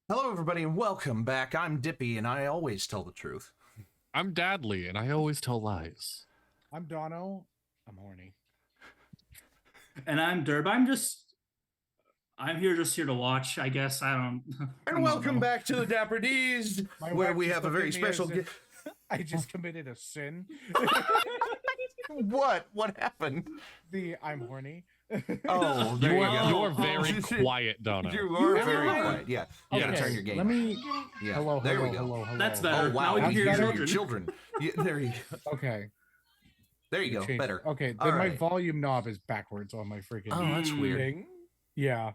Hello, everybody, and welcome back. I'm Dippy, and I always tell the truth. I'm Dadley, and I always tell lies. I'm Dono. I'm horny. And I'm Derb. I'm here just here to watch, I guess. I don't And welcome back to the Dapper D's, where we have a very special I just committed a sin. What? What happened? I'm horny. Oh, there you go. You're very quiet, Dono. You are very Really? quiet. Yeah, you gotta Yes. turn your game. Let me. Yeah. Hello, there hello, we go. hello, hello. That's Oh better. wow, Now we can you hear hear your your children. Yeah, there you go. Okay. There you go. Change- Better. Okay, All then my right. volume knob is backwards on my freaking Oh, that's weird. thing. Yeah.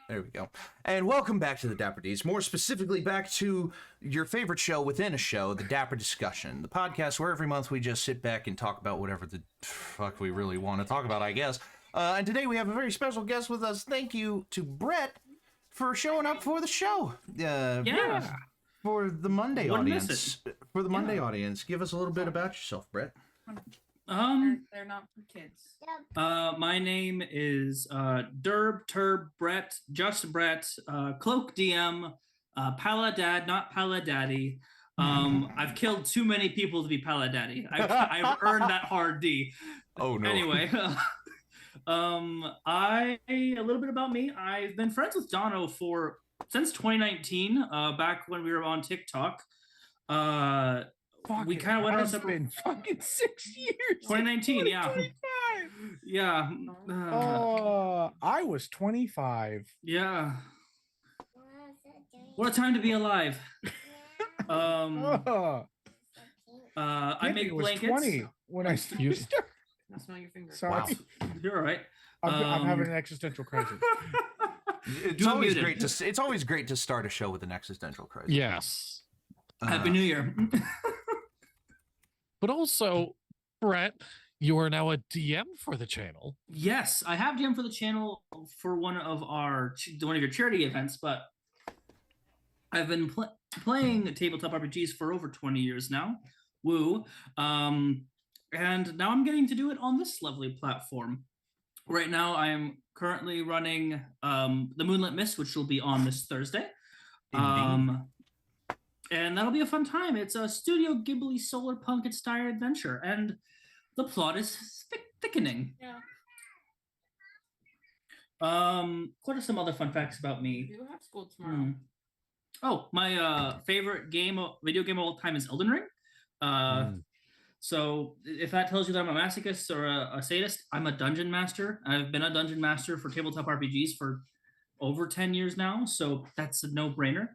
There we go. And welcome back to the Dapper Ds. More specifically, back to your favorite show within a show, the Dapper Discussion, the podcast where every month we just sit back and talk about whatever the fuck we really want to talk about, I guess. And today we have a very special guest with us. Thank you to Brett for showing up for the show. Yeah. For the Monday Wouldn't miss audience. For the Monday audience, give us a little bit about yourself, Brett. They're not for kids. My name is Derb, Brett, JustBrett, Cloak DM, Paladad, not Paladaddy. I've killed too many people to be Paladaddy. I've earned that hard D. Oh no. Anyway, a little bit about me. I've been friends with Dono since 2019. Back when we were on TikTok. We kind of went on separate. Been fucking 6 years. 2019, yeah. 25. Yeah. I was 25. Yeah. What a time to be alive. I make it was blankets. 20 when I started. That's not your finger. Sorry. Wow. You're all right. I'm having an existential crisis. It's You're always muted. it's always great to start a show with an existential crisis. Yes. Happy New Year. But also, Brett, you are now a DM for the channel. Yes, I have DM for the channel for one of your charity events, but I've been playing tabletop RPGs for over 20 years now. Woo. And now I'm getting to do it on this lovely platform. Right now, I am currently running the Moonlit Mist, which will be on this Thursday. And that'll be a fun time. It's a Studio Ghibli solar punk inspired adventure, and the plot is thickening. Yeah. What are some other fun facts about me? You have school tomorrow. Oh, my favorite video game of all time is Elden Ring. So if that tells you that I'm a masochist or a sadist, I'm a dungeon master. I've been a dungeon master for tabletop RPGs for over 10 years now, so that's a no-brainer.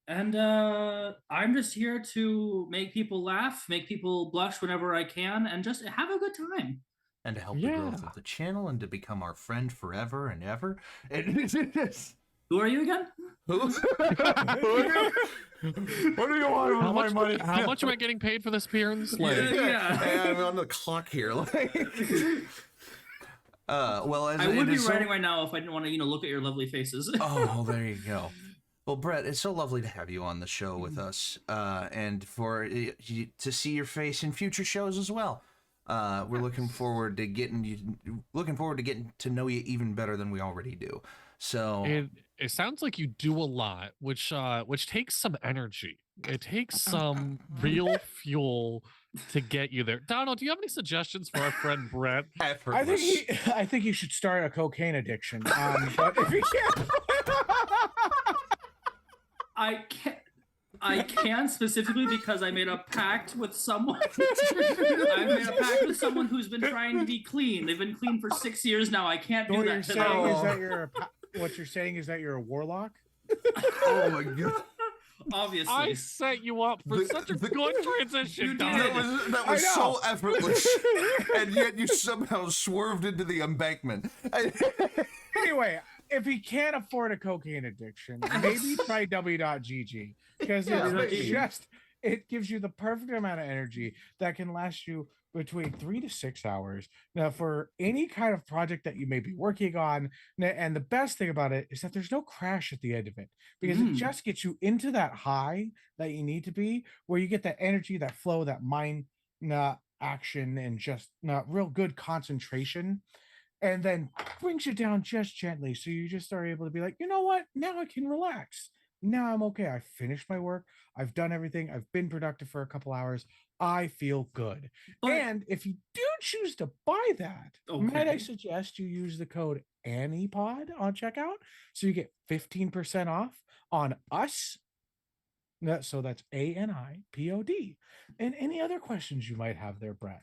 And I'm just here to make people laugh, make people blush whenever I can, and just have a good time. And to help the growth of the channel and to become our friend forever and ever. Who are you again? What do you want with my money? How much am I getting paid for this appearance? Like, Yeah. Hey, I'm on the clock here. Well, as I would be so- writing right now if I didn't want to, look at your lovely faces. Oh, there you go. Well, Brett, it's so lovely to have you on the show with us, and for you to see your face in future shows as well. We're looking forward to getting to know you even better than we already do. So it sounds like you do a lot, which takes some energy. It takes some real fuel to get you there. Donald, do you have any suggestions for our friend Brett? I think he should start a cocaine addiction. But if he can't, I can specifically because I made a pact with someone. I made a pact with someone who's been trying to be clean. They've been clean for 6 years now. I can't do that to them. What you're saying is that you're a warlock? Oh my god! Obviously, I set you up for such a good transition. You Donald. did. That was so effortless, and yet you somehow swerved into the embankment. Anyway, if he can't afford a cocaine addiction, maybe try w.gg because it gives you the perfect amount of energy that can last you between 3 to 6 hours. Now, for any kind of project that you may be working on, and the best thing about it is that there's no crash at the end of it because it just gets you into that high that you need to be, where you get that energy, that flow, that mind action, and just real good concentration. And then brings you down just gently. So you just are able to be like, you know what? Now I can relax. Now I'm okay. I finished my work. I've done everything. I've been productive for a couple hours. I feel good. And if you do choose to buy that, might I suggest you use the code ANIEPOD on checkout so you get 15% off on us So that's ANIPOD. And any other questions you might have there, Brett?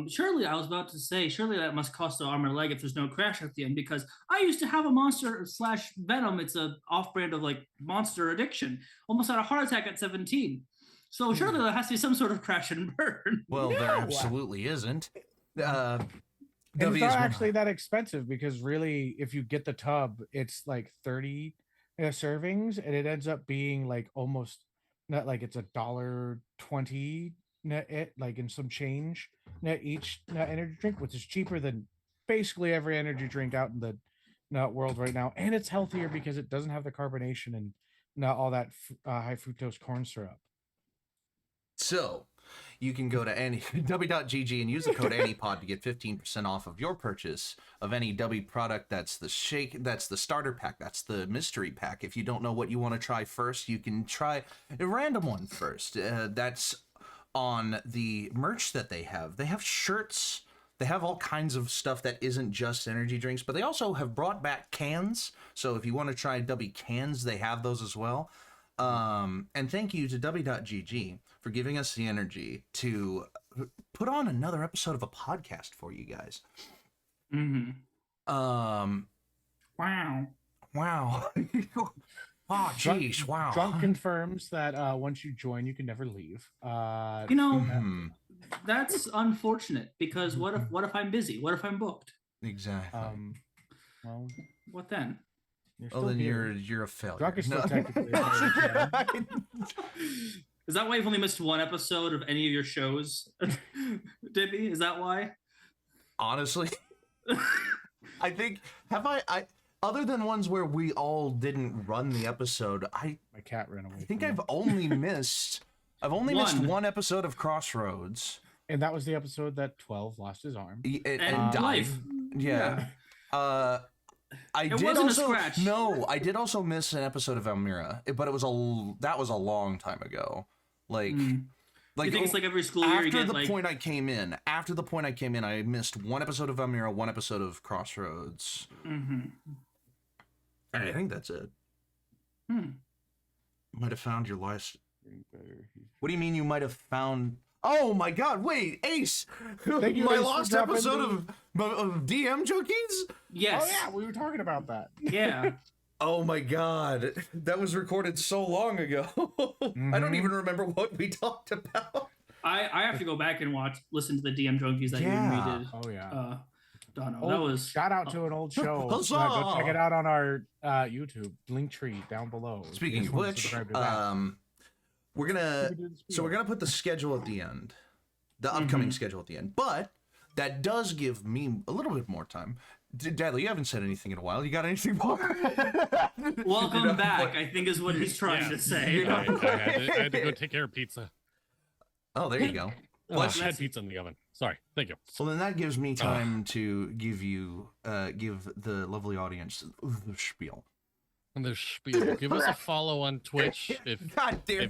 Surely I was about to say, surely that must cost the arm or leg if there's no crash at the end, because I used to have a monster slash venom. It's a off-brand of like monster addiction. Almost had a heart attack at 17. So surely there has to be some sort of crash and burn. Well, there absolutely isn't. And it's not actually that expensive, because really, if you get the tub, it's like 30 servings, and it ends up being like almost not like it's $1.20 net, like in some change net each energy drink, which is cheaper than basically every energy drink out in the world right now, and it's healthier because it doesn't have the carbonation and not all that high fructose corn syrup. So you can go to w.gg and use the code ANYPOD to get 15% off of your purchase of any W product. That's the shake, that's the starter pack, that's the mystery pack. If you don't know what you want to try first, you can try a random one first. That's on the merch that they have. They have shirts. They have all kinds of stuff that isn't just energy drinks, but they also have brought back cans. So if you want to try W cans, they have those as well. And thank you to w.gg for giving us the energy to put on another episode of a podcast for you guys. Wow. Oh, jeez, wow. Drunk confirms that once you join, you can never leave. That's unfortunate, because what if I'm busy? What if I'm booked? Exactly. Well, what then? Well, then you're a failure. Drunk is still technically Is that why you've only missed one episode of any of your shows, Dippy? Is that why? Honestly, I think I other than ones where we all didn't run the episode, my cat ran away. I think I've only missed one episode of Crossroads, and that was the episode that 12 lost his arm and died. Life. Yeah. I did also miss an episode of Elmira, but that was a long time ago. Like you think it's like every school year you get after the point I came in, I missed one episode of Elmira, one episode of Crossroads. I think that's it. Might have found your last. What do you mean you might have found? Oh my God! Wait, Ace, my lost episode of DM Junkies. Yes. Oh yeah, we were talking about that. Yeah. Oh my God, that was recorded so long ago. I don't even remember what we talked about. I have to go back and listen to the DM Junkies that you did. Oh yeah. Dono, that was shout out to an old show. Go check it out on our YouTube Linktree down below. Speaking of which, we're gonna put the schedule at the end, the upcoming schedule at the end, but that does give me a little bit more time. Dadley, you haven't said anything in a while. You got anything more? Welcome back, I think is what he's trying to say. I had to go take care of pizza. Oh, there you go. I had pizza in the oven. Sorry. Thank you. Well, then that gives me time to give the lovely audience the spiel. And the spiel. Give us a follow on Twitch if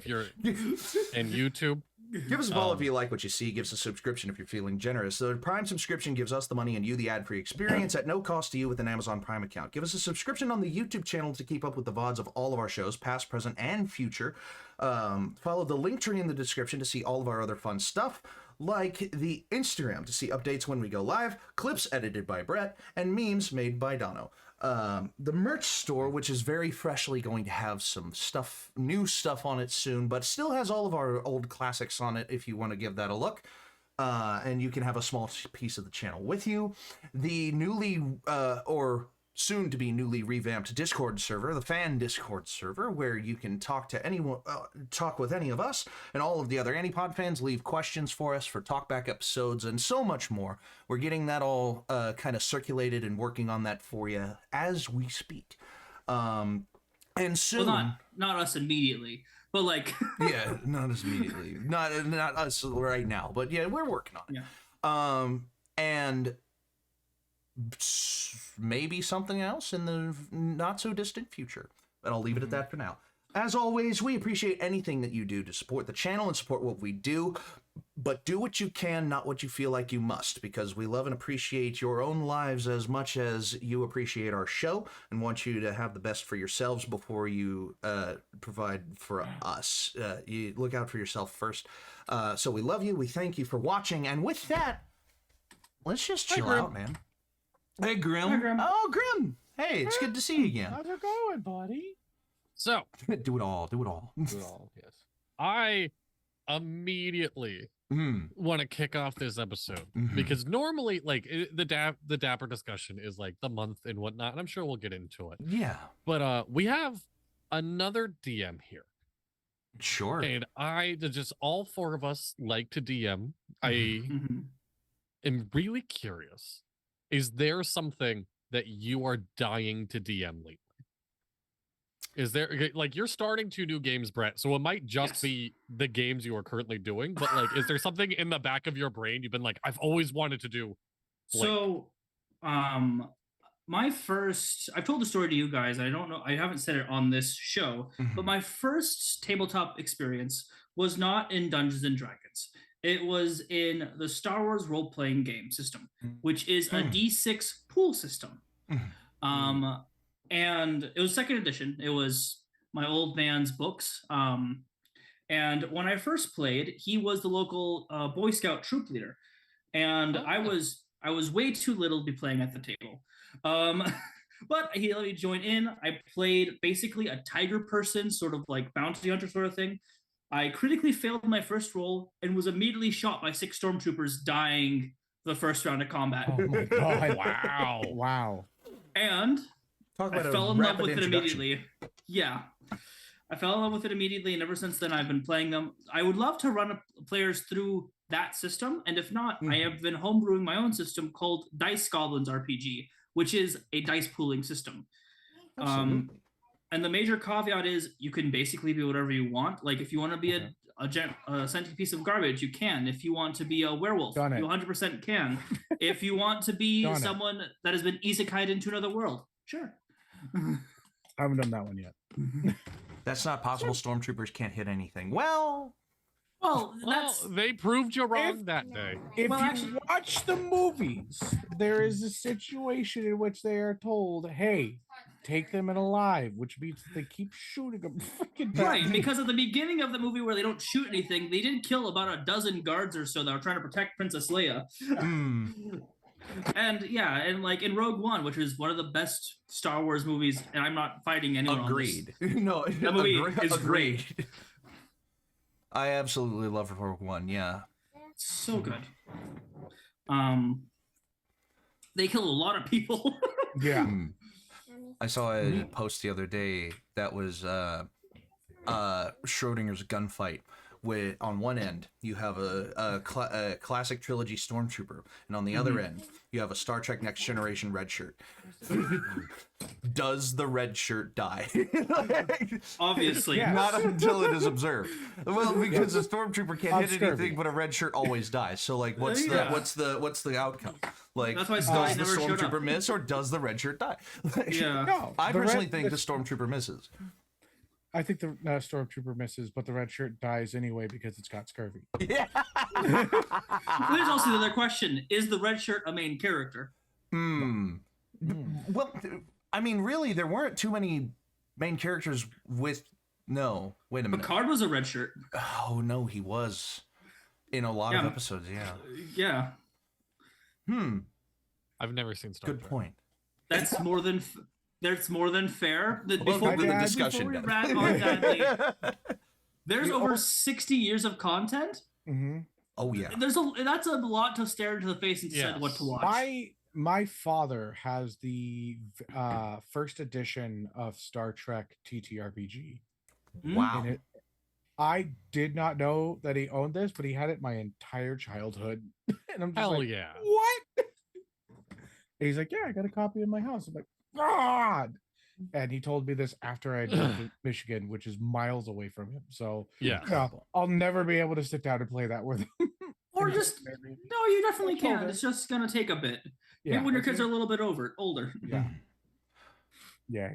you're and YouTube. Give us a follow if you like what you see. Give us a subscription if you're feeling generous. The Prime subscription gives us the money and you the ad-free experience at no cost to you with an Amazon Prime account. Give us a subscription on the YouTube channel to keep up with the VODs of all of our shows, past, present, and future. Follow the link tree in the description to see all of our other fun stuff, like the Instagram to see updates when we go live, clips edited by Brett, and memes made by Dono. The merch store, which is very freshly going to have some new stuff on it soon, but still has all of our old classics on it if you want to give that a look. And you can have a small piece of the channel with you. The newly, or soon to be newly revamped Discord server, the fan Discord server, where you can talk to anyone, talk with any of us and all of the other Anipod fans, leave questions for us for talkback episodes and so much more. We're getting that all kind of circulated and working on that for you as we speak. And soon, well, not us immediately, but like yeah, not us immediately, not us right now, but yeah, we're working on it. Yeah. And maybe something else in the not so distant future, but I'll leave it at that for now. As always, we appreciate anything that you do to support the channel and support what we do, but do what you can, not what you feel like you must, because we love and appreciate your own lives as much as you appreciate our show and want you to have the best for yourselves before you provide for us. You look out for yourself first. So we love you. We thank you for watching. And with that, let's just chill out, man. Hey, Grim. Hi, Grim. Oh, Grim. Hey, it's good to see you again. How's it going, buddy? So, Do it all. Do it all. Yes. I immediately want to kick off this episode because normally, like the Dapper discussion is like the month and whatnot, and I'm sure we'll get into it. Yeah. But we have another DM here, Sure. and just all four of us like to DM. I Mhm. am really curious. Is there something that you are dying to DM lately? Is there, like, you're starting 2 new games, Brett, so it might just Yes. be the games you are currently doing, but like, is there something in the back of your brain you've been like, I've always wanted to do? So, I've told the story to you guys. I don't know, I haven't said it on this show, but my first tabletop experience was not in Dungeons and Dragons. It was in the Star Wars role-playing game system, which is a D6 pool system. And it was 2nd edition. It was my old man's books. And when I first played, he was the local Boy Scout troop leader, and I was way too little to be playing at the table. But he let me join in. I played basically a tiger person, sort of like bounty hunter sort of thing. I critically failed my first roll and was immediately shot by 6 stormtroopers, dying the first round of combat. Oh my god! Wow. Wow. And Talk I about fell a in love rapid with it introduction. immediately. Yeah. I fell in love with it immediately, and ever since then I've been playing them. I would love to run players through that system, and if not, I have been homebrewing my own system called Dice Goblins RPG, which is a dice pooling system. And the major caveat is you can basically be whatever you want. Like if you want to be a sentient piece of garbage, you can. If you want to be a werewolf, you 100% can. If you want to be someone that has been isekai'd into another world, sure. I haven't done that one yet. That's not possible. Stormtroopers can't hit anything. Well, that's they proved you wrong that day. If you watch the movies, there is a situation in which they are told, "Hey, take them in alive," which means they keep shooting them. Right, because at the beginning of the movie where they don't shoot anything, they did kill about a dozen guards or so that were trying to protect Princess Leia. And yeah, and like in Rogue One, which is one of the best Star Wars movies, and I'm not fighting anyone Agreed. on this. No, that movie is agreed. I absolutely love Rogue One. Yeah, so good. They kill a lot of people. Yeah. I saw a post the other day that was Schrodinger's gunfight. With on one end you have a classic trilogy stormtrooper, and on the other end you have a Star Trek Next Generation red shirt. Does the red shirt die? Obviously, not until it is observed. Well, because the stormtrooper can't hit anything, but a red shirt always dies. So like, what's the outcome? Like, that's why does the never showed up. stormtrooper miss, or does the red shirt die? Yeah. No, I personally think the stormtrooper misses. I think the stormtrooper misses, but the red shirt dies anyway because it's got scurvy. Yeah. There's also the other question: is the red shirt a main character? Well, I mean, really, there weren't too many main characters with. No, wait a minute. Picard was a red shirt. Oh no, he was in a lot of episodes. Yeah. Yeah. I've never seen Star Trek. Good point. That's more than fair. Before the discussion, we rat on that, there's over 60 years of content. Oh yeah. That's a lot to stare into the face and decide what to watch. My father has the first edition of Star Trek TTRPG. Wow. And I did not know that he owned this, but he had it my entire childhood. And I'm just Hell like, yeah. what? And he's like, yeah, I got a copy in my house. I'm like, God. And he told me this after I moved to Michigan, which is miles away from him. So yeah, I'll never be able to sit down and play that with him. Or just no, you definitely can. It's just gonna take a bit. Yeah, maybe when your kids are a little bit older. Yeah.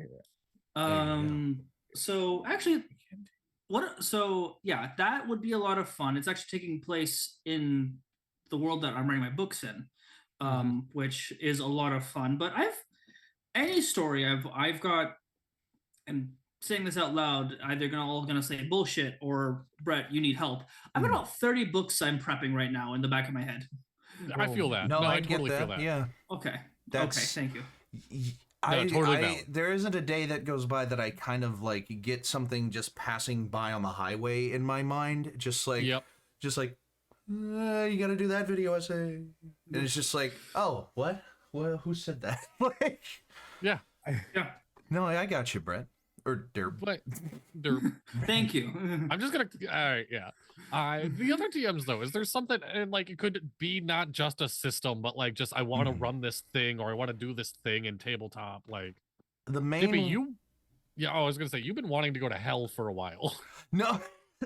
So actually, yeah, that would be a lot of fun. It's actually taking place in the world that I'm writing my books in, which is a lot of fun. But any story I've got, and saying this out loud, either gonna say bullshit or Brett, you need help. I've got about 30 books I'm prepping right now in the back of my head. I feel that. No, I totally get feel that. that. Yeah. Okay. That's, okay, thank you. Totally valid. There isn't a day that goes by that I kind of like get something just passing by on the highway in my mind, just like, you got to do that video essay, and it's just like, oh, what? Well, who said that? Like, yeah. No, I got you, Brett. Or Derb. But Derb. Thank you. I'm just gonna. All right, yeah. The other DMs though, is there something, and like it could be not just a system, but like just I want to run this thing or I want to do this thing in tabletop. Like the main. Tippy, I was gonna say you've been wanting to go to hell for a while. No.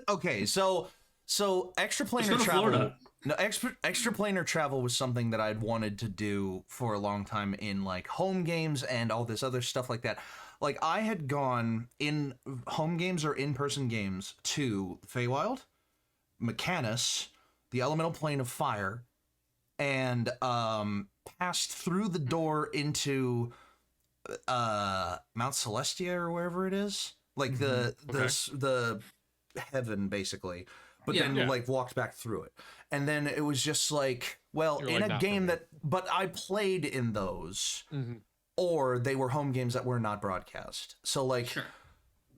Okay, so extraplanar travel. No, extraplanar travel was something that I'd wanted to do for a long time in like home games and all this other stuff like that. Like I had gone in home games or in-person games to Feywild, Mechanus, the elemental plane of fire, and passed through the door into Mount Celestia or wherever it is, like the heaven basically. But then like walked back through it, and then it was just like, well, in a game that, but I played in those. Or they were home games that were not broadcast. So like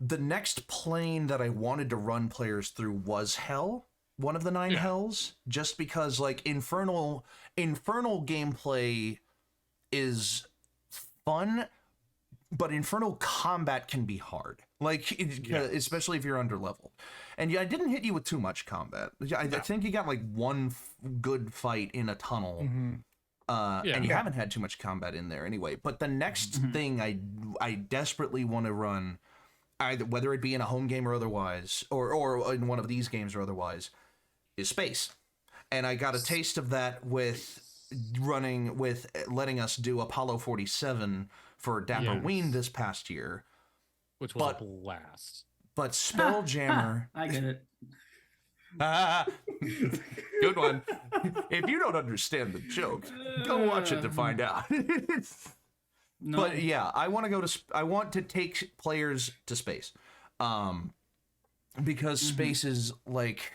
the next plane that I wanted to run players through was Hell, one of the 9 hells, just because like infernal gameplay is fun, but infernal combat can be hard. Like especially if you're under leveled. And I didn't hit you with too much combat. I think you got like one good fight in a tunnel. And you haven't had too much combat in there anyway. But the next thing I desperately want to run, either whether it be in a home game or otherwise, or in one of these games or otherwise, is space. And I got a taste of that with letting us do Apollo 47 for Dapper Ween this past year, which was a blast. But Spelljammer, I get it. Good one. If you don't understand the joke, go watch it to find out. No. But yeah, I want to take players to space, because space is like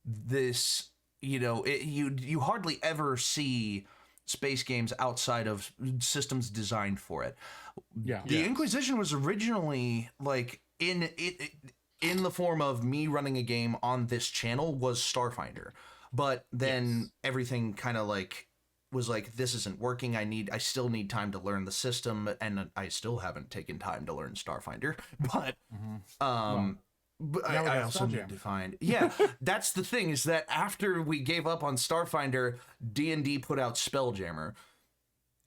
this. You know, you hardly ever see space games outside of systems designed for it. The Inquisition was originally like in the form of me running a game on this channel was Starfinder, but then everything kind of like was like, this isn't working. I still need time to learn the system, and I still haven't taken time to learn Starfinder, but but I also need to find that's the thing, is that after we gave up on Starfinder, D&D put out Spelljammer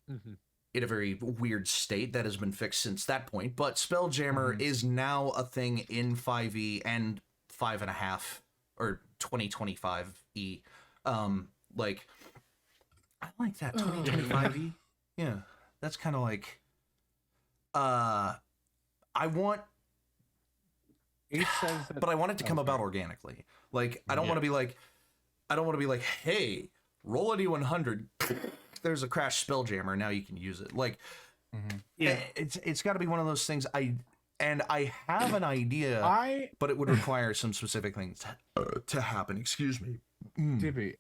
in a very weird state that has been fixed since that point. But Spelljammer is now a thing in 5e and 5.5 or 2025e. Like, I like that 2025e. Yeah, that's kind of like, I want. But I want it to come about organically. Like, I don't want to be like, hey, roll a D100. There's a crash Spelljammer. Now you can use it. Like, it's got to be one of those things. I have an idea, but it would require some specific things to happen. Excuse me, Tippy.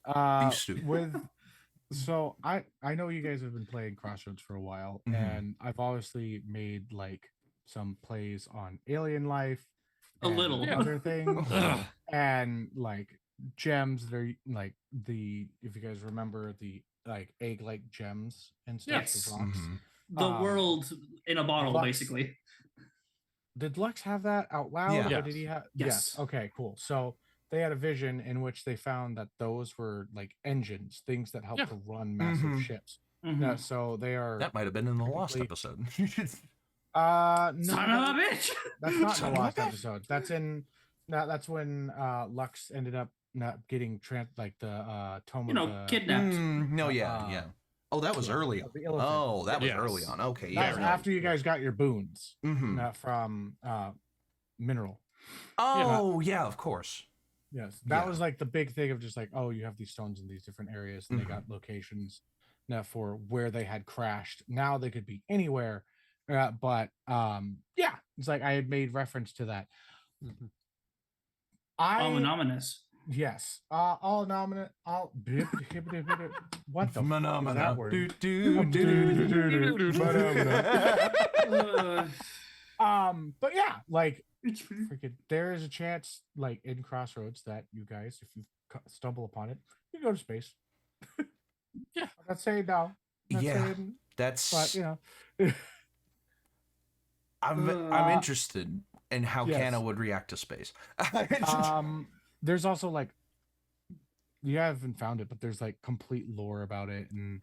So I know you guys have been playing Crossroads for a while, and I've obviously made like some plays on Alien Life. A little other things and like gems. They're like if you guys remember the like egg-like gems and stuff. Yes. The world in a bottle, Lux, basically. Did Lux have that out loud? Yeah. Or did he have? Yes. Okay, cool. So they had a vision in which they found that those were like engines, things that help to run massive ships. So they are. That might have been in the last episode. No, son of a bitch. That's not in the last episode. That's when Lux ended up not getting the tome of the kidnapped. Oh, that was early on. That was early on. Okay, that was after you guys got your boons from mineral. Oh yeah, of course. Yes, that Yeah. was like the big thing of just like, oh, you have these stones in these different areas, and they got locations now for where they had crashed. Now they could be anywhere, but yeah, it's like I had made reference to that. Ominous. Yes, all nominate, all what the fuck is that word? But yeah, like freaking, there is a chance, like in Crossroads, that you guys, if you stumble upon it, you go to space. Yeah. I'm not saying no. I'm not saying, that's. but you know, I'm interested in how yes. Kana would react to space. There's also like, you haven't found it, but there's like complete lore about it and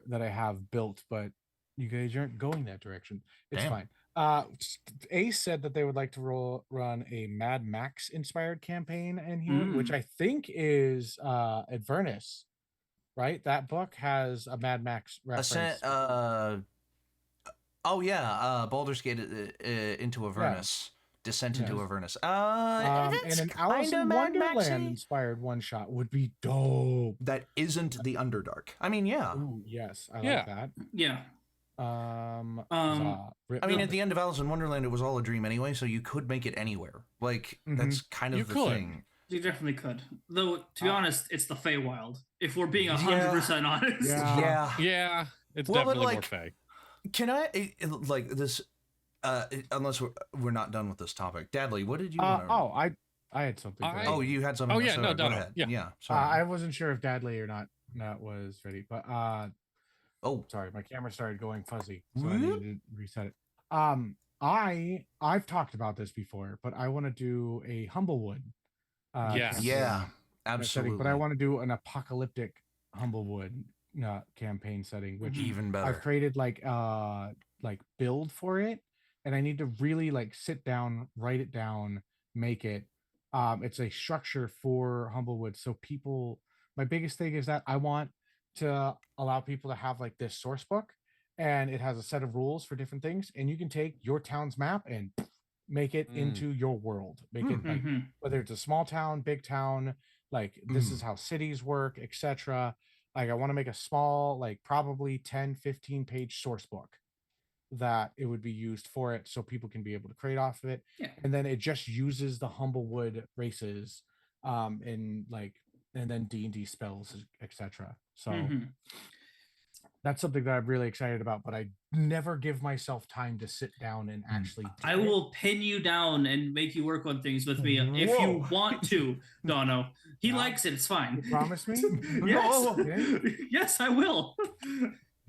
that I have built, but you guys aren't going that direction. It's fine. Ace said that they would like to run a Mad Max inspired campaign in here, which I think is Avernus, right? That book has a Mad Max reference. Baldur's Gate into Avernus. Descent into Avernus. And an Alice in Wonderland inspired one shot would be dope. That isn't the Underdark. I mean, yeah. Ooh, yes, I like that. Yeah. I mean, at the end of Alice in Wonderland, it was all a dream anyway, so you could make it anywhere. Like, that's kind of the thing. You definitely could. Though, to be honest, it's the Feywild. If we're being 100% honest. Yeah. It's definitely more Fey. Can I, like, this... unless we're not done with this topic, Dadley, what did you? I had something. You had something. Oh yeah, no, go ahead. Yeah. Sorry. I wasn't sure if Dadley or not was ready, but sorry, my camera started going fuzzy, so I needed to reset it. I've talked about this before, but I want to do a Humblewood. Absolutely. Setting, but I want to do an apocalyptic Humblewood campaign setting, which even better. I've created like build for it. And I need to really like sit down, write it down, make it. It's a structure for Humblewood. So people, my biggest thing is that I want to allow people to have like this source book, and it has a set of rules for different things. And you can take your town's map and make it into your world. Make it like, whether it's a small town, big town, like this is how cities work, etc. Like I want to make a small, like probably 10, 15 page source book that it would be used for it, so people can be able to create off of it. And then it just uses the Humblewood races and then D&D spells, etc. So that's something that I'm really excited about, but I never give myself time to sit down and actually I will pin you down and make you work on things with me if you want to, Dono. He likes it, it's fine. You promise me? Yes. Yes, I will.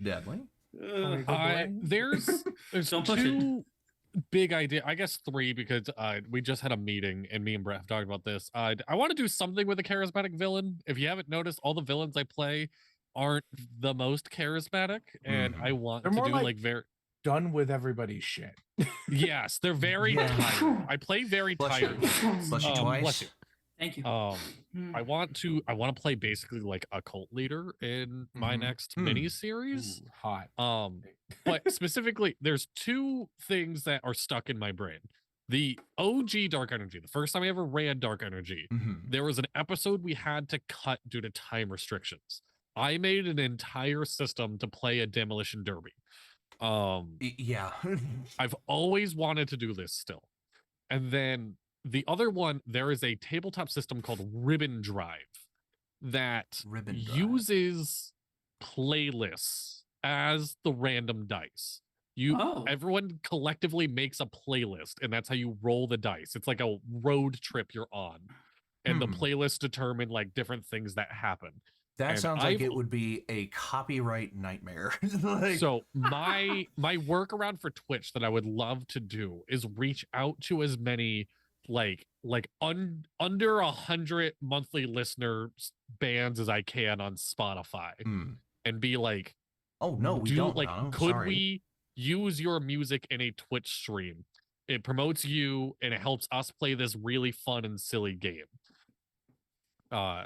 Dadley? There's two big idea, I guess three, because we just had a meeting and me and Brett have talked about this. I want to do something with a charismatic villain. If you haven't noticed, all the villains I play aren't the most charismatic, and I want to do like very done with everybody's shit. Yes, they're very tired. I play very tired. Bless you twice. Bless you. Thank you. I want to play basically like a cult leader in my next mini series. Hot. But specifically, there's two things that are stuck in my brain. The OG Dark Energy, the first time I ever ran Dark Energy, there was an episode we had to cut due to time restrictions. I made an entire system to play a demolition derby. I've always wanted to do this still. And then the other one, there is a tabletop system called Ribbon Drive that uses playlists as the random dice. Everyone collectively makes a playlist, and that's how you roll the dice. It's like a road trip you're on, and the playlists determine like different things that happen. That sounds like it would be a copyright nightmare. So my workaround for Twitch that I would love to do is reach out to as many under 100 monthly listener bands as I can on Spotify, and be like, oh no, we don't. Like, could we use your music in a Twitch stream? It promotes you and it helps us play this really fun and silly game.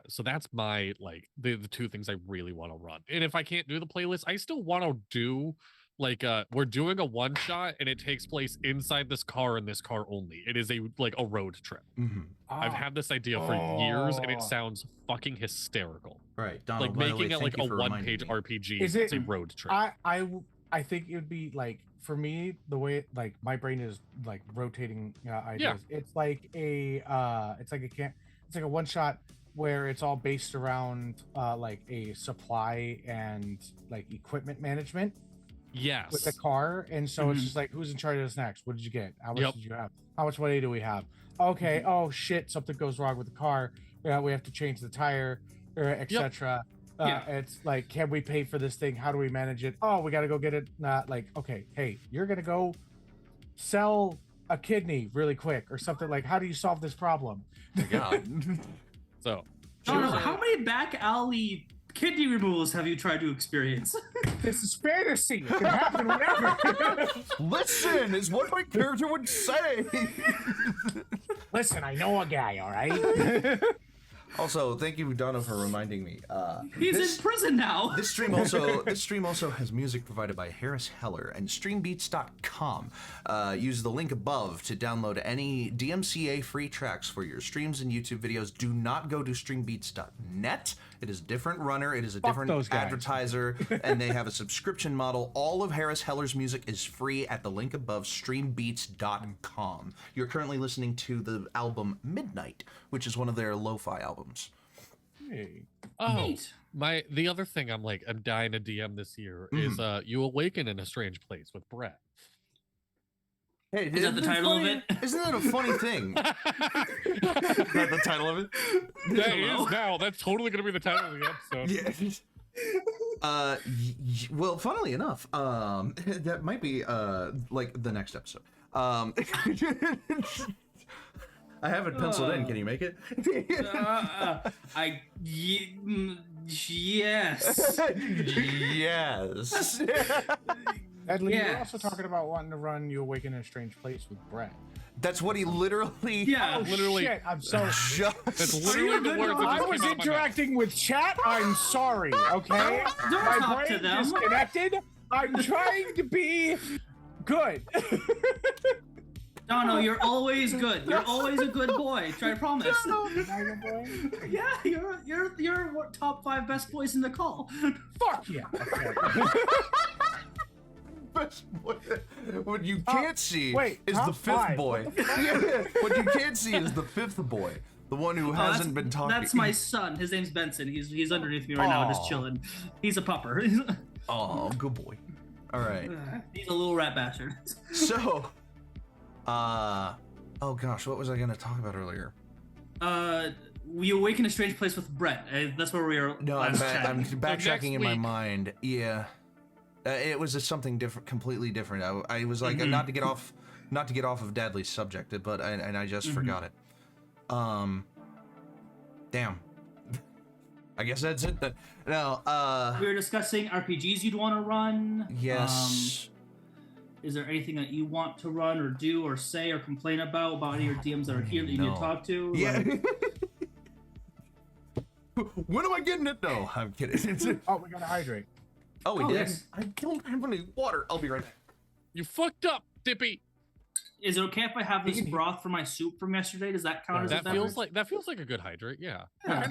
So that's my the two things I really want to run. And if I can't do the playlist, I still want to do Like we're doing a one shot and it takes place inside this car and this car only. It is a road trip. I've had this idea for years and it sounds fucking hysterical. Right, Donald, like by the making way, it like thank a you for reminding one-page me. RPG. Is It's it- a road trip. I think it would be like, for me, the way like my brain is like rotating ideas. It's like a one shot where it's all based around like a supply and like equipment management. Yes. With the car, and so it's just like, who's in charge of this next? What did you get? How much did you have? How much money do we have? Okay. Oh shit! Something goes wrong with the car. We have to change the tire, etc. It's like, can we pay for this thing? How do we manage it? Oh, we got to go get it. Like, okay, hey, you're gonna go sell a kidney really quick or something. Like, how do you solve this problem? So, how many back alley kidney removals have you tried to experience? This is fantasy. It can happen whenever. Listen, is what my character would say. Listen, I know a guy, all right? Also, thank you, Donna, for reminding me. He's in prison now. This stream also has music provided by Harris Heller and streambeats.com. Use the link above to download any DMCA free tracks for your streams and YouTube videos. Do not go to streambeats.net. It is a different runner. It is a different advertiser, and they have a subscription model. All of Harris Heller's music is free at the link above, streambeats.com. You're currently listening to the album Midnight, which is one of their lo-fi albums. Hey. Oh, the other thing I'm dying to DM this year is You Awaken in a Strange Place with Brett. Hey, is that the title of it? Isn't that a funny thing? Is that the title of it? That is now. That's totally going to be the title of the episode. Yeah. Well, funnily enough, that might be like the next episode. I have it penciled in. Can you make it? Yes. Yes. Edley, you're also talking about wanting to run You Awaken in a Strange Place with Brett. That's what he literally. Yeah, literally. Shit, I'm sorry. That's literally the words that I just was came out of my mouth. interacting with chat. I'm sorry. Okay, Don't my talk to brain them. disconnected. I'm trying to be good. No, you're always good. You're always a good boy. I promise. Yeah, you're what, top 5 best boys in the call. Fuck yeah. Okay. Best boy. What you can't see is top the fifth 5. boy. What you can't see is the fifth boy. The one who hasn't been talking. That's my son. His name's Benson. He's underneath me right now, just chilling. He's a pupper. Oh, good boy. All right. He's a little rat bastard. So, oh gosh, what was I gonna talk about earlier? We awaken a strange place with Brett. That's where we are. No, I'm backtracking in my mind. Yeah, it was something different, completely different. I was like, not to get off of Dadley's subject, but I just forgot it. Damn. I guess that's it. No. We were discussing RPGs you'd want to run. Yes. Is there anything that you want to run or do or say or complain about any of your DMs that are here that you need to talk to? Yeah. When am I getting it? No, I'm kidding. Oh, we gotta hydrate. Oh, we did. Yes. I don't have any water. I'll be right back. You fucked up, Dippy. Is it okay if I have this broth for my soup from yesterday? Does that count as a that feels like a good hydrate? Yeah. Yeah,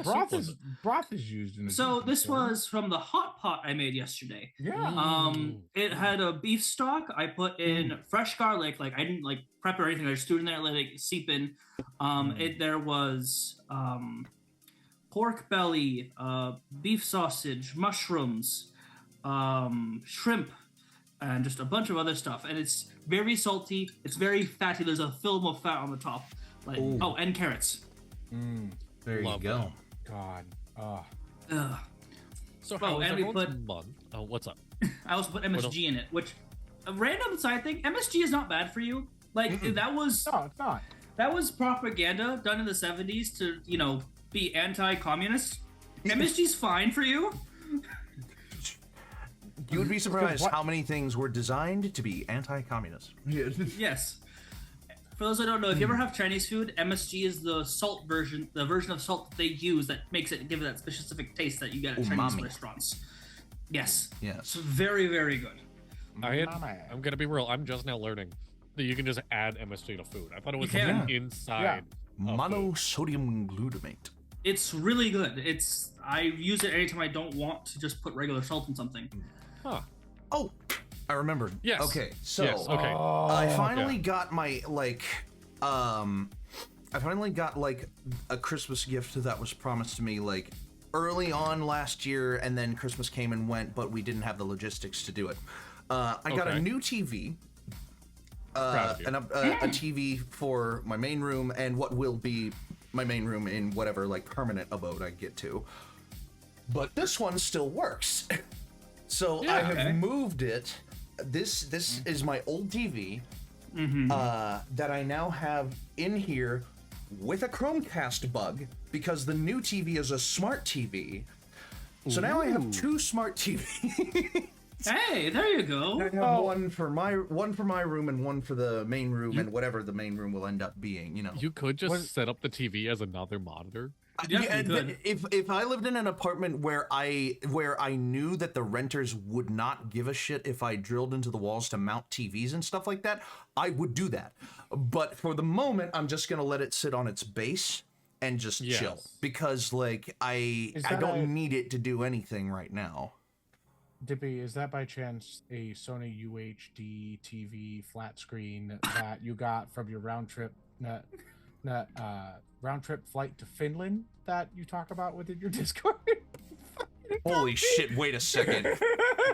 broth is used in. So this was from the hot pot I made yesterday. Yeah. It had a beef stock. I put in fresh garlic. Like I didn't like prep or anything. I just threw it in there, let it seep in. There was pork belly, beef sausage, mushrooms, shrimp, and just a bunch of other stuff. And it's very salty. It's very fatty. There's a film of fat on the top. Like and carrots. There you go. God. So and we put. what's up? I also put MSG in it, which a random side thing. MSG is not bad for you. Like that was. No, it's not. That was propaganda done in the 70s to be anti-communist. MSG's fine for you. You would be surprised how many things were designed to be anti-communist. Yes. For those that don't know, if you ever have Chinese food, MSG is the salt version, the version of salt that they use that makes it give it that specific taste that you get at Chinese restaurants. Yes. Yes. It's very, very good. I'm gonna be real. I'm just now learning that you can just add MSG to food. I thought it was You can. something inside. Monosodium glutamate. It's really good. I use it anytime I don't want to just put regular salt in something. Huh. Oh, I remembered. Yes. Okay. So Yes. Okay. I finally got my I finally got like a Christmas gift that was promised to me like early on last year, and then Christmas came and went, but we didn't have the logistics to do it. I got a new TV. And a TV for my main room and what will be my main room in whatever like permanent abode I get to. But this one still works. So I have moved it. This is my old TV that I now have in here with a Chromecast bug because the new TV is a smart TV. So now I have two smart TVs. Hey, there you go. I have one for my room and one for the main room and whatever the main room will end up being. You know, You could just set up the TV as another monitor. Yeah, you could. if I lived in an apartment where I knew that the renters would not give a shit if I drilled into the walls to mount TVs and stuff like that, I would do that. But for the moment, I'm just gonna let it sit on its base and just chill because like I don't need it to do anything right now. Dippy, is that by chance a Sony UHD TV flat screen that you got from your round trip flight to Finland that you talk about within your Discord? Holy shit, wait a second.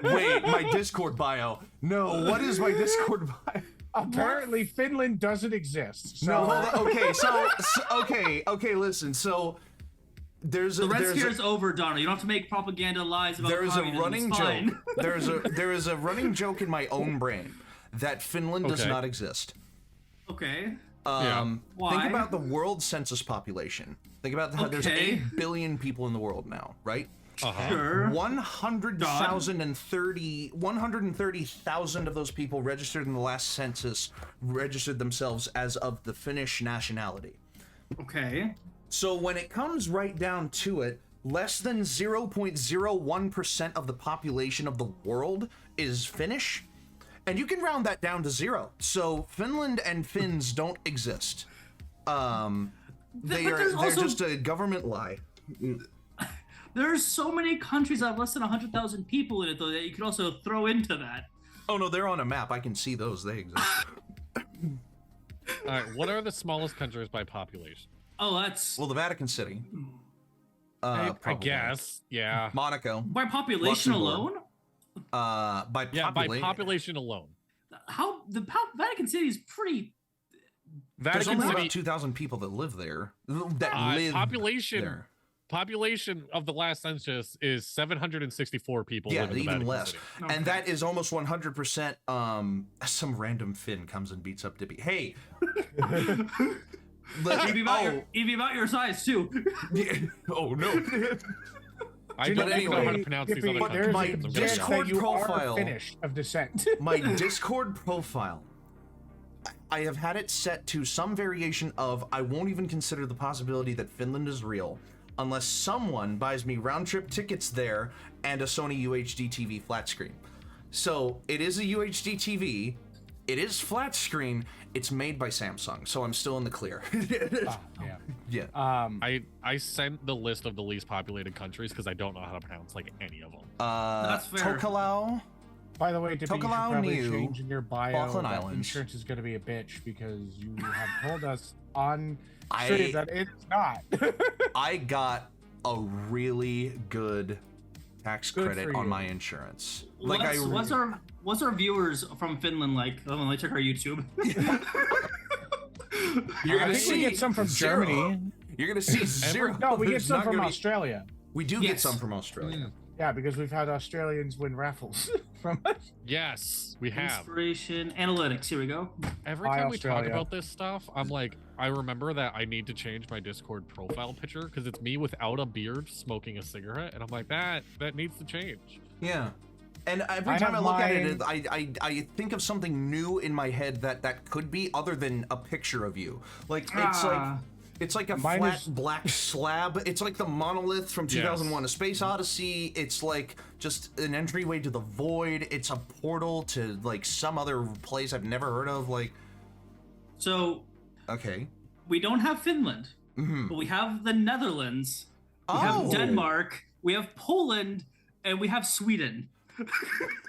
Wait, my Discord bio. No, what is my Discord bio? Apparently Finland doesn't exist. So. No, hold on. Okay, listen. So there's The Red Scare's over, Donna. You don't have to make propaganda lies about there is a communism. running It's fine. joke. There is a running joke in my own brain that Finland does not exist. Okay. Think Why? about the world census population. Think about how there's 8 billion people in the world now, right? Sure. 130,000 of those people registered in the last census registered themselves as of the Finnish nationality. Okay. So when it comes right down to it, less than 0.01% of the population of the world is Finnish, and you can round that down to 0. So Finland and Finns don't exist. They're just a government lie. There's so many countries that have less than 100,000 people in it, though, that you could also throw into that. Oh no, they're on a map. I can see those. They exist. All right, what are the smallest countries by population? Oh, that's Well, the Vatican City. I Probably. guess, yeah. Monaco. by population Luxembourg. alone. By By population alone. Vatican City is pretty. There's Vatican only City about 2,000 people that live there. That live population. there. Population of the last census is 764 people. Yeah, live in the even Vatican less. City. Okay. And that is almost 100%. Some random Finn comes and beats up Dippy. Hey. It'd be about your size too. Oh no. I don't even know how to Dippy, pronounce these Dippy, other there's countries. a I'm chance gonna Discord that you profile. are Finnish of descent. My Discord profile, I have had it set to some variation of I won't even consider the possibility that Finland is real unless someone buys me round-trip tickets there and a Sony UHD TV flat screen. So it is a UHD TV. It is flat screen. It's made by Samsung, so I'm still in the clear. Yeah. I sent the list of the least populated countries because I don't know how to pronounce like any of them. That's fair. Tokelau. By the way, Dippy, you should Tokelau, probably Niue, change in your bio Falkland that Islands. insurance is going to be a bitch because you have told us on I- stream that it's not. I got a really good tax Good credit for on you. my insurance. What's our viewers from Finland like? Oh, when they check our YouTube. You're I gonna think we see get some from zero. Germany. You're gonna see zero. No, we get There's some not from gonna be- Australia. We do get Yes. some from Australia. Yeah, because we've had Australians win raffles from us. Yes, we have. Inspiration analytics. Here we go. Every Hi, time we talk Australia. about this stuff, I'm like, I remember that I need to change my Discord profile picture because it's me without a beard smoking a cigarette, and I'm like, that needs to change. Yeah. And every I time I have look at mine- it, I think of something new in my head that could be other than a picture of you. Like it's like It's like a Mine flat is- black slab. It's like the monolith from 2001: A Space Odyssey. It's like just an entryway to the void. It's a portal to like some other place I've never heard of. Like, So okay, we don't have Finland, but we have the Netherlands. We have Denmark. We have Poland, and we have Sweden.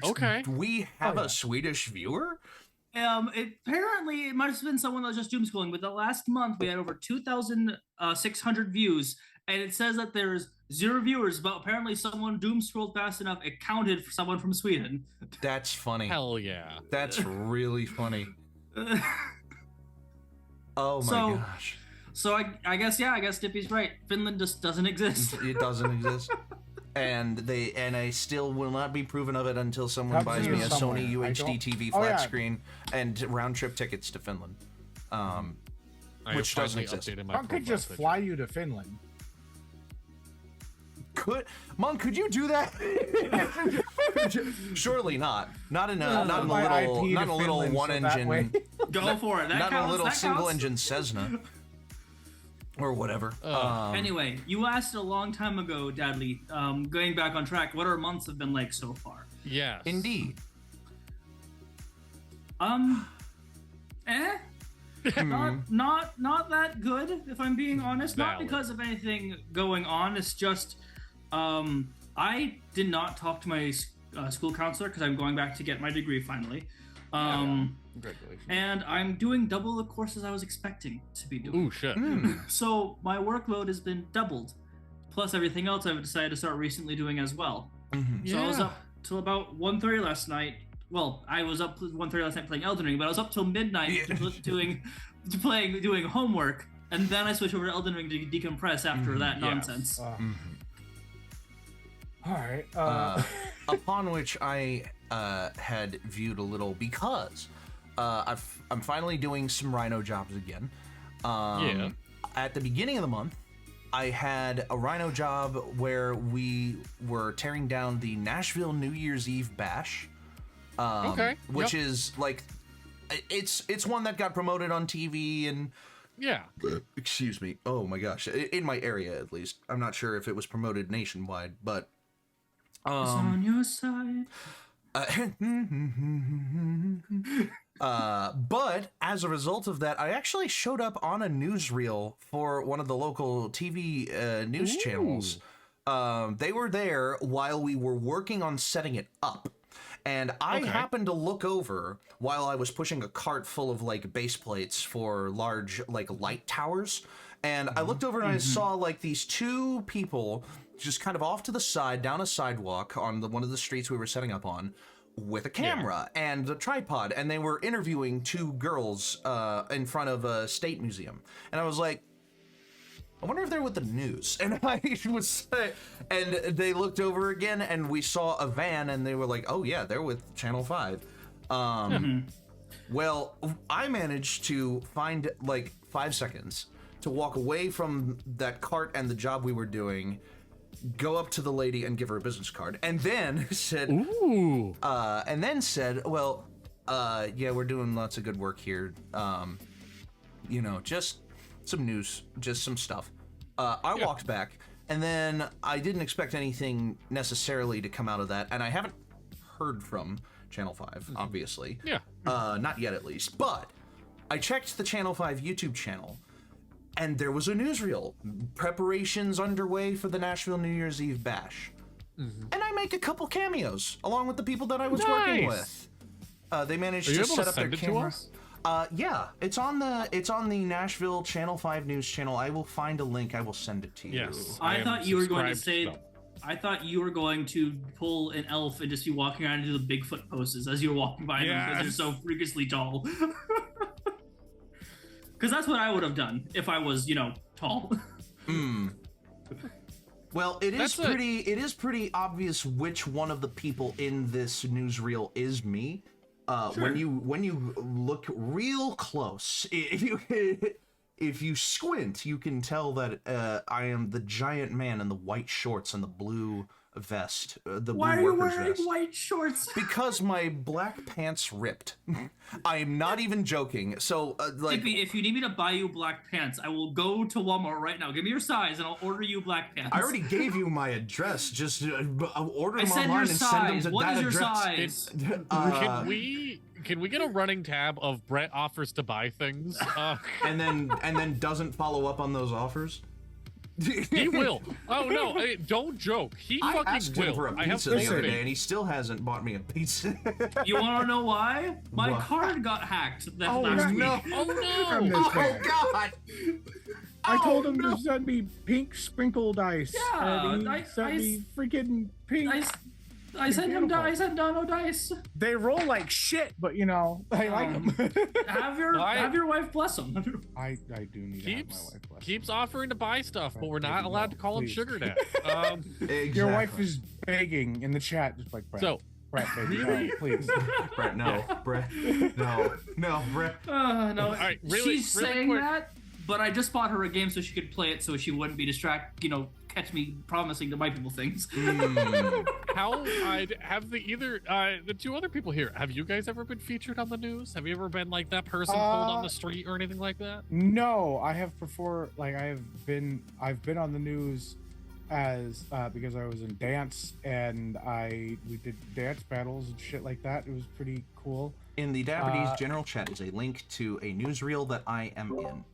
Okay. we have a Swedish viewer. Apparently, it might have been someone that was just doom scrolling, but the last month we had over 2,600 views, and it says that there's 0 viewers, but apparently someone doom scrolled fast enough, it counted for someone from Sweden. That's funny. Hell yeah. That's really funny. Oh my gosh. So I guess Dippy's right. Finland just doesn't exist. It doesn't exist. And I still will not be proven of it until someone That's buys me a somewhere. Sony I UHD don't- TV Oh, flat yeah. screen and round trip tickets to Finland. I Which have doesn't finally exist. updated my Monk could profile just picture. fly you to Finland. Monk, could you do that? Surely not. Not in a My little IP to little Finland, one so that way- engine. Go for it. That Not counts. a little that single counts. engine Cessna. Or whatever. Anyway, you asked a long time ago, Dadley, going back on track, what our months have been like so far. Yes. Indeed. Not that good, if I'm being honest. Not Valid. because of anything going on. It's just, I did not talk to my school counselor because I'm going back to get my degree finally. Congratulations. And I'm doing double the courses I was expecting to be doing. Ooh, shit. So my workload has been doubled, plus everything else I've decided to start recently doing as well. So I was up till about 1:30 last night. Well, I was up till 1:30 last night playing Elden Ring, but I was up till midnight doing homework, and then I switched over to Elden Ring to decompress after that nonsense. All right. Upon which I had viewed a little because I'm finally doing some Rhino jobs again. At the beginning of the month, I had a Rhino job where we were tearing down the Nashville New Year's Eve bash. Which is like, it's one that got promoted on TV and. Yeah. Excuse me. Oh my gosh. In my area, at least. I'm not sure if it was promoted nationwide, but. It's on your side. But as a result of that, I actually showed up on a newsreel for one of the local TV news channels. They were there while we were working on setting it up. And I happened to look over while I was pushing a cart full of like base plates for large like light towers. And I looked over and I saw like these two people just kind of off to the side down a sidewalk on one of the streets we were setting up on with a camera and a tripod. And they were interviewing two girls in front of a state museum. And I was like, I wonder if they're with the news. And I was, and they looked over again and we saw a van and they were like, oh yeah, they're with Channel 5. Well, I managed to find like 5 seconds to walk away from that cart and the job we were doing, go up to the lady and give her a business card, and then said, Ooh. well, yeah, we're doing lots of good work here. You know, just some news, just some stuff. I walked back, and then I didn't expect anything necessarily to come out of that, and I haven't heard from Channel 5, obviously. Yeah. Not yet, at least. But I checked the Channel 5 YouTube channel, and there was a newsreel. Preparations underway for the Nashville New Year's Eve bash. And I make a couple cameos, along with the people that I was working with. They managed to set up their camera. Yeah, it's on the Nashville Channel 5 news channel. I will find a link. I will send it to you. Yes. I thought you were going to subscribed, say. so. I thought you were going to pull an elf and just be walking around and do the Bigfoot poses as you were walking by them because they're so freakishly tall. Because that's what I would have done if I was, tall. Well, it is pretty obvious which one of the people in this newsreel is me. When you look real close, if you squint, you can tell that I am the giant man in the white shorts and the blue vest, the Why are blue you workers wearing vest. white shorts? Because my black pants ripped. I am not even joking. So, like, if you need me to buy you black pants, I will go to Walmart right now. Give me your size, and I'll order you black pants. I already gave you my address. Just order them said online your and send them size. to What that is your address. size? Can we get a running tab of Brett offers to buy things? And then doesn't follow up on those offers? He will. Oh no! Hey, don't joke. He I fucking asked will. him for a I have pizza the other faith. day, and he still hasn't bought me a pizza. You want to know why? My What? card got hacked Oh, last week. no. Oh From no! this Oh man. God! I told him no. to send me pink sprinkled ice. Yeah, and he sent me freaking pink. I sent him beautiful. I sent Dono dice. They roll like shit, but you know, I like them. Have your wife bless them. I do need to have my Keeps wife bless keeps them. offering to buy stuff, but we're Baby, not allowed no, to call him please. Sugar Dad. Exactly. Your wife is begging in the chat, just like Brett. So Brett, baby, really- no, please. Brett, no, Brett, no, Brett. No. All right, really, She's really saying quick. that, but I just bought her a game so she could play it, so she wouldn't be distracted. Catch me promising to buy people things. How I'd have the two other people here. Have you guys ever been featured on the news? Have you ever been like that person pulled on the street or anything like that? No, I have before. Like I've been on the news as because I was in dance and we did dance battles and shit like that. It was pretty cool. In the Dapper D's general chat is a link to a newsreel that I am in.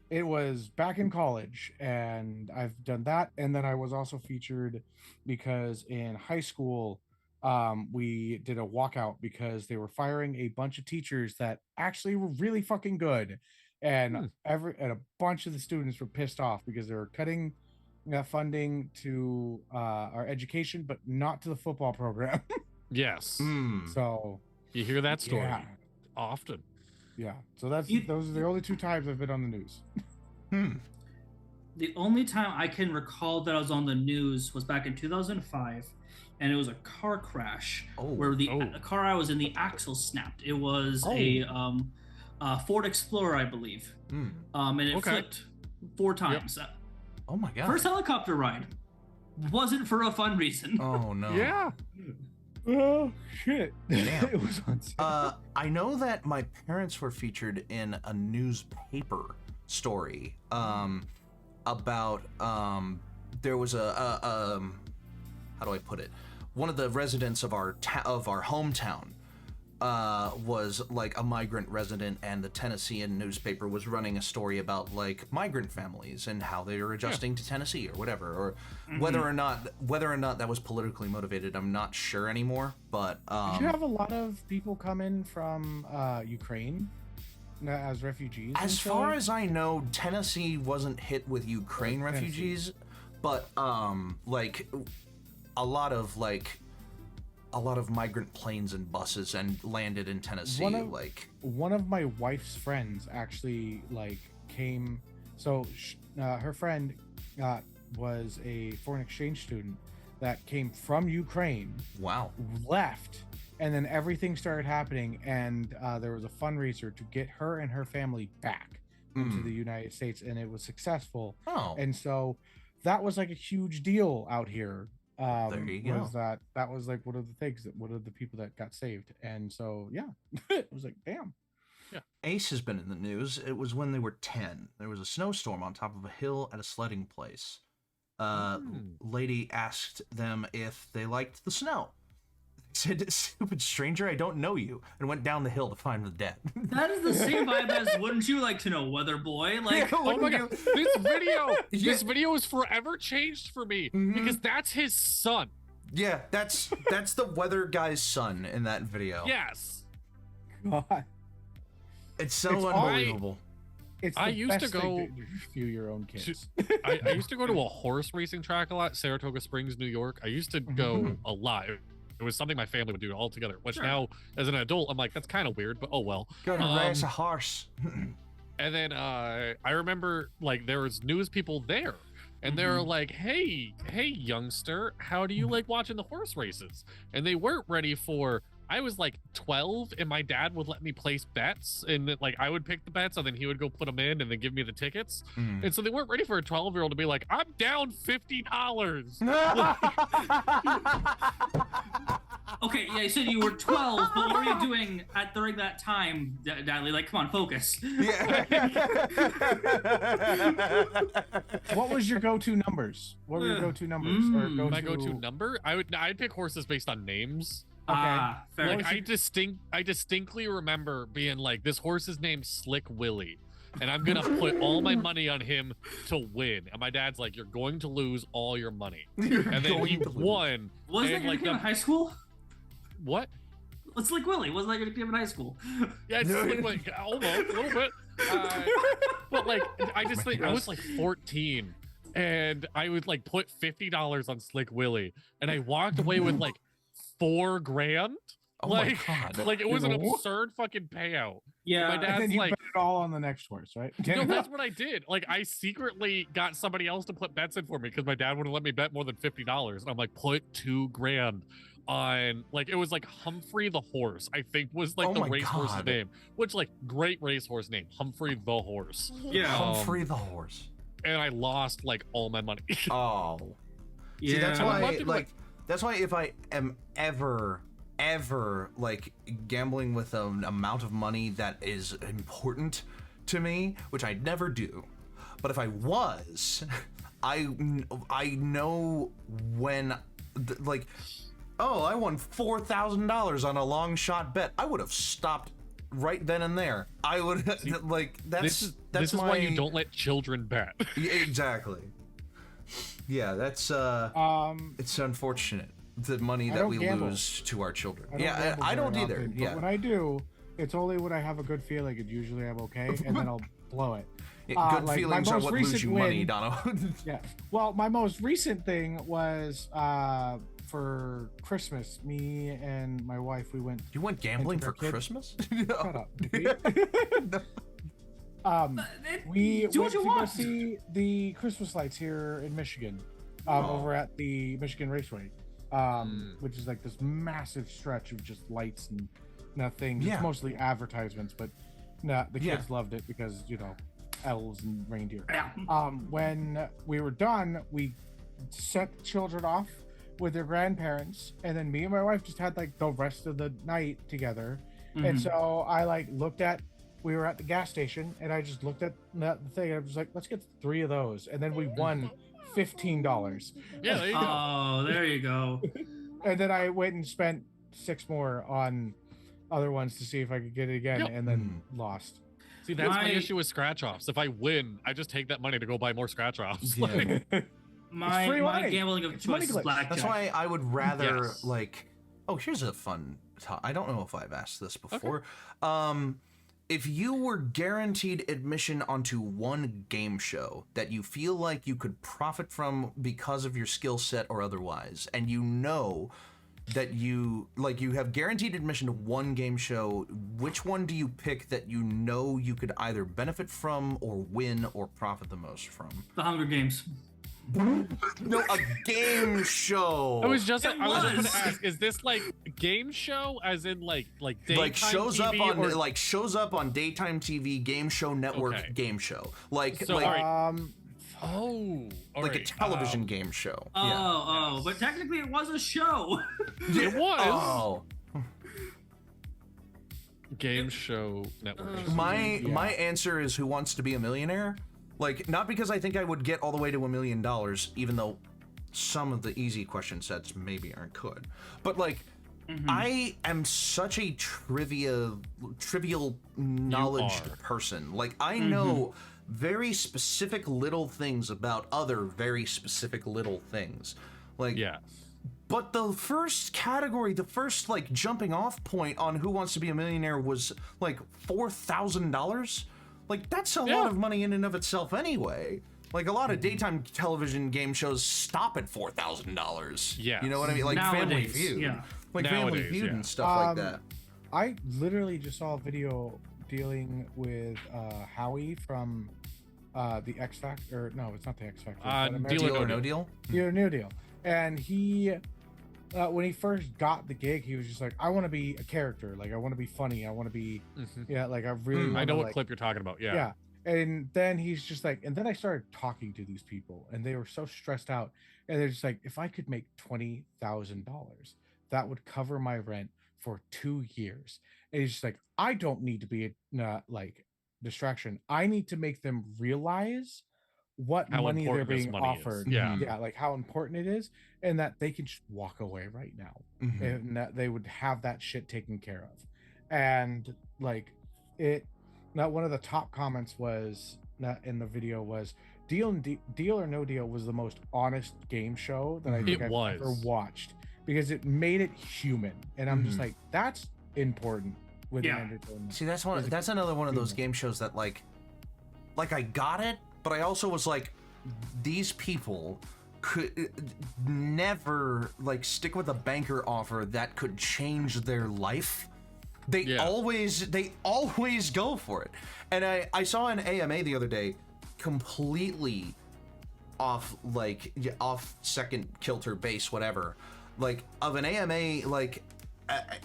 It was back in college, and I've done that. And then I was also featured because in high school, we did a walkout because they were firing a bunch of teachers that actually were really fucking good, and a bunch of the students were pissed off because they were cutting funding to our education, but not to the football program. Yes. So You hear that story yeah. often. Yeah, so those are the only two times I've been on the news. The only time I can recall that I was on the news was back in 2005, and it was a car crash where the car I was in, the axle snapped. It was a Ford Explorer, I believe, and it flipped 4 times. Yep. Oh my God! First helicopter ride wasn't for a fun reason. Oh no! Yeah. Oh shit! Damn. It was on sale. I know that my parents were featured in a newspaper story about there was a how do I put it? One of the residents of our hometown was like a migrant resident, and the Tennessean newspaper was running a story about like migrant families and how they are adjusting to Tennessee or whatever, or whether or not that was politically motivated, I'm not sure anymore. But did you have a lot of people come in from Ukraine as refugees? As far as I know, Tennessee wasn't hit with Ukraine refugees, but like a lot of migrant planes and buses and landed in Tennessee. One of my wife's friends actually came. So her friend was a foreign exchange student that came from Ukraine. Wow. Left, and then everything started happening, and there was a fundraiser to get her and her family back into the United States, and it was successful. Oh. And so that was like a huge deal out here. There you go. Was that was like one of the things that one of the people that got saved, and so yeah, it was like damn. Yeah. Ace has been in the news. It was when they were 10. There was a snowstorm on top of a hill at a sledding place. Lady asked them if they liked the snow. They said, "Stupid stranger, I don't know you," and went down the hill to find the dead. That is the same vibe as "Wouldn't you like to know, weather boy?" Like, Oh my God, this video is forever changed for me because that's his son. Yeah, that's the weather guy's son in that video. Yes. God, It's so It's unbelievable. it's I the used to best go thing to review your own kids. I used to go to a horse racing track a lot, Saratoga Springs, New York. I used to go a lot. It was something my family would do all together, which now, as an adult, I'm like, that's kind of weird, but oh well. Go to race a horse. And then I remember like there was news people there, and they were like, hey youngster, how do you like watching the horse races? And they weren't ready for, I was like 12, and my dad would let me place bets, and like I would pick the bets, and then he would go put them in, and then give me the tickets. And so they weren't ready for a 12-year-old to be like, "I'm down $50." Okay, yeah, you said you were 12, but what were you doing during that time, Natalie? Like, come on, focus. Yeah. What was your go-to numbers? What were your go-to numbers? Or My go-to number? I'd pick horses based on names. Ah, fair. Like I distinctly remember being like, this horse is named Slick Willie, and I'm gonna put all my money on him to win. And my dad's like, "You're going to lose all your money." And then he won. Was that your nickname in high school? What? It's like Willie. Wasn't that your nickname in high school? Yeah, it's Slick Willie. Almost a little bit. But like, I just think I was like 14, and I would like put $50 on Slick Willie, and I walked away with like $4,000. Oh like, my God. like it was an absurd fucking payout. Yeah. My And then dad's you like, bet it all on the next horse, right? no, that's what I did. Like, I secretly got somebody else to put bets in for me because my dad wouldn't let me bet more than $50. And I'm like, put $2,000 on, like, it was like Humphrey the horse, I think was like the racehorse's name, which like great racehorse name, Humphrey the horse. Yeah. Humphrey the horse. And I lost like all my money. Oh. Yeah. See, that's I would why, love to, like, that's why if I am ever like gambling with an amount of money that is important to me, which I never do, but if I was, I know when, like, oh, I won $4,000 on a long shot bet, I would have stopped right then and there. I would like This is why you don't let children bet. Yeah, exactly. Yeah, that's it's unfortunate, the money that we lose to our children. Yeah, I don't either. Often, Yeah, but when I do, it's only when I have a good feeling, and usually I'm okay, and then I'll blow it. good like, feelings my are most what lose recent you money, win- Dono. Yeah. Well, my most recent thing was for Christmas. Me and my wife, we went. You went gambling Into for our kid- Christmas? Shut up. We went to go see the Christmas lights here in Michigan, over at the Michigan Raceway, which is like this massive stretch of just lights and nothing. Yeah. It's mostly advertisements, but no, the Yeah. kids loved it because, you know, elves and reindeer. Yeah. When we were done, we sent the children off with their grandparents, and then me and my wife just had like the rest of the night together. And so I like we were at the gas station, and I just looked at the thing, and I was like, let's get 3 of those, and then we won $15. Yeah, there you go. Oh, there you go. And then I went and spent 6 more on other ones to see if I could get it again, Yep. and then lost. See, that's my issue with scratch offs. If I win, I just take that money to go buy more scratch offs. Yeah. Like, My free money. gambling of It's money choice is glitch. blackjack. That's why I would rather Yes. like. Oh, here's a fun. I don't know if I've asked this before. If you were guaranteed admission onto one game show that you feel like you could profit from because of your skill set or otherwise, and you know that you have guaranteed admission to one game show, which one do you pick that you know you could either benefit from or win or profit the most from? The Hunger Games. No, a game show. I was just It going was. to ask, is this like game show as in like daytime like shows TV up on or... like shows up on daytime TV, game show network, Okay. game show, like So, like all right. Um, all like a right. television game show. Oh, but technically it was a show. It was Oh, game show network. my Yeah. answer is Who Wants to Be a Millionaire? Like, not because I think I would get all the way to $1 million, even though some of the easy question sets maybe aren't good. But like, I am such a trivial knowledge are. person. Like, I know very specific little things about other very specific little things. Like, Yeah. but the first category, the first like jumping off point on Who Wants to Be a Millionaire was like $4,000. Like, that's a lot of money in and of itself anyway. Like, a lot of daytime television game shows stop at $4,000. Yes. You know what I mean? Like Family Nowadays, Feud. yeah. Like Family Nowadays, Feud yeah. and stuff like Um, that. I literally just saw a video dealing with Howie from the X Factor. No, it's not the X Factor. but American Deal or Deal or No No Deal? Deal or No Deal. And he when he first got the gig, he was just like, I want to be a character. Like, I want to be funny. I want to be, like, I really I wanna, know what like, clip you're talking about. Yeah. Yeah. And then he's just like, and then I started talking to these people and they were so stressed out. And they're just like, if I could make $20,000, that would cover my rent for 2 years. And he's just like, I don't need to be a like distraction. I need to make them realize what How money they're important this being money is. offered. Yeah. Yeah. Like how important it is. And that they can just walk away right now. And that they would have that shit taken care of. And like it, not one of the top comments was in the video was Deal or No Deal was the most honest game show that I think I've ever watched because it made it human. And I'm just like, that's important with entertainment. See, that's another one of those game shows that like I got it, but I also was like, these people could never like stick with a banker offer that could change their life. They always go for it. And I saw an AMA the other day completely off second kilter base, whatever, like of an AMA, like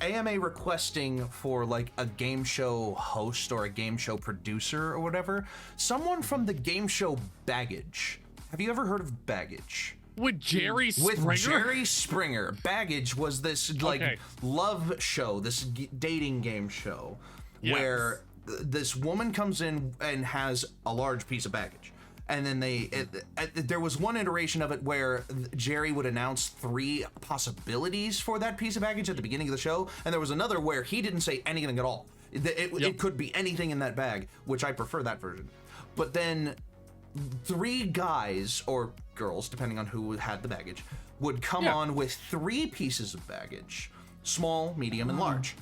AMA requesting for like a game show host or a game show producer or whatever, someone from the game show Baggage. Have you ever heard of Baggage? With Jerry Springer? With Jerry Springer. Baggage was this like love show, this dating game show where this woman comes in and has a large piece of baggage. And then there was one iteration of it where Jerry would announce 3 possibilities for that piece of baggage at the beginning of the show. And there was another where he didn't say anything at all. It could be anything in that bag, which I prefer that version. But then 3 guys or girls, depending on who had the baggage, would come on with 3 pieces of baggage, small, medium, and large.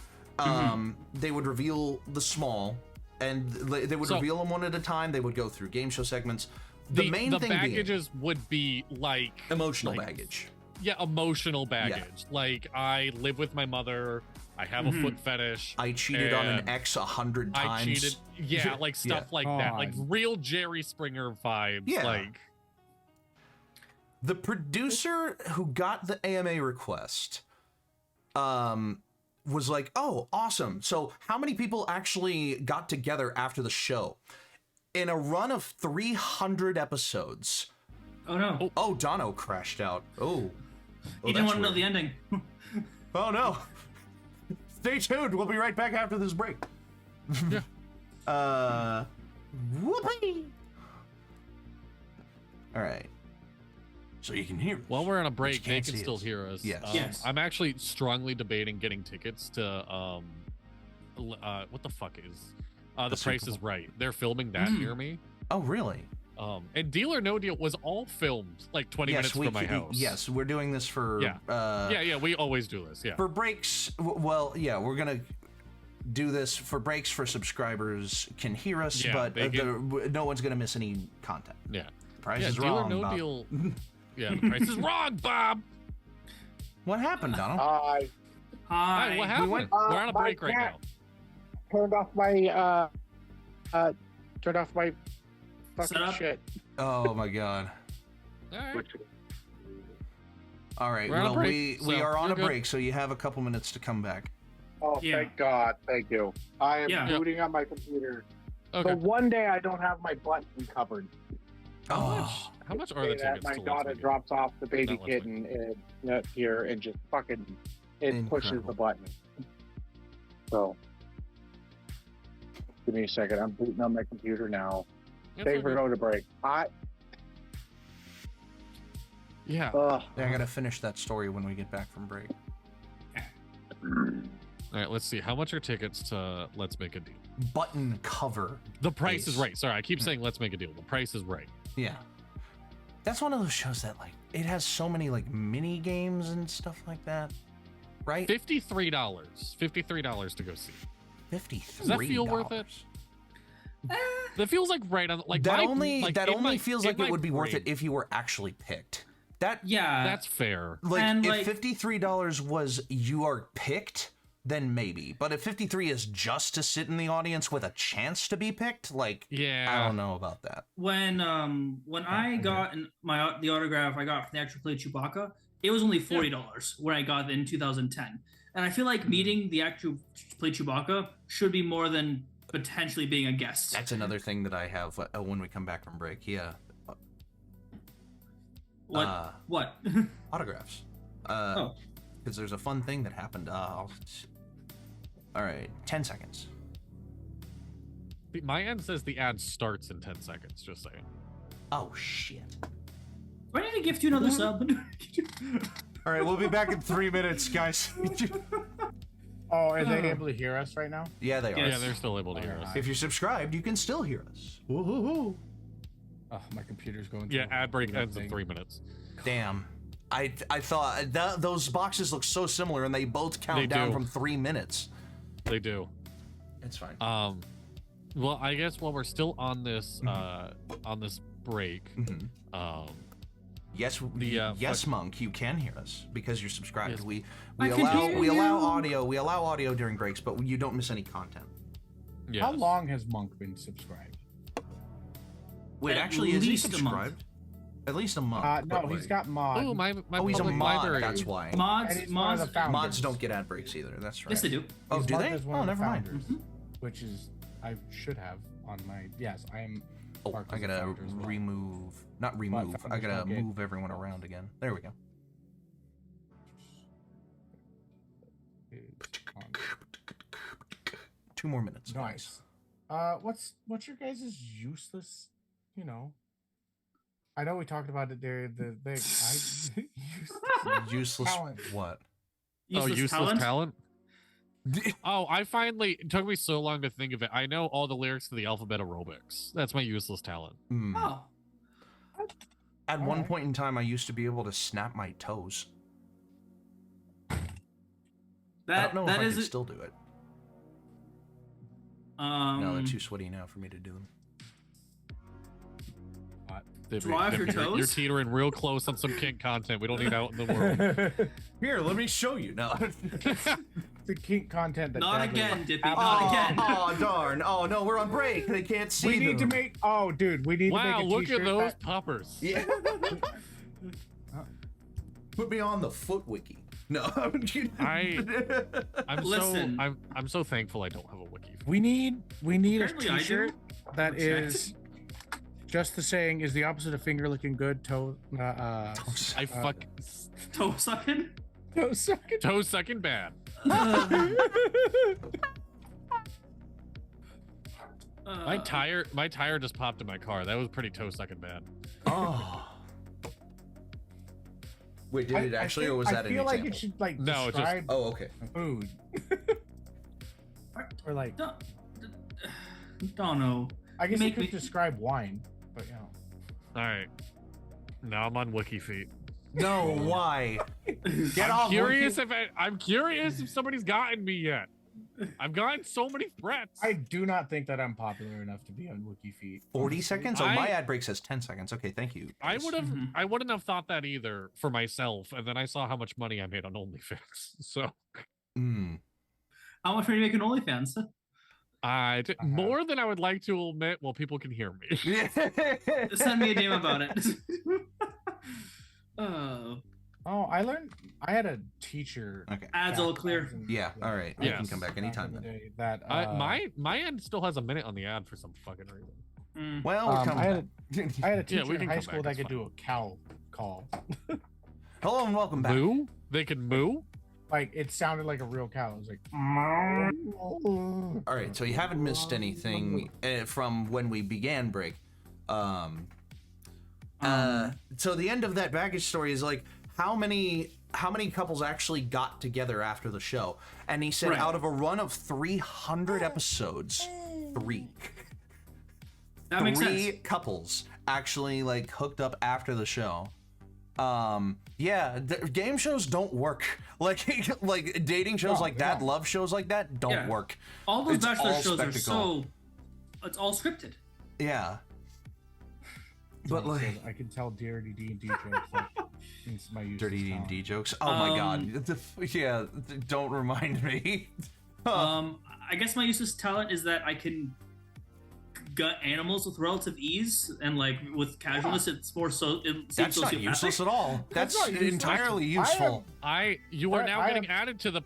They would reveal the small, and they would reveal them one at a time. They would go through game show segments. The main thing baggages would be like emotional baggage. Yeah, emotional baggage. Yeah. Like, I live with my mother. I have a foot fetish. I cheated on an ex 100 times. I cheated. Yeah, like stuff like that. Like real Jerry Springer vibes. Yeah. Like the producer who got the AMA request was like, oh, awesome. So how many people actually got together after the show? In a run of 300 episodes. Oh, no. Oh, Dono crashed out. Oh. He didn't want to know the ending. Oh, no. Stay tuned. We'll be right back after this break. Whoopee. All right. So you can hear us. While we're on a break, they can still hear us. Yes. Yes. I'm actually strongly debating getting tickets to what the fuck is The Price is Right. They're filming that near me. Oh, really? And Deal or No Deal was all filmed like 20 minutes from my house. Yes, we're doing this for we always do this. Yeah. For breaks, well, yeah, we're gonna do this for breaks for subscribers can hear us, but no one's gonna miss any content. Yeah. Price is Deal wrong, or No Bob. Deal. Yeah, the price is wrong, Bob. What happened, Donald? Hi. Hi, what happened? We're on a break right now. Turned off my fucking shit. Oh my god. All right. We're on a Well, break, we so are on a you're break, so you have a couple minutes to come back. Oh, Yeah. thank God. Thank you. I am Yeah. booting up my computer. Okay. The one day I don't have my button covered. How much are the tickets? My to daughter Let's Make It? drops off the baby Not Let's kitten here and just fucking pushes Incredible. the button. So give me a second. I'm booting up my computer now. It's Stay all for good. go to break. Yeah. Ugh. I gotta finish that story when we get back from break. All right, let's see. How much are tickets to Let's Make a Deal? Button cover. The Price is Ace. Right. Sorry, I keep saying Let's Make a Deal. The Price is Right. Yeah. That's one of those shows that like it has so many like mini games and stuff like that. Right? $53 to go see. 53. Does that feel worth it? That feels like right on like That my- only like, that in only my- feels in like it my would be worth brain. it if you were actually picked. That That's fair. like And, if like- $53 was you are picked, then maybe. But if 53 is just to sit in the audience with a chance to be picked, like Yeah. I don't know about that. When I got the autograph I got from the actual play Chewbacca, it was only $40 when I got it in 2010. And I feel like meeting the actual play Chewbacca should be more than potentially being a guest. That's another thing that I have when we come back from break. Yeah. What? Autographs. Because there's a fun thing that happened. All right, 10 seconds. My end says the ad starts in 10 seconds, just saying. Oh, shit. Do I need to gift you another sub? All right, we'll be back in 3 minutes, guys. Oh, are they able to hear us right now? Yeah, they are. Yeah, they're still able to hear us. If you're subscribed, you can still hear us. Woo-hoo-hoo. Oh, my computer's going. Yeah, ad break ends in 3 minutes. Damn. I thought those boxes look so similar, and they both count down from 3 minutes. They do. It's fine. Well, I guess while we're still on this break, yes, Monk, you can hear us because you're subscribed. Yes. We allow audio during breaks, but you don't miss any content. Yes. How long has Monk been subscribed? Wait, actually, is he subscribed? At least a month. No, he's got mod. Oh, my he's a public mod. library. That's why. Mods don't get ad breaks either. That's right. Yes, they do. Oh, He's do marked they? as one Oh, of the never mind. founders, which is I should have on my. Yes, I am. Oh, marked I as a gotta founder as well. remove. Not remove. I gotta move everyone around again. There we go. Two more minutes. Nice. What's your guys' useless? You know. I know we talked about it there. Useless talent. what? Useless talent? Oh, it took me so long to think of it. I know all the lyrics to the alphabet aerobics. That's my useless talent. Oh. At one point in time, I used to be able to snap my toes. I don't know if I can still do it. No, they're too sweaty now for me to do them. Draw off your toes? You're teetering real close on some kink content we don't need out in the world. Here, let me show you. No. The kink content that not again, Dippy. Not again. Oh darn! Oh no, we're on break. They can't see. We need to make. Oh, dude, we need to make a Wow, look t-shirt at those that- poppers. Yeah. Put me on the foot wiki. No, I'm Listen. I'm so thankful I don't have a wiki. We need Apparently a I t-shirt do. that Checked. is just the saying is the opposite of finger looking good. Toe. I fuck Toe sucking? Toe sucking. toe sucking bad. My tire just popped in my car. That was pretty toe sucking bad. Oh. Wait, did it actually, or was that an I feel example? like it should like No, it's just- describe Oh, okay. food. Or like, Don't know. I guess it Make could me- describe wine, but you know. All right, now I'm on wiki feet. No, why? Get off. I'm curious if somebody's gotten me yet. I've gotten so many threats. I do not think that I'm popular enough to be on Wiki Feet. 40 honestly. seconds? Oh, my ad break says 10 seconds. Okay, thank you. I guys. wouldn't have thought that either for myself, and then I saw how much money I made on OnlyFans. So, How much are you making OnlyFans? more than I would like to admit. Well, people can hear me. Send me a DM about it. Oh, I had a teacher. Okay. Ads all clear. Yeah, all right. You can Yes. come back anytime back in the then. day That My end still has a minute on the ad for some fucking reason. Well, we're coming I back. had a teacher we in can high come school back, that it's could do a cow call. Hello and welcome back. Moo? They can moo? Like it sounded like a real cow. It was like. All right, so you haven't missed anything from when we began break. So the end of that baggage story is like how many couples actually got together after the show? And he said out of a run of 300 episodes, 3. That makes sense. 3 couples actually like hooked up after the show. Game shows don't work. Like dating shows love shows like that don't work. All those It's bachelor all shows spectacle. it's all scripted. Yeah. But like I can tell dirty D&D jokes. Like, it's my useless dirty talent. D joke. Oh my god. Don't remind me. I guess my useless talent is that I can gut animals with relative ease, and like with casualness, it's more so. That's not useless at all. That's entirely useful. You are now getting added to the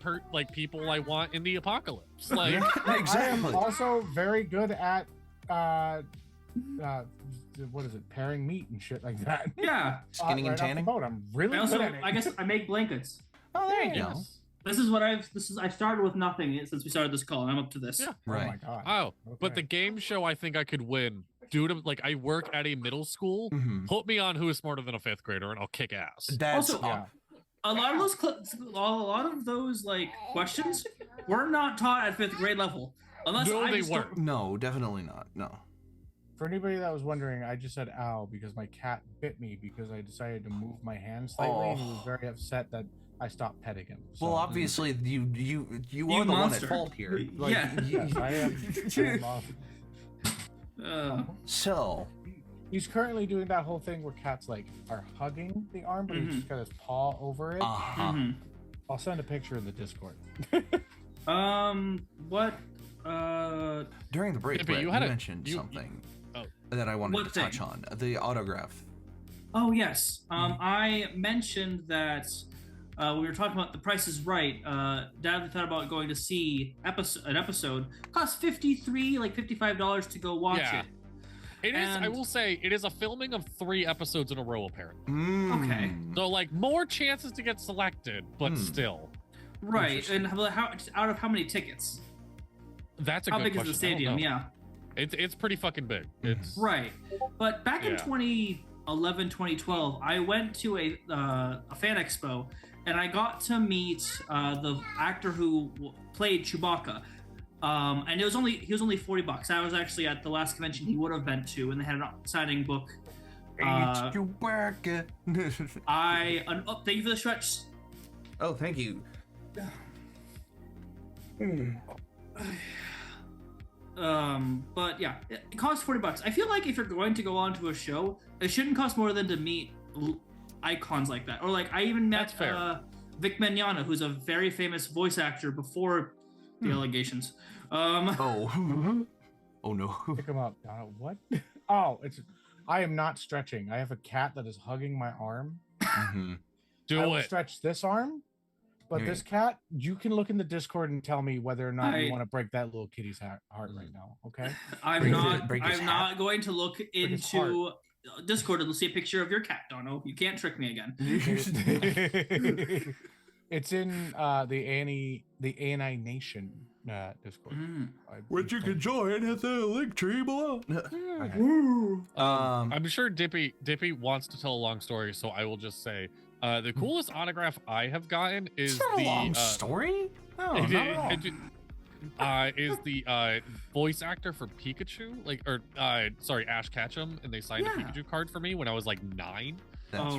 people I want in the apocalypse. Like exactly. I am also very good at what is it, pairing meat and shit like that. Yeah, skinning and tanning. I'm really good at it. I guess I make blankets. Oh, there you go. This is what I started with nothing since we started this call, and I'm up to this. Yeah. Right. Oh my god. Oh, but the game show I think I could win. Due to I work at a middle school. Put me on Who is Smarter Than a Fifth Grader, and I'll kick ass. That's also, a lot of those like questions were not taught at 5th grade level. Unless they weren't. No, definitely not. No. For anybody that was wondering, I just said ow because my cat bit me because I decided to move my hand slightly, and he was very upset that I stopped petting him. So. Well, obviously, you are the one at fault here. Like, yes, I am. So he's currently doing that whole thing where cats like are hugging the arm, but he's just got his paw over it. I'll send a picture in the Discord. What? During the break, Brett, you mentioned something that I wanted to touch on. The autograph. Oh, yes. I mentioned that we were talking about The Price is Right. Dad thought about going to see an episode. Cost $55 to go watch it. It is, I will say, it is a filming of 3 episodes in a row, apparently. Okay. So, more chances to get selected, but still. Right. And out of how many tickets? That's a how good big question. Is the stadium? Yeah. It's pretty fucking big. It's right. But back in 2011, 2012, I went to a fan expo, and I got to meet the actor who played Chewbacca. And he was only $40. I was actually at the last convention he would have been to, and they had a signing book. Chewbacca. Thank you for the stretch. Oh, thank you. But yeah, it costs $40. I feel like if you're going to go on to a show, it shouldn't cost more than to meet icons like that. Or I even met Vic Mignogna, who's a very famous voice actor before the allegations. Oh no. Pick him up. What? Oh, I am not stretching. I have a cat that is hugging my arm. Do I it. will stretch this arm. But this cat, you can look in the Discord and tell me whether or not you want to break that little kitty's heart right now, okay? I'm not going to look into Discord and see a picture of your cat, Dono. You can't trick me again. It's in the ANI Nation Discord. Which you can join at the link tree below. I'm sure Dippy wants to tell a long story, so I will just say the coolest autograph I have gotten is the long story. No, is the voice actor for Pikachu, Ash Ketchum, and they signed a Pikachu card for me when I was 9. That's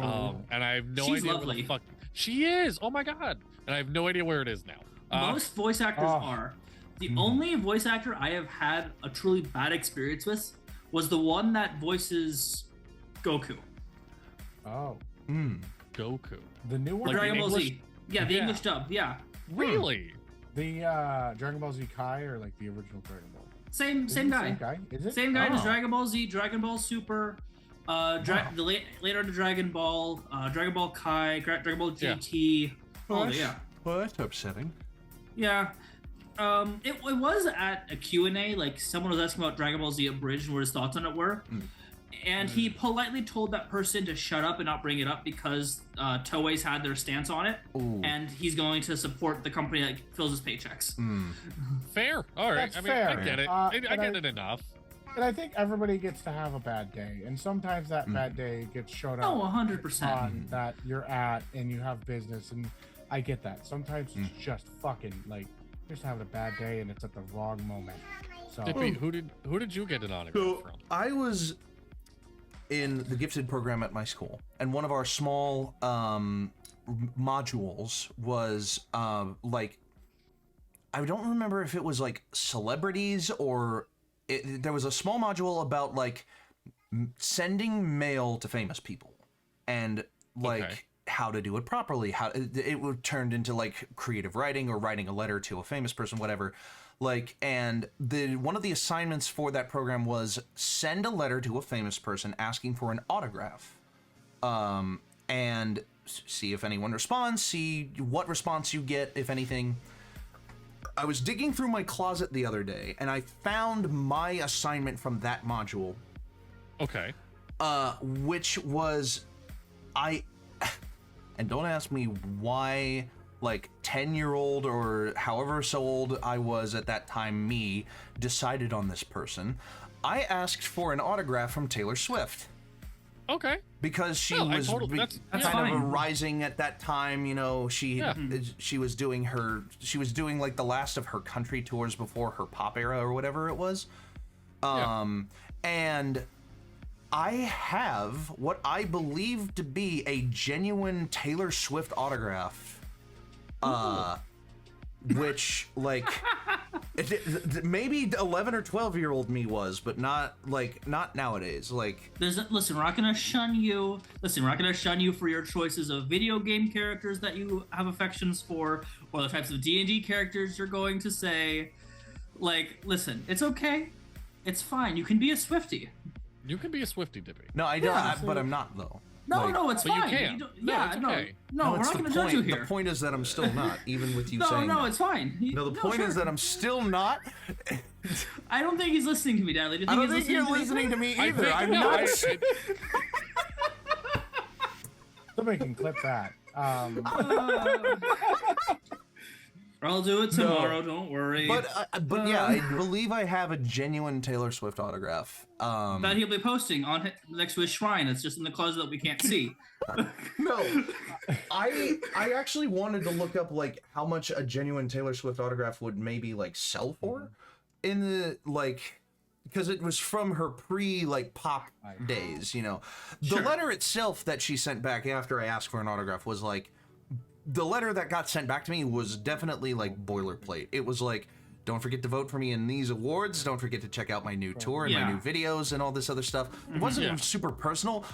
and I have no idea where the fuck she is. Oh my god! And I have no idea where it is now. Most voice actors are. The only voice actor I have had a truly bad experience with was the one that voices Goku. Oh. Goku. The new one? Dragon Ball Z. Yeah, the English dub. Yeah. Really? The Dragon Ball Z Kai or the original Dragon Ball? Same guy. Same guy? Is it? Same guy as Dragon Ball Z, Dragon Ball Super, the later to Dragon Ball, Dragon Ball Kai, Dragon Ball GT. Well, that's upsetting. Yeah. It was at a Q&A, someone was asking about Dragon Ball Z Abridged and what his thoughts on it were. And he politely told that person to shut up and not bring it up because Toei's had their stance on it. Ooh. And he's going to support the company that fills his paychecks. Fair. All right. That's fair. I get it. I get it enough. And I think everybody gets to have a bad day. And sometimes that bad day gets showed up. Oh, 100%. On that you're at and you have business. And I get that. Sometimes it's just fucking you're just having a bad day and it's at the wrong moment. So Dippy, who did you get an autograph from? I was in the gifted program at my school, and one of our small modules was I don't remember if it was celebrities or there was a small module about sending mail to famous people and how to do it properly, how it turned into creative writing or writing a letter to a famous person, whatever. Like, and one of the assignments for that program was send a letter to a famous person asking for an autograph, and see if anyone responds, see what response you get, if anything. I was digging through my closet the other day, and I found my assignment from that module. Okay. Which was, and don't ask me why, like, 10-year-old or however so old I was at that time, me, decided on this person. I asked for an autograph from Taylor Swift. Okay. Because she No, was that's kind fine. of rising at that time, you know, she was doing like the last of her country tours before her pop era or whatever it was. And I have what I believe to be a genuine Taylor Swift autograph. Which, like, maybe 11 or 12-year-old me was, but not nowadays. Like, listen, we're not gonna shun you. Listen, we're not gonna shun you for your choices of video game characters that you have affections for, or the types of D&D characters you're going to say. Like, listen, it's okay. It's fine. You can be a Swiftie. You can be a Swiftie, Dippy. no, I don't, but I'm not, though. No, Like, no, it's But you fine. can. don't- No, yeah, it's no, okay. no, we're it's not the gonna judge you point. here. The point is that I'm still not, even with you No, saying no, that. it's fine. No, the point is that I'm still not. I don't think he's listening to me, Dadley. Do you I think don't he's think you're listening listening to me I either. think- I'm no, not. Somebody can clip that. I'll do it tomorrow. Don't worry. But yeah, I believe I have a genuine Taylor Swift autograph. that he'll be posting on next to his shrine. It's just in the closet that we can't see. No, I actually wanted to look up like how much a genuine Taylor Swift autograph would maybe like sell for, in the like, because it was from her pop days, you know. The Sure. letter itself that she sent back after I asked for an autograph was like, the letter that got sent back to me was definitely like boilerplate. It was like, don't forget to vote for me in these awards. Don't forget to check out my new tour and my Yeah. new videos and all this other stuff. It wasn't super personal,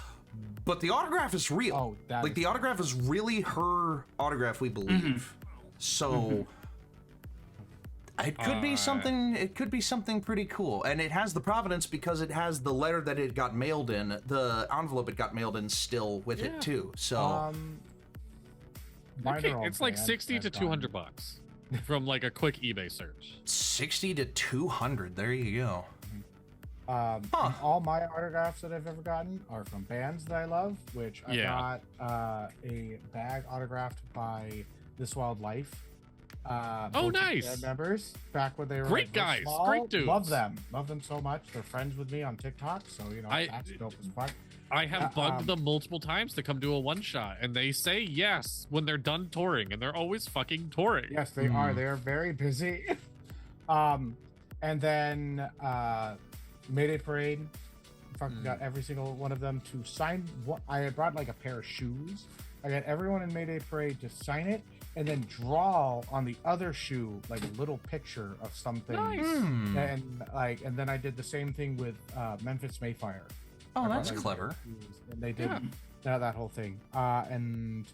but the autograph is real. Oh, that like is- the autograph is really her autograph, we believe. So it could be something. It could be something pretty cool, and it has the provenance because it has the letter that it got mailed in, the envelope it got mailed in, still with it too. So. Mine Okay, are all it's like banned 60 to and gone. 200 bucks from like a quick eBay search. 60 to 200. There you go. And all my autographs that I've ever gotten are from bands that I love, which I Yeah. got a bag autographed by This Wild Life. Oh, both nice. band members back when they were Great like, real guys, small. great dudes. Love them so much. They're friends with me on TikTok, so you know that's dope as fuck. I have bugged them multiple times to come do a one shot, and they say yes when they're done touring, and they're always fucking touring. Yes, they are. They are very busy. And then Mayday Parade, fucking got every single one of them to sign. I had brought like a pair of shoes. I got everyone in Mayday Parade to sign it and then draw on the other shoe like a little picture of something. Nice. And then I did the same thing with Memphis Mayfire. Oh, I brought, that's like, clever. shoes, and they did that whole thing. And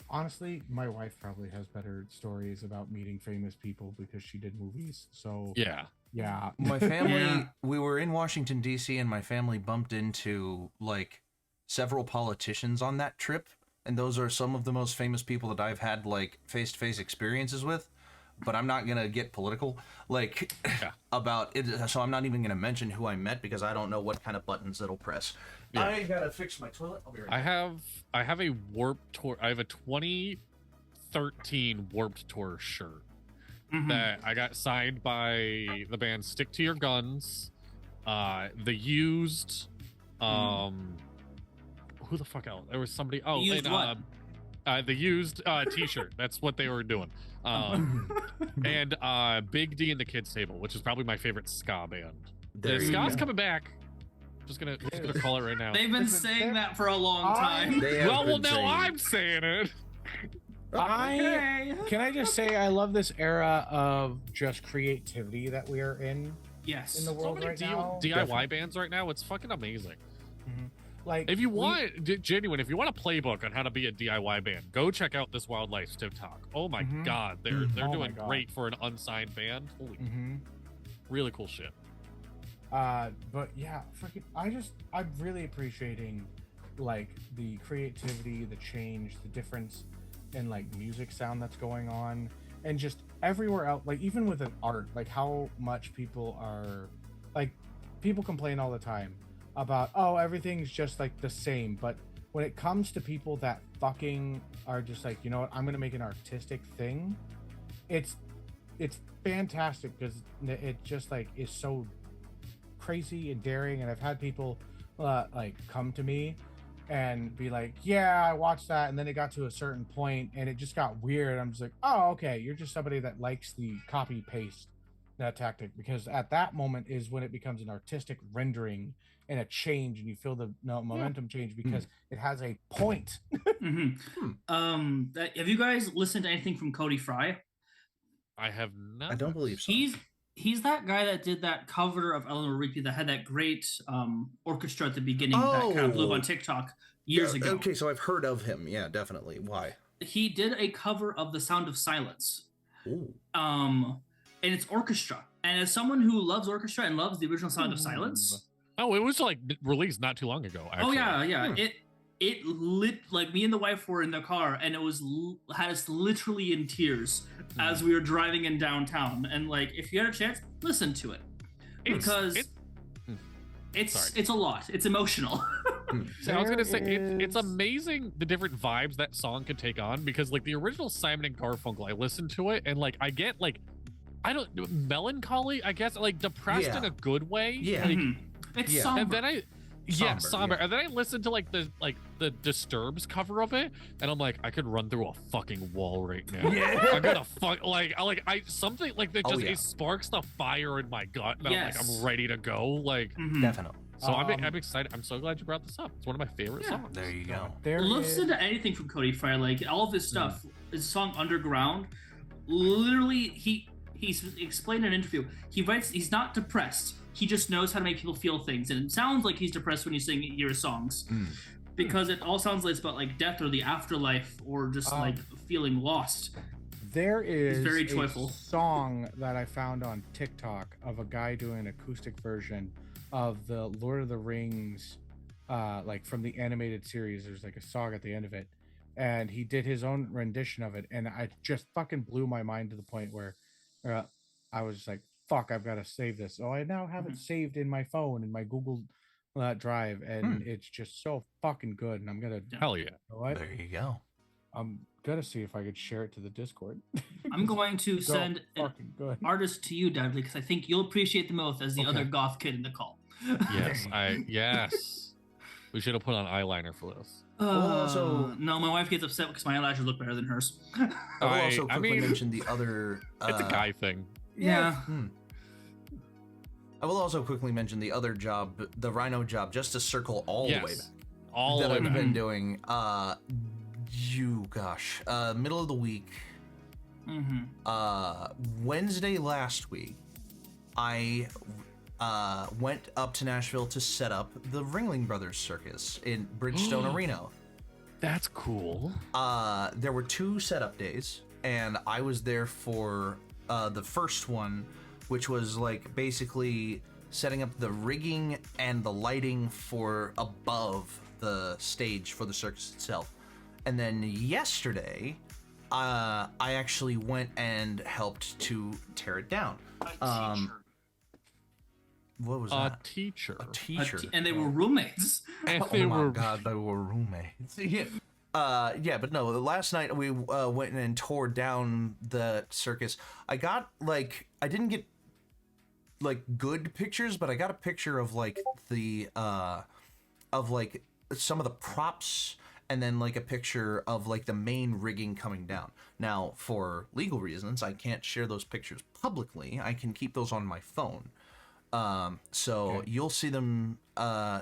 honestly, my wife probably has better stories about meeting famous people because she did movies. So Yeah. yeah. My family, Yeah. we were in Washington, D.C., and my family bumped into like several politicians on that trip. And those are some of the most famous people that I've had like face-to-face experiences with. But I'm not gonna get political, like about it. So I'm not even gonna mention who I met because I don't know what kind of buttons it'll press. Yeah. I gotta fix my toilet. I'll be right back. I have a Warped Tour. I have a 2013 Warped Tour shirt that I got signed by the band Stick to Your Guns, the Used, who the fuck else? There was somebody. Oh, Used and, what? The Used T-shirt. That's what they were doing. And Big D and the Kids Table, which is probably my favorite ska band. There The you ska's go. coming back. Just gonna call it right now. They've been Listen, saying they're- that for a long time. They have Well, been now saying- I'm saying it. Okay. Can I just say I love this era of just creativity that we are in Yes. the So world many right now. DIY bands right now. It's fucking amazing. Like, if you want genuine, if you want a playbook on how to be a DIY band, go check out This Wild Life's TikTok. Oh my god, they're Oh doing great for an unsigned band. Holy, really cool shit. But yeah, freaking, I'm really appreciating like the creativity, the change, the difference in like music sound that's going on, and just everywhere else. Like even with an art, like how much people are like, people complain all the time about, oh, everything's just like the same, but when it comes to people that fucking are just like, you know what, I'm gonna make an artistic thing, it's fantastic because it just like is so crazy and daring. And I've had people like come to me and be like, yeah, I watched that, and then it got to a certain point and it just got weird. I'm just like, oh, okay, you're just somebody that likes the copy paste that tactic, because at that moment is when it becomes an artistic rendering and a change, and you feel the momentum change because it has a point. Have you guys listened to anything from Cody Fry? I have not. I don't believe so. He's that guy that did that cover of Eleanor Rigby that had that great orchestra at the beginning that kind of blew up on TikTok years ago. Okay, so I've heard of him. Yeah, definitely. Why? He did a cover of The Sound of Silence. Ooh. And it's orchestra. And as someone who loves orchestra and loves the original Sound of Silence. Oh, it was like released not too long ago, actually. Oh yeah. It lit, like me and the wife were in the car, and it was had us literally in tears as we were driving in downtown. And like, if you had a chance, listen to it, because it's a lot. It's emotional. So I was gonna say it's amazing the different vibes that song could take on, because like the original Simon and Garfunkel, I listened to it and like I get like, I don't, melancholy, I guess, like depressed in a good way. Yeah. Like, It's somber. and then somber. And then I listened to like the Disturbs cover of it, and I'm like, I could run through a fucking wall right now. Yeah. I'm gonna something like that just it sparks the fire in my gut, and I'm like, I'm ready to go. Like definitely. So I'm excited. I'm so glad you brought this up. It's one of my favorite songs. There you go. Listen to anything from Cody Fry, like all of his stuff. His song Underground, literally he's explained in an interview. He writes, he's not depressed. He just knows how to make people feel things, and it sounds like he's depressed when you hear his songs, because it all sounds like it's about like death or the afterlife or just like feeling lost. There is very a joyful song that I found on TikTok of a guy doing an acoustic version of the Lord of the Rings, like from the animated series. There's like a song at the end of it, and he did his own rendition of it, and I just fucking blew my mind to the point where I was like, fuck, I've got to save this. So I now have it saved in my phone, in my Google Drive, and it's just so fucking good. And I'm gonna hell yeah. You know what? There you go. I'm gonna see if I could share it to the Discord. I'm going to send an artist to you, Dudley, because I think you'll appreciate the most as the other goth kid in the call. Yes, we should have put on eyeliner for this. No, my wife gets upset because my eyelashes look better than hers. I will also quickly mention the other. It's a guy thing. Yeah. I will also quickly mention the other job, the Rhino job, just to circle all the way back. That I've been doing. Middle of the week. Wednesday last week, I went up to Nashville to set up the Ringling Brothers Circus in Bridgestone Arena. That's cool. There were 2 setup days, and I was there for the first one, which was like basically setting up the rigging and the lighting for above the stage for the circus itself. And then yesterday, I actually went and helped to tear it down. What was that? A teacher. And they were roommates. And oh my god, they were roommates. But no, last night we went and tore down the circus. I didn't get like good pictures, but I got a picture of like the of like some of the props, and then like a picture of like the main rigging coming down. Now, for legal reasons, I can't share those pictures publicly. I can keep those on my phone. You'll see them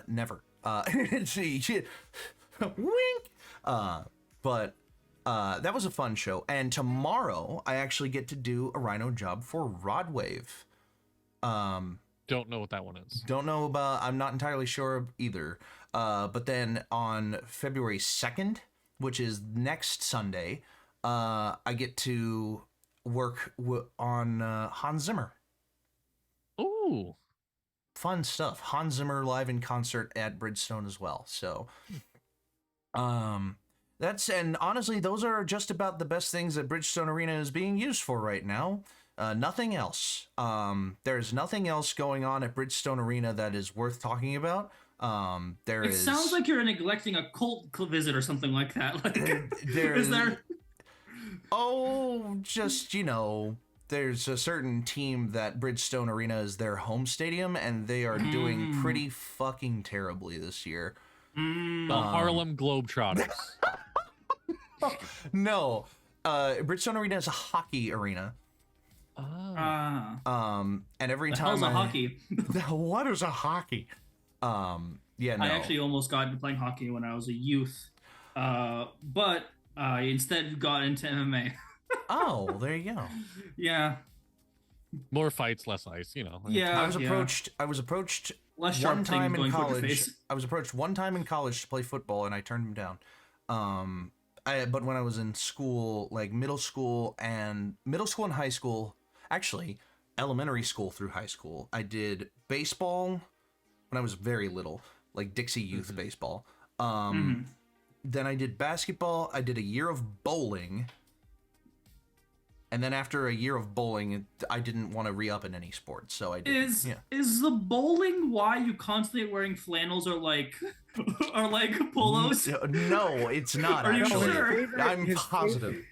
never. Wink. But that was a fun show. And tomorrow I actually get to do a Rhino job for Rodwave. Don't know what that one is. Don't know about. I'm not entirely sure either. But then on February 2nd, which is next Sunday, I get to work on Hans Zimmer. Ooh. Fun stuff. Hans Zimmer live in concert at Bridgestone as well. So, and honestly, those are just about the best things that Bridgestone Arena is being used for right now. Nothing else. There's nothing else going on at Bridgestone Arena that is worth talking about. It sounds like you're neglecting a cult visit or something like that. Like, is there? Oh, just, there's a certain team that Bridgestone Arena is their home stadium, and they are doing pretty fucking terribly this year. The Harlem Globetrotters. No, Bridgestone Arena is a hockey arena. Oh. And every The time hell's a hockey? What is a hockey? Yeah, no. I actually almost got into playing hockey when I was a youth, but I instead got into MMA. Oh, there you go. Yeah. More fights, less ice, Yeah. I was approached Less sharp one time things in going toward your college. face. I was approached one time in college to play football, and I turned him down. But when I was in school, like middle school and high school, actually elementary school through high school, I did baseball when I was very little, like Dixie Youth baseball. Then I did basketball. I did a year of bowling. And then after a year of bowling, I didn't want to re-up in any sport, so I did. Is the bowling why you constantly wearing flannels or like polos? No, it's not. Are you actually. sure? I'm positive.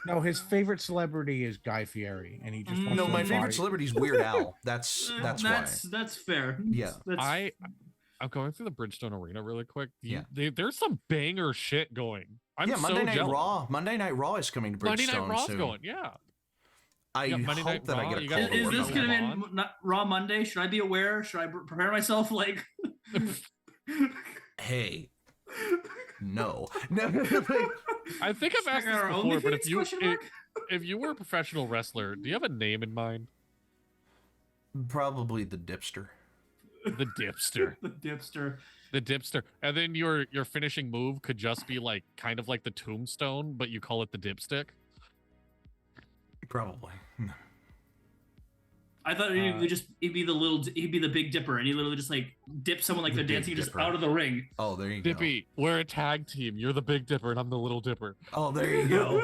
No, his favorite celebrity is Guy Fieri, and he just wants No, to my embody- favorite celebrity is Weird Al. That's why. That's fair. Yeah. I'm going through the Bridgestone Arena really quick. Yeah. There's some banger shit going. I'm so Monday Night jealous. Raw. Monday Night Raw is coming to Bridgestone Monday Night Raw's soon. going, yeah. I Monday hope Night that Raw, I get a you call got- to Is work this on gonna that. be not Raw Monday? Should I be aware? Should I prepare myself? Like, Hey, no. I think I've asked Our this before, but OnlyFans question mark? if you were a professional wrestler, do you have a name in mind? Probably the Dipster. The Dipster. the dipster. The Dipster. And then your finishing move could just be like kind of like the tombstone, but you call it the dipstick. Probably. I thought he'd be the Big Dipper, and he literally just like dip someone like The they're Big dancing just Dipper. out of the ring. Oh, there you Dippy, we're a tag team. You're the Big Dipper, and I'm the Little Dipper. go. Oh, there you go.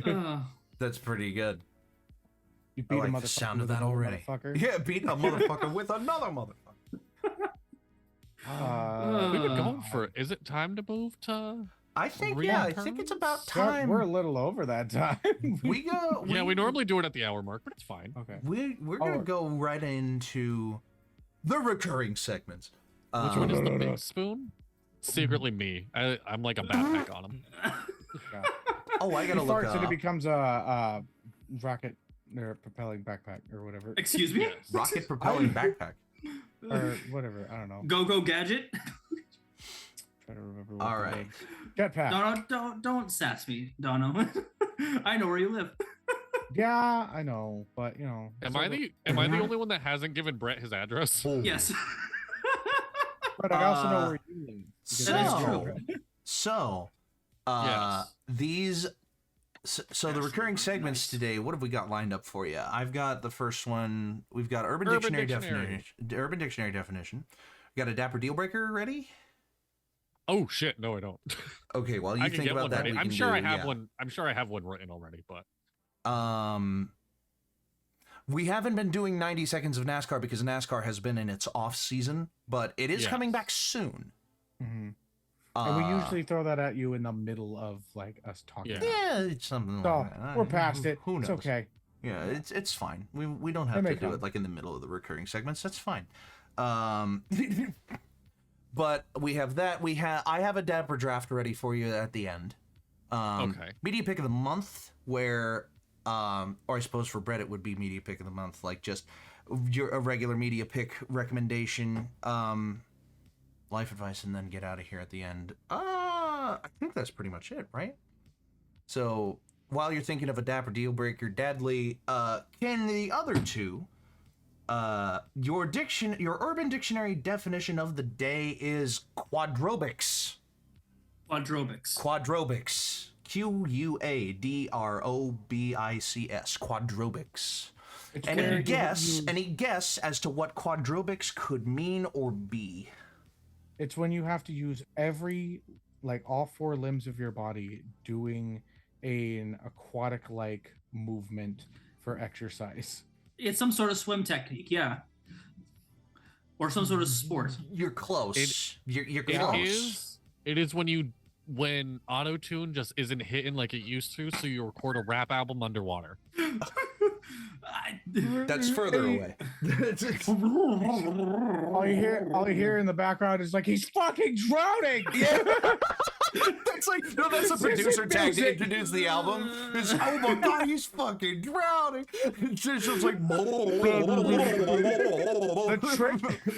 Uh, That's pretty good. You I beat like a the motherfucker sound of with that another already. motherfucker. Yeah, beat a motherfucker with another motherfucker. We were going for. Is it time to move to? I think Real I think it's about We're- time. We're a little over that time. we go. Yeah, we normally do it at the hour mark, but it's fine. Okay. We're gonna go right into the recurring segments. Which one is the big spoon? Secretly me. I'm like a backpack on him. Yeah. Oh, I He gotta look farts and it up. becomes a rocket or propelling backpack or whatever. excuse me. Rocket propelling backpack. Or whatever. I don't know. Go gadget. Try to remember what All the right. Jetpack. Don't sass me, Dono. I know where you live. Yeah, I know, but Am I the only one that hasn't given Brett his address? Yes. But I also know where you live. because That is I know true. it. So, Yes. these. So the recurring segments today. What have we got lined up for you? I've got the first one. We've got Urban Dictionary definition. We got a Dapper Deal Breaker ready. Oh shit! No, I don't. Okay, well I you can think get about one that. ready. we I'm can sure do, I have yeah. one. I'm sure I have one written already, but We haven't been doing 90 seconds of NASCAR because NASCAR has been in its off season, but it is Yes. coming back soon. Mhm. And we usually throw that at you in the middle of like us talking. Yeah. yeah, it's something So like that. we're past it. Who knows? It's okay. Yeah, it's fine. We don't have They to may do come. it like in the middle of the recurring segments. That's fine. But we have that. I have a Dapper draft ready for you at the end. Okay. Media pick of the month, where or I suppose for Brett it would be media pick of the month, like just a regular media pick recommendation, life advice, and then get out of here at the end. I think that's pretty much it, right? So while you're thinking of a Dapper Deal Breaker, Dadley, can the other two Your Urban Dictionary definition of the day is quadrobics. Quadrobics. Quadrobics. Quadrobics. Quadrobics. Any guess as to what quadrobics could mean or be? It's when you have to use all four limbs of your body doing an aquatic-like movement for exercise. It's some sort of swim technique, yeah. Or some sort of sport. You're close. You're close. It is when auto-tune just isn't hitting like it used to, so you record a rap album underwater. That's further away. all you hear in the background is like, he's fucking drowning. Yeah. That's a producer tag to introduce the album. It's, oh my god, he's fucking drowning. It's just like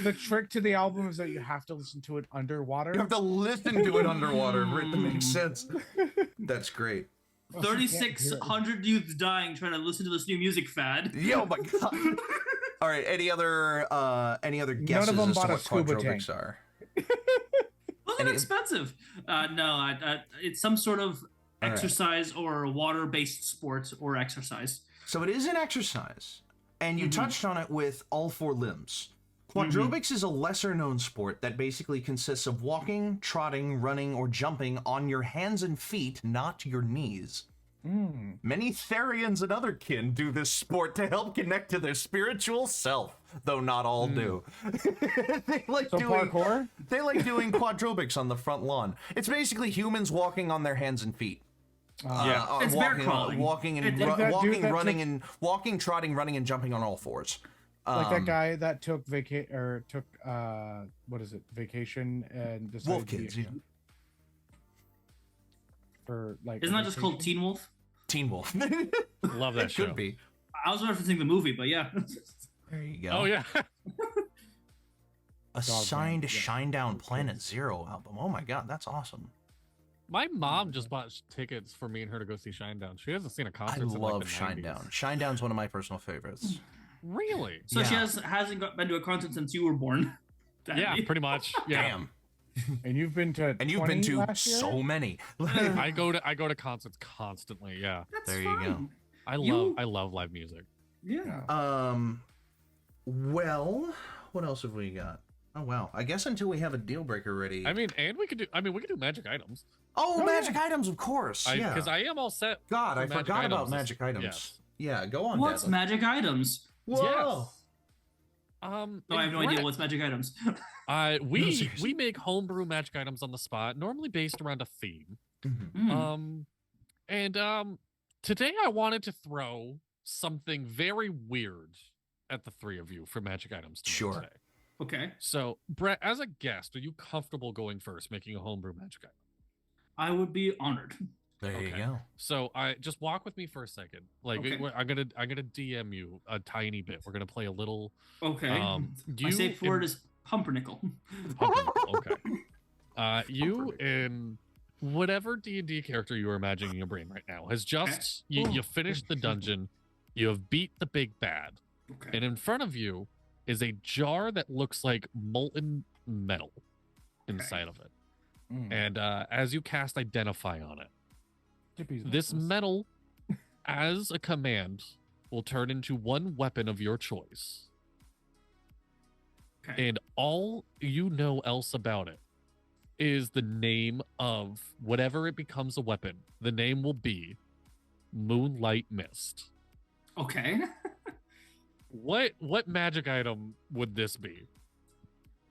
the trick to the album is that you have to listen to it underwater. You have to listen to it underwater for it to make sense. That's great. 3,600 youths dying trying to listen to this new music fad. Yo, my god. All right, any other guesses None of them as to bought a what scuba quadrobics tank. are? Well, they're expensive. No, it's some sort of exercise or water-based sport or exercise. So it is an exercise, and you touched on it with all four limbs. Quadrobics is a lesser-known sport that basically consists of walking, trotting, running, or jumping on your hands and feet, not your knees. Many Therians and other kin do this sport to help connect to their spiritual self, though not all do. They like parkour? They like doing quadrobics on the front lawn. It's basically humans walking on their hands and feet. It's bear crawling. Walking, trotting, running, and jumping on all fours. Like that guy that took vacation and decided Wolf Kids, yeah. For like, isn't that just called Teen Wolf? Teen Wolf. Love that show. Could be. I was referencing the movie, but yeah. There you go. Oh yeah. A signed Shinedown Planet Zero album. Oh my god, that's awesome. My mom just bought tickets for me and her to go see Shinedown. She hasn't seen a concert. I since love like the 90s. Shinedown. Shinedown's one of my personal favorites. Really? So she hasn't been to a concert since you were born. Yeah, pretty much. Yeah. Damn. And you've been to so many. I go to concerts constantly. Yeah. That's there fine. you go. I love live music. Yeah. Well, what else have we got? Oh wow. I guess until we have a deal breaker ready. I mean, we could do magic items. Oh, magic items, of course. Yeah. Because I am all set. God, I forgot about magic items. Yes. Yeah, go on. What's Devin. magic items? Whoa. Yes. No, I have no idea what's magic items. We make homebrew magic items on the spot, normally based around a theme. Today I wanted to throw something very weird at the three of you for magic items today. Okay. So, Brett, as a guest, are you comfortable going first, making a homebrew magic item? I would be honored. There you go. So I just walk with me for a second. Like I'm gonna DM you a tiny bit. We're gonna play a little. Okay. My safe word is pumpernickel. Okay. You in whatever D&D character you are imagining in your brain right now has just you finished the dungeon. You have beat the big bad. Okay. And in front of you is a jar that looks like molten metal inside of it. And as you cast Identify on it, this metal, as a command, will turn into one weapon of your choice. Okay. And all you know else about it is the name of whatever it becomes a weapon. The name will be Moonlight Mist. Okay. What magic item would this be?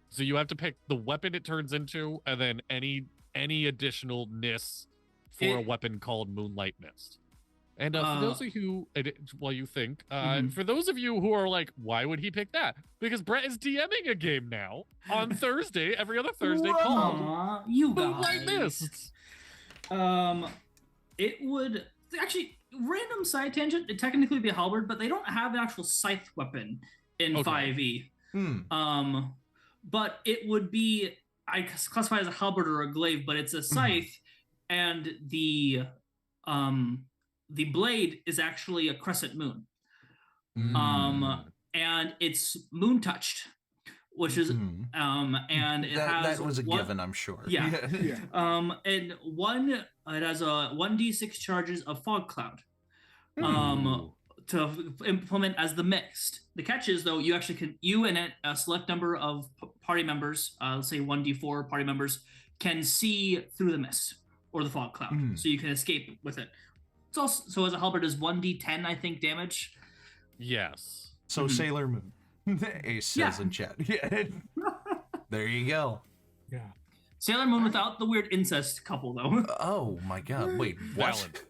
So you have to pick the weapon it turns into, and then any additional-ness for a weapon called Moonlight Mist. And for those of you, for those of you who are like, why would he pick that? Because Brett is DMing a game now on Thursday, every other Thursday, called Moonlight Mist. It would actually, random side tangent, it'd technically be a halberd, but they don't have an actual scythe weapon in 5e. But it would be, I classify it as a halberd or a glaive, but it's a scythe, and the blade is actually a crescent moon. and it's moon touched, which is and it has that was a given, I'm sure. Yeah. And it has a 1d6 charges of fog cloud. To implement as the mist. The catch is though, you and a select number of party members, let's say 1d4 party members, can see through the mist or the fog cloud, so you can escape with it. It's also, so as a halberd does 1d10 I think damage. Yes. So Sailor Moon. Ace says in chat. Yeah. There you go. Yeah. Sailor Moon without the weird incest couple though. Oh my god. Wait, what? Valid.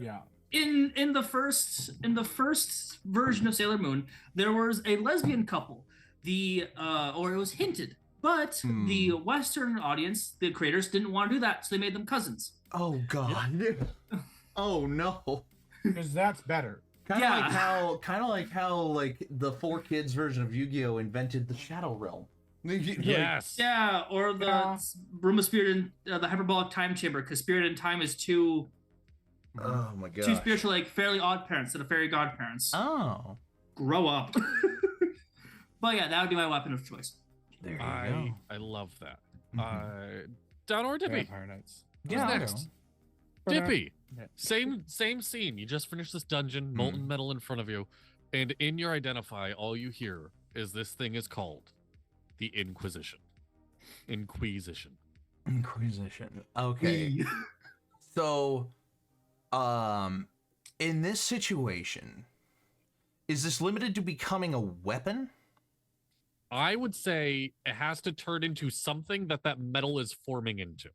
Yeah. In the first version of Sailor Moon, there was a lesbian couple. Or it was hinted, but the Western audience, the creators, didn't want to do that, so they made them cousins. Oh god. Oh no. Because that's better. Kind of like how like the 4Kids version of Yu-Gi-Oh invented the Shadow Realm. Yes. Yeah, or the Room of Spirit and the Hyperbolic Time Chamber, because Spirit and Time is two. Oh my god. Two spiritual, like fairly odd parents that are fairy godparents. Oh. Grow up. But yeah, that would be my weapon of choice. There you go. I love that. Down or Dippy? Vampire Knights. Who's Yeah, next? Dippy. Yeah. Same scene. You just finished this dungeon, molten metal in front of you, and in your identify, all you hear is this thing is called the Inquisition. Inquisition. Okay. So, in this situation, is this limited to becoming a weapon? I would say it has to turn into something that metal is forming into.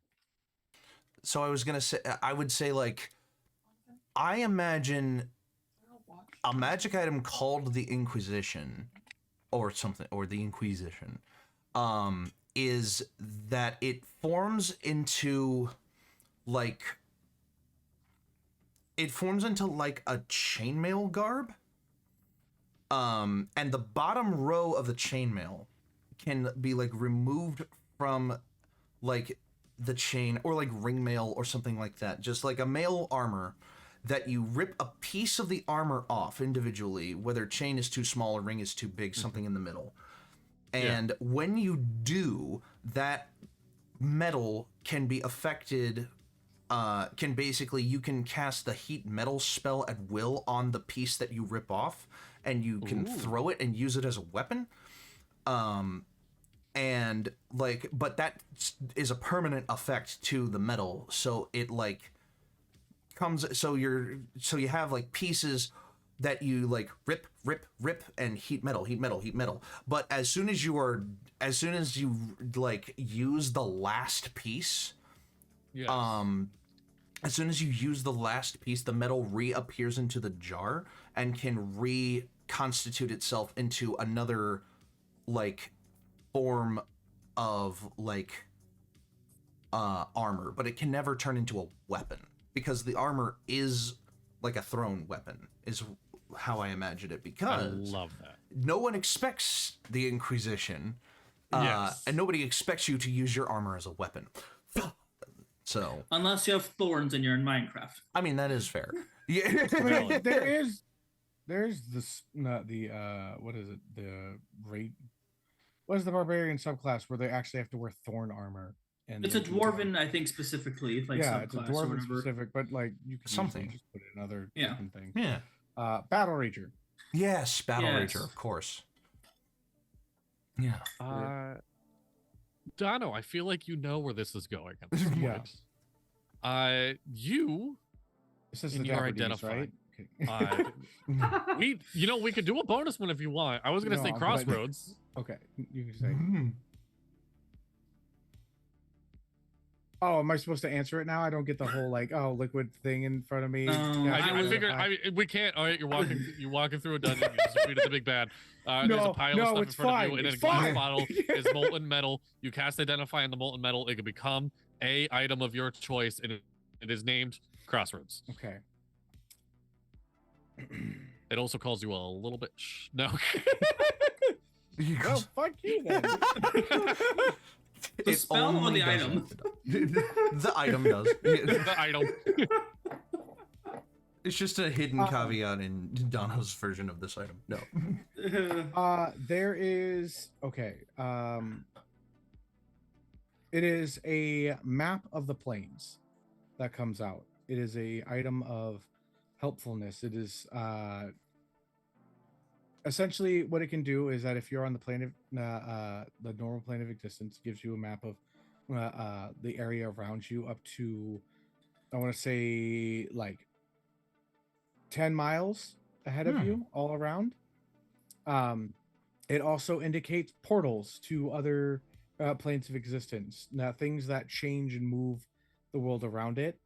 So I would say like, I imagine a magic item called the Inquisition or something, or the Inquisition, is that it forms into like a chainmail garb. And the bottom row of the chainmail can be like removed from like the chain, or like ringmail or something like that. Just like a mail armor that you rip a piece of the armor off individually, whether chain is too small or ring is too big, something in the middle. And when you do, that metal can be affected. You can cast the heat metal spell at will on the piece that you rip off, and you can throw it and use it as a weapon. And like, but that is a permanent effect to the metal. So it like comes, so you have like pieces that you like rip and heat metal. But as soon as you like use the last piece, as soon as you use the last piece, the metal reappears into the jar and can reconstitute itself into another like form of like armor, but it can never turn into a weapon because the armor is like a thrown weapon, is how I imagine it, because I love that. No one expects the Inquisition, and nobody expects you to use your armor as a weapon. So unless you have thorns and you're in Minecraft. I mean, that is fair. Yeah. There's this what is it? What is the barbarian subclass where they actually have to wear thorn armor? And it's a dwarven, I think, specifically. Like it's a dwarven specific, but like you can something just put it in other different things. Yeah. Battle Rager. Yes, Battle Rager, of course. Yeah. Dono, I feel like you know where this is going. At this point. You. This is in the your Dapper D's, identify. right? We could do a bonus one if you want. I was gonna say Crossroads. Okay, you can say. Oh, am I supposed to answer it now? I don't get the whole like liquid thing in front of me. I figured we can't. All right, you're walking through a dungeon. You just defeated the big bad. There's a pile of stuff in front of you, and then a glass bottle is molten metal. You cast Identify on the molten metal. It can become a item of your choice, and it is named Crossroads. Okay. It also calls you a little bitch. No. Well, fuck you then. The spell or the item? The item does. The item. It's just a hidden caveat in Dono's version of this item. No. There is it is a map of the planes that comes out. It is a item of helpfulness. It is essentially what it can do is that if you're on the plane of the normal plane of existence, it gives you a map of the area around you up to, I want to say, like 10 miles ahead of you all around. It also indicates portals to other planes of existence, now things that change and move the world around it,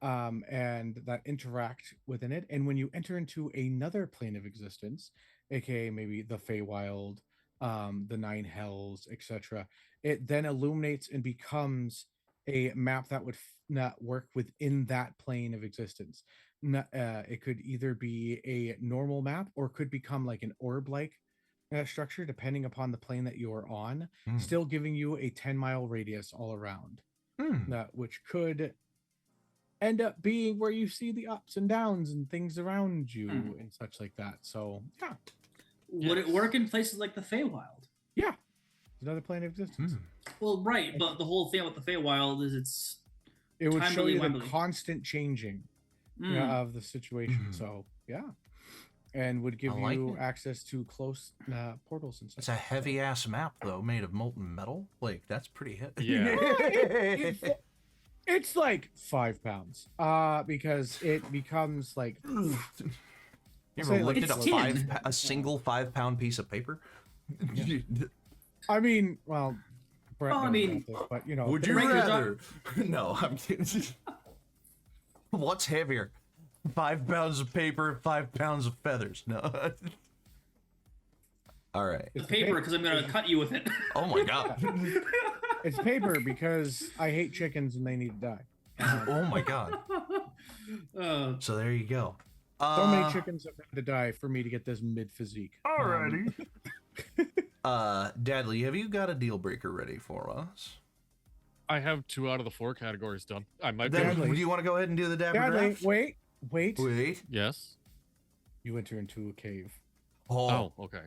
and that interact within it. And when you enter into another plane of existence, aka maybe the Feywild, the Nine Hells, etc., it then illuminates and becomes a map that would not work within that plane of existence. It could either be a normal map or could become like an orb-like structure, depending upon the plane that you're on, still giving you a 10-mile radius all around, which could end up being where you see the ups and downs and things around you and such like that. So, yeah. Would it work in places like the Feywild? Yeah. It's another plane of existence. Well, right, but the whole thing with the Feywild is it would show you the constant changing of the situation. So, yeah. And would give you access to close portals and stuff. It's a heavy ass map though, made of molten metal. Like that's pretty heavy. Yeah. It's like 5 pounds. Because it becomes like. You ever looked at a single 5 pound piece of paper? Yeah. I mean, well, Brett knows about this, but you know. Would you rather? No, I'm kidding. What's heavier? 5 pounds of paper, 5 pounds of feathers. No. All right. It's paper because I'm gonna cut you with it. Oh my god. It's paper because I hate chickens and they need to die. Oh my god. So there you go. So many chickens have had to die for me to get this mid physique. Alrighty. Dadley, have you got a deal breaker ready for us? I have 2 out of the 4 categories done. I might be. Do you want to go ahead and do the Dapper draft? Wait. Yes. You enter into a cave. Oh, okay.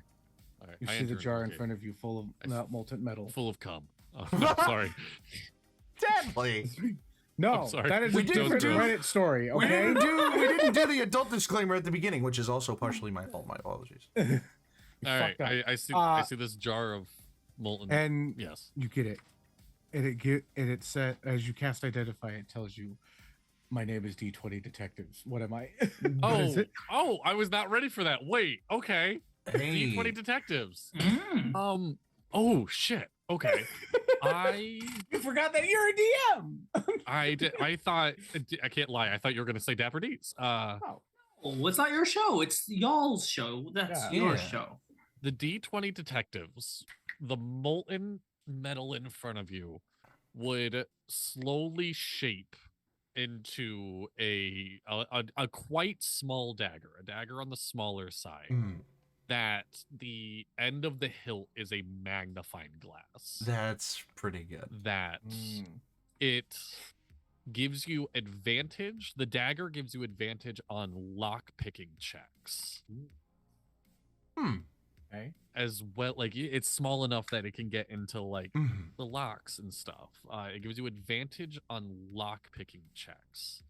All right. You see the jar in front of you full of molten metal. Full of cum. Oh, sorry. Dadley. No, that is a different Reddit story, okay? We didn't do the adult disclaimer at the beginning, which is also partially my fault. My apologies. All right, I see this jar of molten. And yes, you get it. And it said, as you cast Identify, it tells you, my name is D20 Detectives. What am I? What is it? Oh, I was not ready for that. Wait, okay. Hey. D20 Detectives. Oh shit. Okay. You forgot that you're a DM. I did. I thought. I can't lie. I thought you were gonna say Dapper D's. Oh, it's not your show. It's y'all's show. That's your show. The D20 Detectives. The molten metal in front of you would slowly shape into a quite small dagger, a dagger on the smaller side. That the end of the hilt is a magnifying glass. That's pretty good. That it gives you advantage. The dagger gives you advantage on lock picking checks. Okay. As well, like it's small enough that it can get into like the locks and stuff. It gives you advantage on lock picking checks.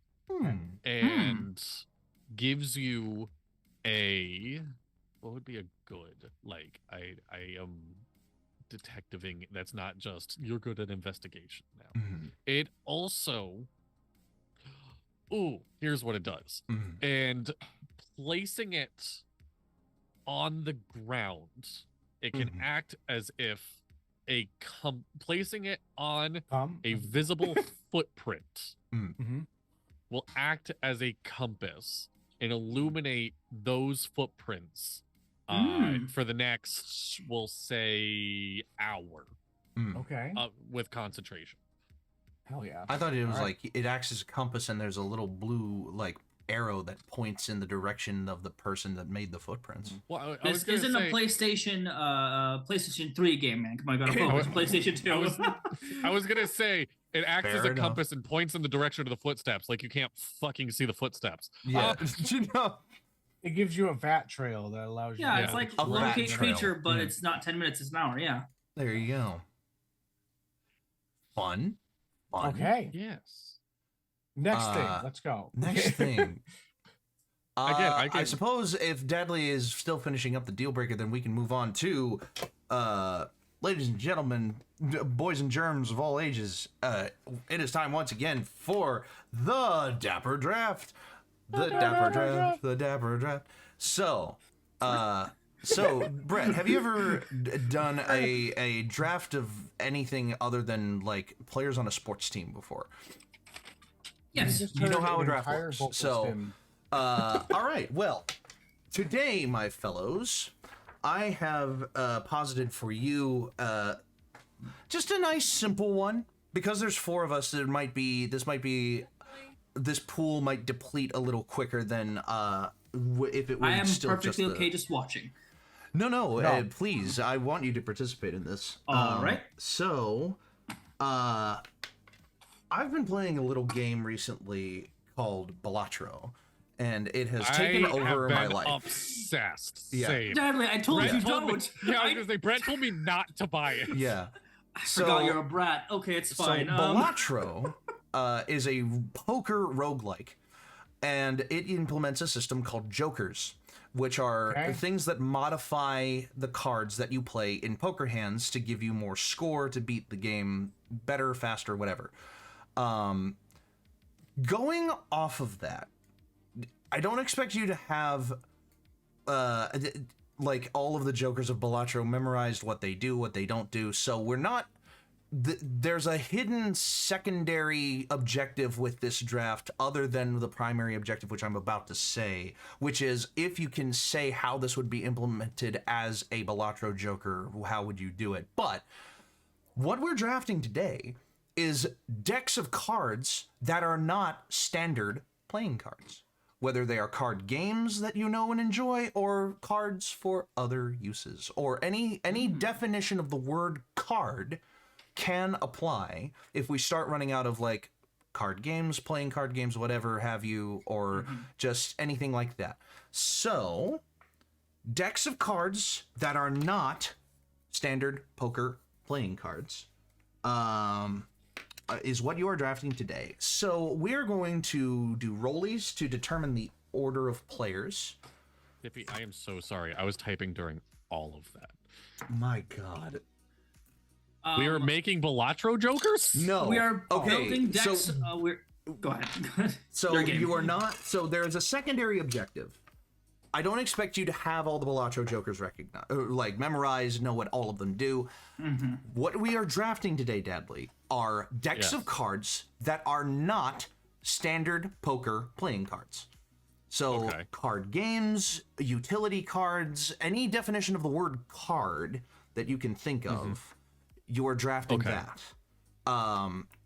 And gives you a what would be a good, like I am detectiving, that's not just you're good at investigation now. It also here's what it does. And placing it on the ground, it can act as if placing it on a visible footprint will act as a compass and illuminate those footprints for the next, we'll say, hour. Okay. With concentration. Hell yeah. I thought it was like it acts as a compass and there's a little blue like arrow that points in the direction of the person that made the footprints. Well, this isn't a PlayStation 3 game, man. Come on, I gotta focus. PlayStation 2. I was gonna say it acts as a compass and points in the direction of the footsteps. Like you can't fucking see the footsteps. Yeah. It gives you a VAT trail that allows you. Yeah, to it's like A rat locate trail. creature, but Yeah. it's not 10 minutes, it's an hour. Yeah. There you go. Fun. Okay. Yes. Next thing. Let's go. Next thing. Again, I suppose if Dadley is still finishing up the deal breaker, then we can move on to, ladies and gentlemen, boys and germs of all ages. It is time once again for the Dapper Draft. The Dapper Draft. So, Brett, have you ever done a draft of anything other than like players on a sports team before? Yes. You know how a draft works. So, all right. Well, today, my fellows, I have posited for you just a nice, simple one. Because there's 4 of us, this pool might deplete a little quicker than if it were I am still perfectly just okay just watching. No. Please, I want you to participate in this. All right. So, I've been playing a little game recently called Balatro, and it has taken over my life. Obsessed. Yeah. Same. Deadly, I told Brett you told me- don't. yeah, I was gonna say Brett told me not to buy it. Yeah. I forgot you're a brat. Okay, it's fine. So Balatro is a poker roguelike, and it implements a system called jokers, which are things that modify the cards that you play in poker hands to give you more score to beat the game better, faster, whatever. Going off of that, I don't expect you to have like all of the jokers of Balatro memorized, what they do, what they don't do. So we're not. There's a hidden secondary objective with this draft other than the primary objective, which I'm about to say, which is if you can say how this would be implemented as a Balatro Joker, how would you do it? But what we're drafting today is decks of cards that are not standard playing cards, whether they are card games that you know and enjoy or cards for other uses, or any definition of the word card can apply if we start running out of like card games, playing card games, whatever have you, or just anything like that. So, decks of cards that are not standard poker playing cards is what you are drafting today. So we're going to do rollies to determine the order of players. Dippy, I am so sorry. I was typing during all of that. My God. We are making Balatro Jokers? No. We are building decks. So, Go ahead. so you are not. So there is a secondary objective. I don't expect you to have all the Balatro Jokers recognized, like memorized, know what all of them do. What we are drafting today, Dadley, are decks of cards that are not standard poker playing cards. So card games, utility cards, any definition of the word card that you can think of, you are drafting that.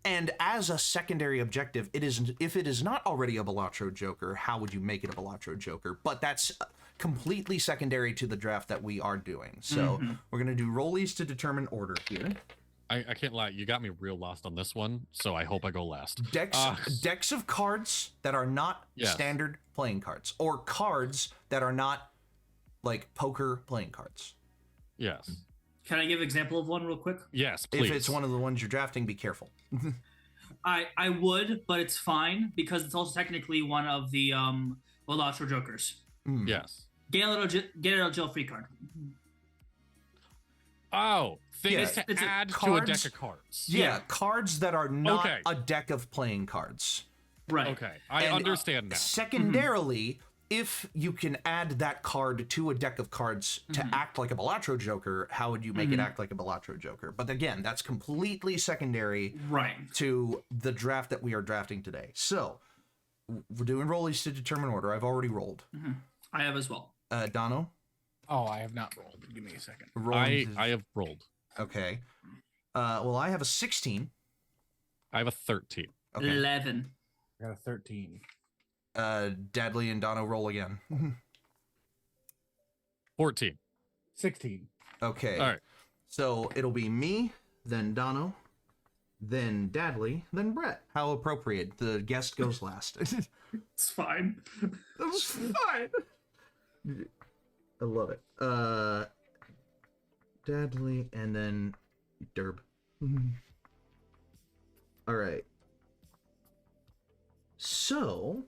And as a secondary objective, it is, if it is not already a Balatro Joker, how would you make it a Balatro Joker? But that's completely secondary to the draft that we are doing. So we're going to do rollies to determine order here. I can't lie. You got me real lost on this one, so I hope I go last. Decks of cards that are not standard playing cards, or cards that are not like poker playing cards. Yes. Can I give an example of one real quick? Yes, please. If it's one of the ones you're drafting, be careful. I would, but it's fine because it's also technically one of the Balatro Jokers. Yes. Get out of jail free card. Oh, things to It's add to a cards- deck of cards. Yeah, cards that are not a deck of playing cards. Right. Okay, I And, understand now. Secondarily, if you can add that card to a deck of cards to act like a Balatro Joker, how would you make it act like a Balatro Joker? But again, that's completely secondary to the draft that we are drafting today. So, we're doing rollies to determine order. I've already rolled. I have as well. Dono? Oh, I have not rolled. Give me a second. I have rolled. Okay. Well, I have a 16. I have a 13. Okay. 11. I got a 13. Dadley and Dono roll again. 14. 16. Okay. All right. So it'll be me, then Dono, then Dadley, then Brett. How appropriate. The guest goes last. It's fine. That was fine. I love it. Deadly, and then Derb. All right. So,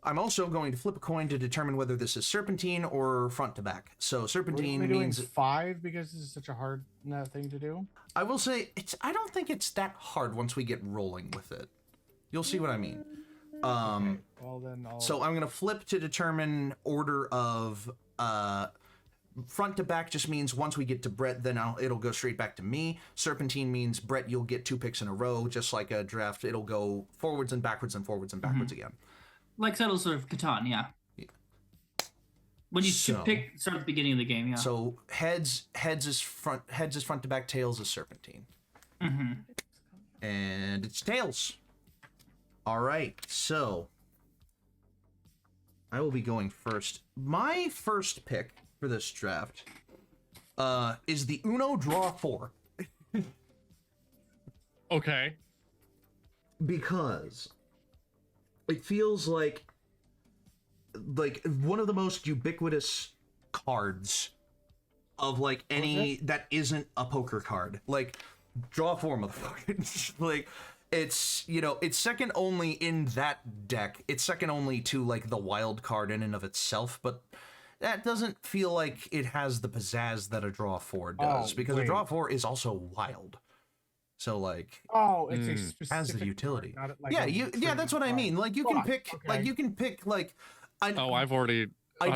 I'm also going to flip a coin to determine whether this is serpentine or front to back. So serpentine means 5 because this is such a hard thing to do. I will say I don't think it's that hard once we get rolling with it. You'll see what I mean. Okay. Well, then So I'm gonna flip to determine order of front to back. Just means once we get to Brett, then it'll go straight back to me. Serpentine means Brett, you'll get 2 picks in a row, just like a draft. It'll go forwards and backwards and forwards and backwards again. Like Settlers of Catan, yeah. When you start at the beginning of the game, yeah. So heads is front to back, tails is serpentine. And it's tails. All right, so I will be going first. My first pick for this draft is the Uno Draw 4. Okay. Because it feels like one of the most ubiquitous cards of like any that isn't a poker card. Like, draw 4, motherfucker. Like, it's, you know, it's second only in that deck. It's second only to like the wild card in and of itself, but that doesn't feel like it has the pizzazz that a draw 4 does, because a draw 4 is also wild. So like, it's a specific has the utility. Card, not like yeah, that's what I mean. Like, you can pick, I do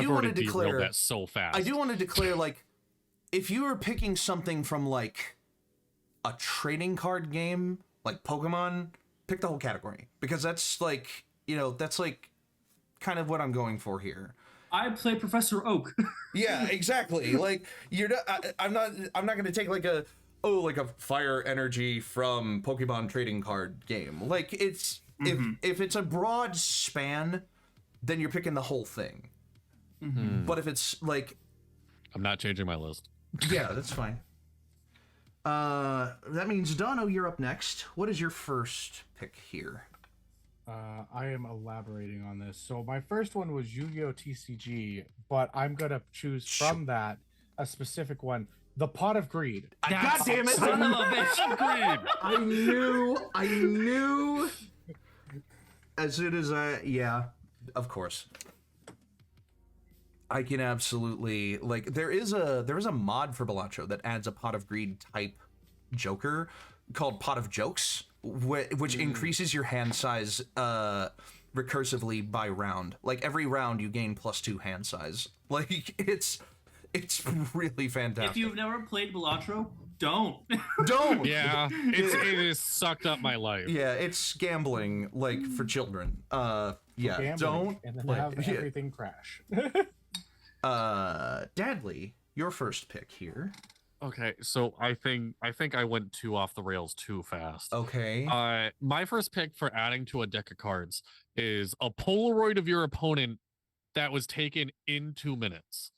want to declare that so fast. I do want to declare, like, if you were picking something from like a trading card game, like Pokemon, pick the whole category, because that's like, you know, that's like kind of what I'm going for here. I play Professor Oak. Yeah, exactly. Like, you're not. I'm not going to take like a fire energy from Pokemon trading card game. Like, it's if it's a broad span, then you're picking the whole thing. But if it's like, I'm not changing my list. Yeah, that's fine. That means Dono, you're up next. What is your first pick here? I am elaborating on this. So my first one was Yu-Gi-Oh! TCG, but I'm gonna choose from that a specific one. The Pot of Greed. God damn it! Son of a bitch. Greed. I knew. As soon as yeah, of course. I can absolutely, like, there is a mod for Balatro that adds a Pot of Greed type Joker called Pot of Jokes, which increases your hand size recursively by round. Like, every round you gain +2 hand size. Like, it's really fantastic. If you've never played Balatro, don't. Yeah, it has sucked up my life. Yeah, it's gambling, like, for children. Yeah, Gambling, don't and then have everything crash. Dadley, your first pick here. Okay, so I think I went too off the rails too fast. Okay. My first pick for adding to a deck of cards is a Polaroid of your opponent that was taken in 2 minutes.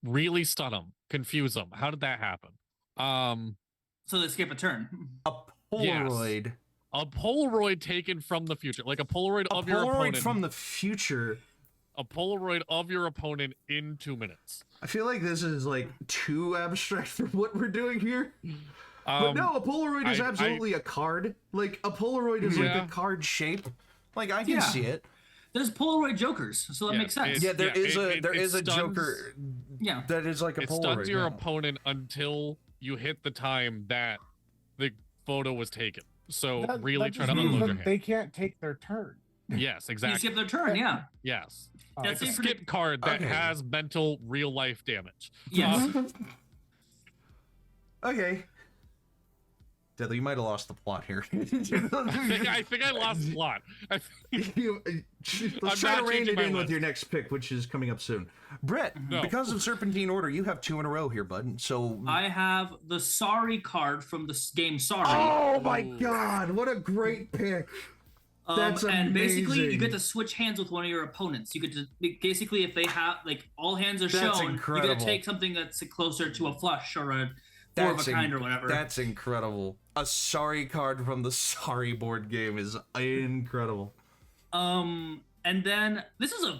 Really stun them, confuse them. How did that happen? So they skip a turn. A Polaroid. Yes. A Polaroid taken from the future, like a Polaroid of your opponent. A Polaroid from the future. A Polaroid of your opponent in 2 minutes. I feel like this is like too abstract for what we're doing here. But no, a Polaroid is absolutely a card. Like, a Polaroid is like a card shape. Like, I can see it. There's Polaroid Jokers, so that makes sense. Yeah, there is a Joker. Yeah, that is like a Polaroid. It stuns your opponent until you hit the time that the photo was taken. So really try to unload your hand. They can't take their turn. Yes, exactly. You skip their turn, yeah. Yes. That's It's a skip card that has mental real life damage. Yes. Okay. Deadly, you might have lost the plot here. I think I lost plot. Let's try to rein it in with your next pick, which is coming up soon. Brett, because of Serpentine Order, you have 2 in a row here, bud. So I have the Sorry card from the game Sorry. Oh my god, what a great pick. That's amazing. And basically, you get to switch hands with one of your opponents. You get to basically, if they have like all hands are shown, you get to take something that's closer to a flush or a four of a kind or whatever. That's incredible. A Sorry card from the Sorry board game is incredible. And And then this is a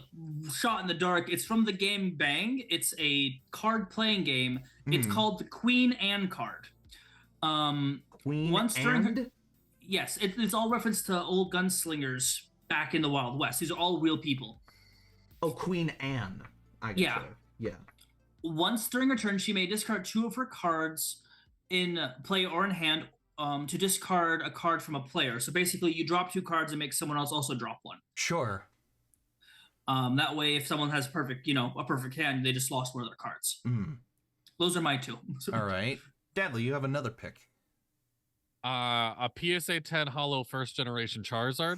shot in the dark. It's from the game Bang. It's a card playing game. It's called the Queen Anne card. Queen once during and? her, yes, it's all reference to old gunslingers back in the Wild West. These are all real people. Oh, Queen Anne. I guess. Yeah. Yeah. Once during her turn, she may discard 2 of her cards in play or in hand to discard a card from a player. So basically, you drop 2 cards and make someone else also drop 1. Sure. That way, if someone has a perfect hand, they just lost one of their cards. Those are my 2. All right. Dadley, you have another pick. A PSA 10 Hollow First Generation Charizard.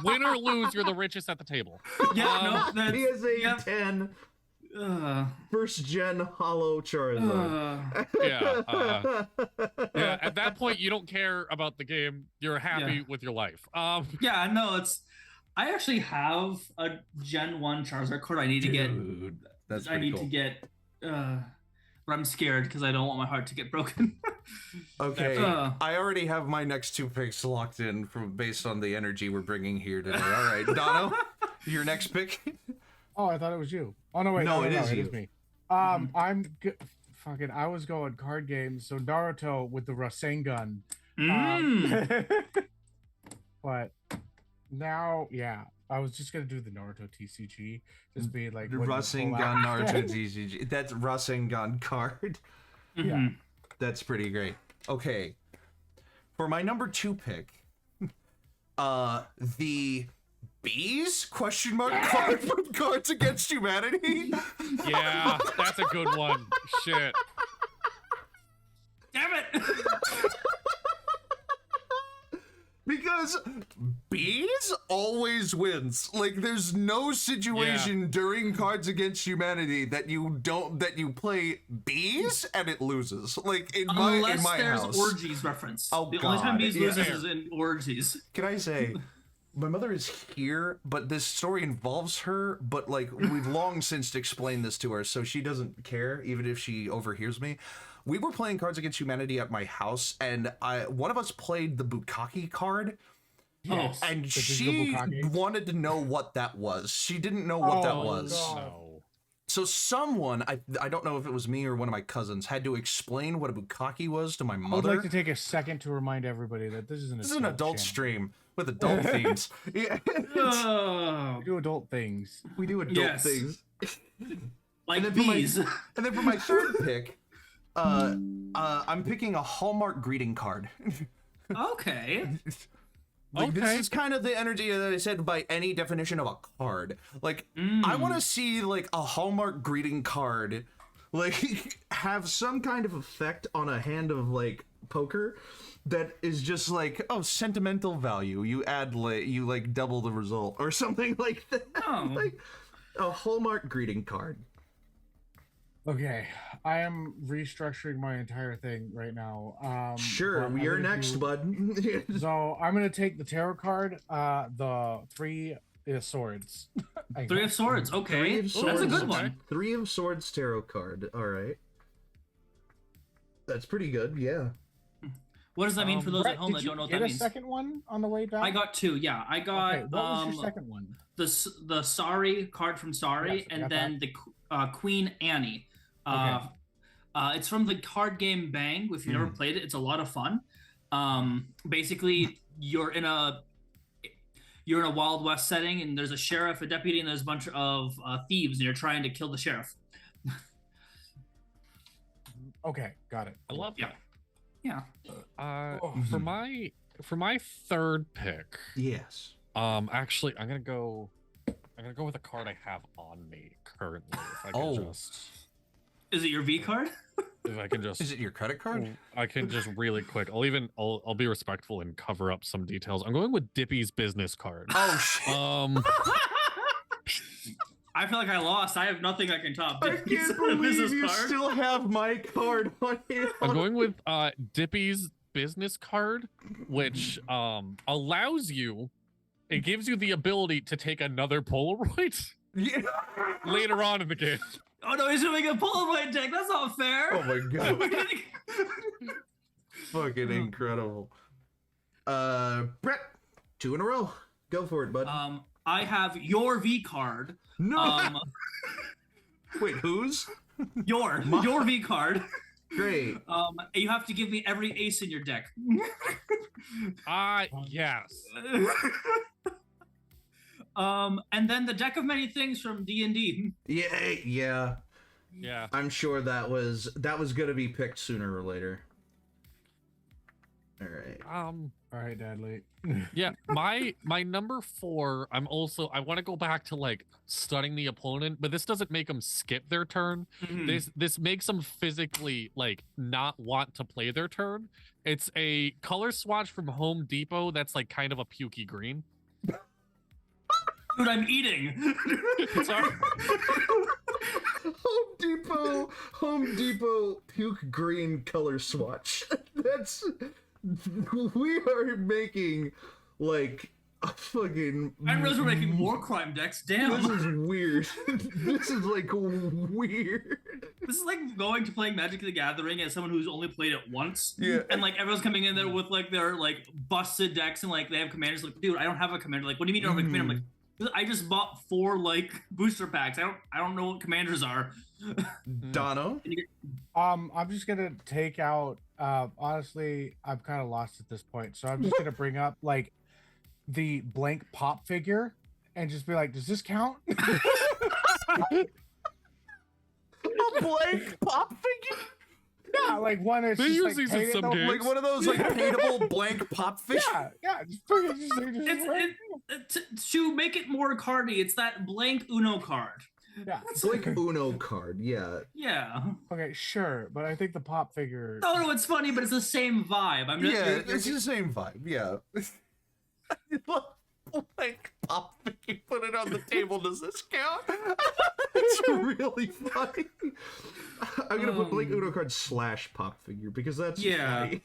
Win or lose, you're the richest at the table. Yeah, PSA 10 First Gen Hollow Charizard. Yeah, at that point, you don't care about the game. You're happy with your life. Yeah, no, I actually have a Gen 1 Charizard card I need to get. That's I need cool. to get, but I'm scared because I don't want my heart to get broken. Okay, I already have my next 2 picks locked in based on the energy we're bringing here today. All right, Dono, your next pick. Oh, I thought it was you. Oh no, wait, No, no, it is it you. is me. Fucking, I was going card games. So Naruto with the Rasengan. But now, yeah, I was just gonna do the Naruto TCG. Just be like The when you pull Rasengan out- Naruto TCG. That's Rasengan card. Yeah. That's pretty great. Okay. For my number 2 pick, the Bees question mark card from Cards Against Humanity. Yeah, that's a good one. Shit. Damn it! Because Bees always wins. Like, there's no situation during Cards Against Humanity that you play Bees and it loses. Like, in my there's house. orgies reference. Oh, the only time God. Bees loses is in orgies. Can I say, my mother is here, but this story involves her, but like, we've long since explained this to her, so she doesn't care, even if she overhears me. We were playing Cards Against Humanity at my house, and one of us played the Bukkake card. Yes, And the she digital Bukkake. wanted to know what that was. She didn't know what that was. God. No. So someone, I don't know if it was me or one of my cousins, had to explain what a Bukkake was to my I would mother. like to take a second to remind everybody that this is an adult channel. stream with adult themes. Yeah. Oh, We do adult things. We do adult Yes. things. like then for my- bees. And then for my 3rd pick, I'm picking a Hallmark greeting card. Okay. Like, this Okay. is kind of the energy that I said by any definition of a card. Like, I want to see, like, a Hallmark greeting card, like, have some kind of effect on a hand of, like, poker that is just like, oh, sentimental value. You add, like, double the result or something like that. Oh. Like, a Hallmark greeting card. Okay, I am restructuring my entire thing right now. Sure, but I'm you're gonna next, do- bud. So I'm gonna take the tarot card, the 3 swords. 3 of Swords. Okay, Three of that's a Swords. good one. 3 of Swords tarot card. All right. That's pretty good, yeah. What does that mean for those Brett, at home did that you don't know what get that a means? second one on the way back? I got 2. Yeah, I got Okay, what was your second one? the Sorry card from Sorry, Yes, I and got then the Queen Annie. Okay. It's from the card game Bang. If you've never played it, it's a lot of fun. Basically, you're in a Wild West setting, and there's a sheriff, a deputy, and there's a bunch of thieves, and you're trying to kill the sheriff. Okay, got it. I love Yeah. that. Yeah. For my 3rd pick, Yes. actually, I'm gonna go with a card I have on me currently. If I can just, Is it your V card? if I can just, Is it your credit card? I can just really quick. I'll be respectful and cover up some details. I'm going with Dippy's business card. Oh, shit. I feel like I lost. I have nothing I can top. I Dippy's can't believe business you card. still have my card on you. I'm going with Dippy's business card, which allows you. It gives you the ability to take another Polaroid Yeah. later on in the game. Oh no, he's doing a Polaroid deck. That's not fair. Oh my god. Fucking incredible. Brett, 2 in a row. Go for it, bud. I have your V card. No. Wait, whose? Your V card. Great. You have to give me every ace in your deck. Yes. And then the deck of many things from D&D. Yeah. Yeah. I'm sure that was gonna be picked sooner or later. All right. All right, Dudley. Yeah, my number 4, I want to go back to like stunning the opponent, but this doesn't make them skip their turn. This makes them physically like not want to play their turn. It's a color swatch from Home Depot that's like kind of a pukey green. Dude, I'm eating. Sorry. Home Depot puke green color swatch. We are making like a fucking. I realize we're making war crime decks. Damn. This is weird. This is like weird. This is like going to playing Magic the Gathering as someone who's only played it once. Yeah. And like everyone's coming in there with like their like busted decks and like they have commanders. Like, dude, I don't have a commander. Like, what do you mean you don't have a commander? I'm like, I just bought 4 like booster packs. I don't know what commanders are. Dono. I'm just gonna take out. Honestly, I'm kind of lost at this point, so I'm just gonna bring up like the blank pop figure and just be like, "Does this count?" A blank pop figure. Yeah, like one is They just use like these in painted some on- games. Like one of those like paintable blank pop fish. Yeah, just To make it more cardy, it's that blank Uno card. yeah. It's like Uno card. Yeah. Yeah. Okay, sure, but I think the pop figure. No, it's funny, but it's the same vibe. I'm just, Yeah, it's the same vibe. Yeah. Blank pop figure. Put it on the table. Does this count? It's really funny. I'm gonna put blank Uno card / pop figure because that's funny.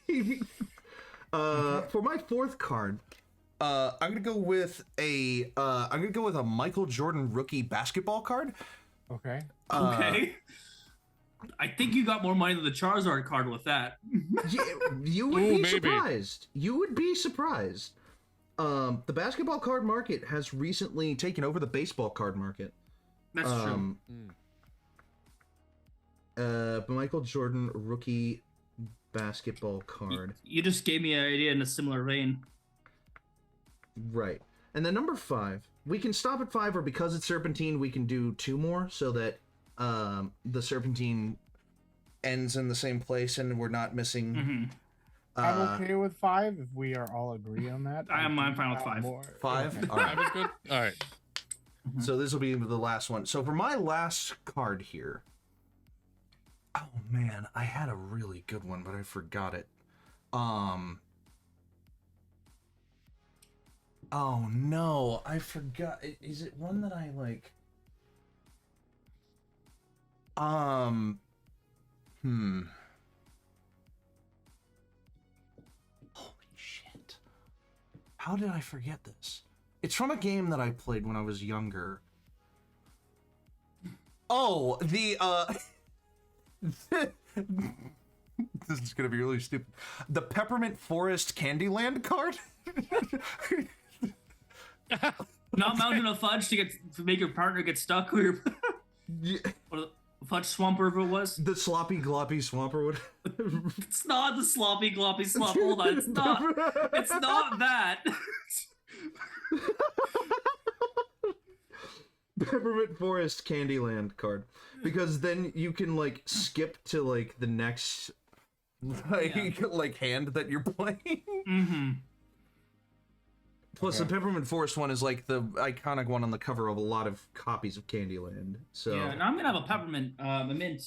For my 4th card, I'm gonna go with a Michael Jordan rookie basketball card. Okay. okay. I think you got more money than the Charizard card with that. You would Ooh, be maybe. surprised. You would be surprised. The basketball card market has recently taken over the baseball card market. That's true. Michael Jordan rookie basketball card. You just gave me an idea in a similar vein. Right. And then number 5, we can stop at 5, or because it's Serpentine, we can do 2 more so that the Serpentine ends in the same place and we're not missing. I'm okay with 5 if we are all agree on that. I'm fine with 5. 5? Okay. All right. That was good. All right. So this will be the last one. So for my last card here. Oh man, I had a really good one, but I forgot it. Oh no, I forgot. Is it one that I like? Holy shit. How did I forget this? It's from a game that I played when I was younger. Oh, this is gonna be really stupid. The Peppermint Forest Candyland card? Not Mountain of Fudge to make your partner get stuck or your Yeah, or the Fudge Swamp or whatever it was. the Sloppy Gloppy Swamp or whatever. It's not the Sloppy Gloppy Swamp. Hold on, it's not. It's not that. Peppermint Forest Candyland card. Because then you can like skip to like the next like hand that you're playing. Plus the Peppermint Forest one is like the iconic one on the cover of a lot of copies of Candyland. So Yeah, and I'm gonna have a peppermint, a mint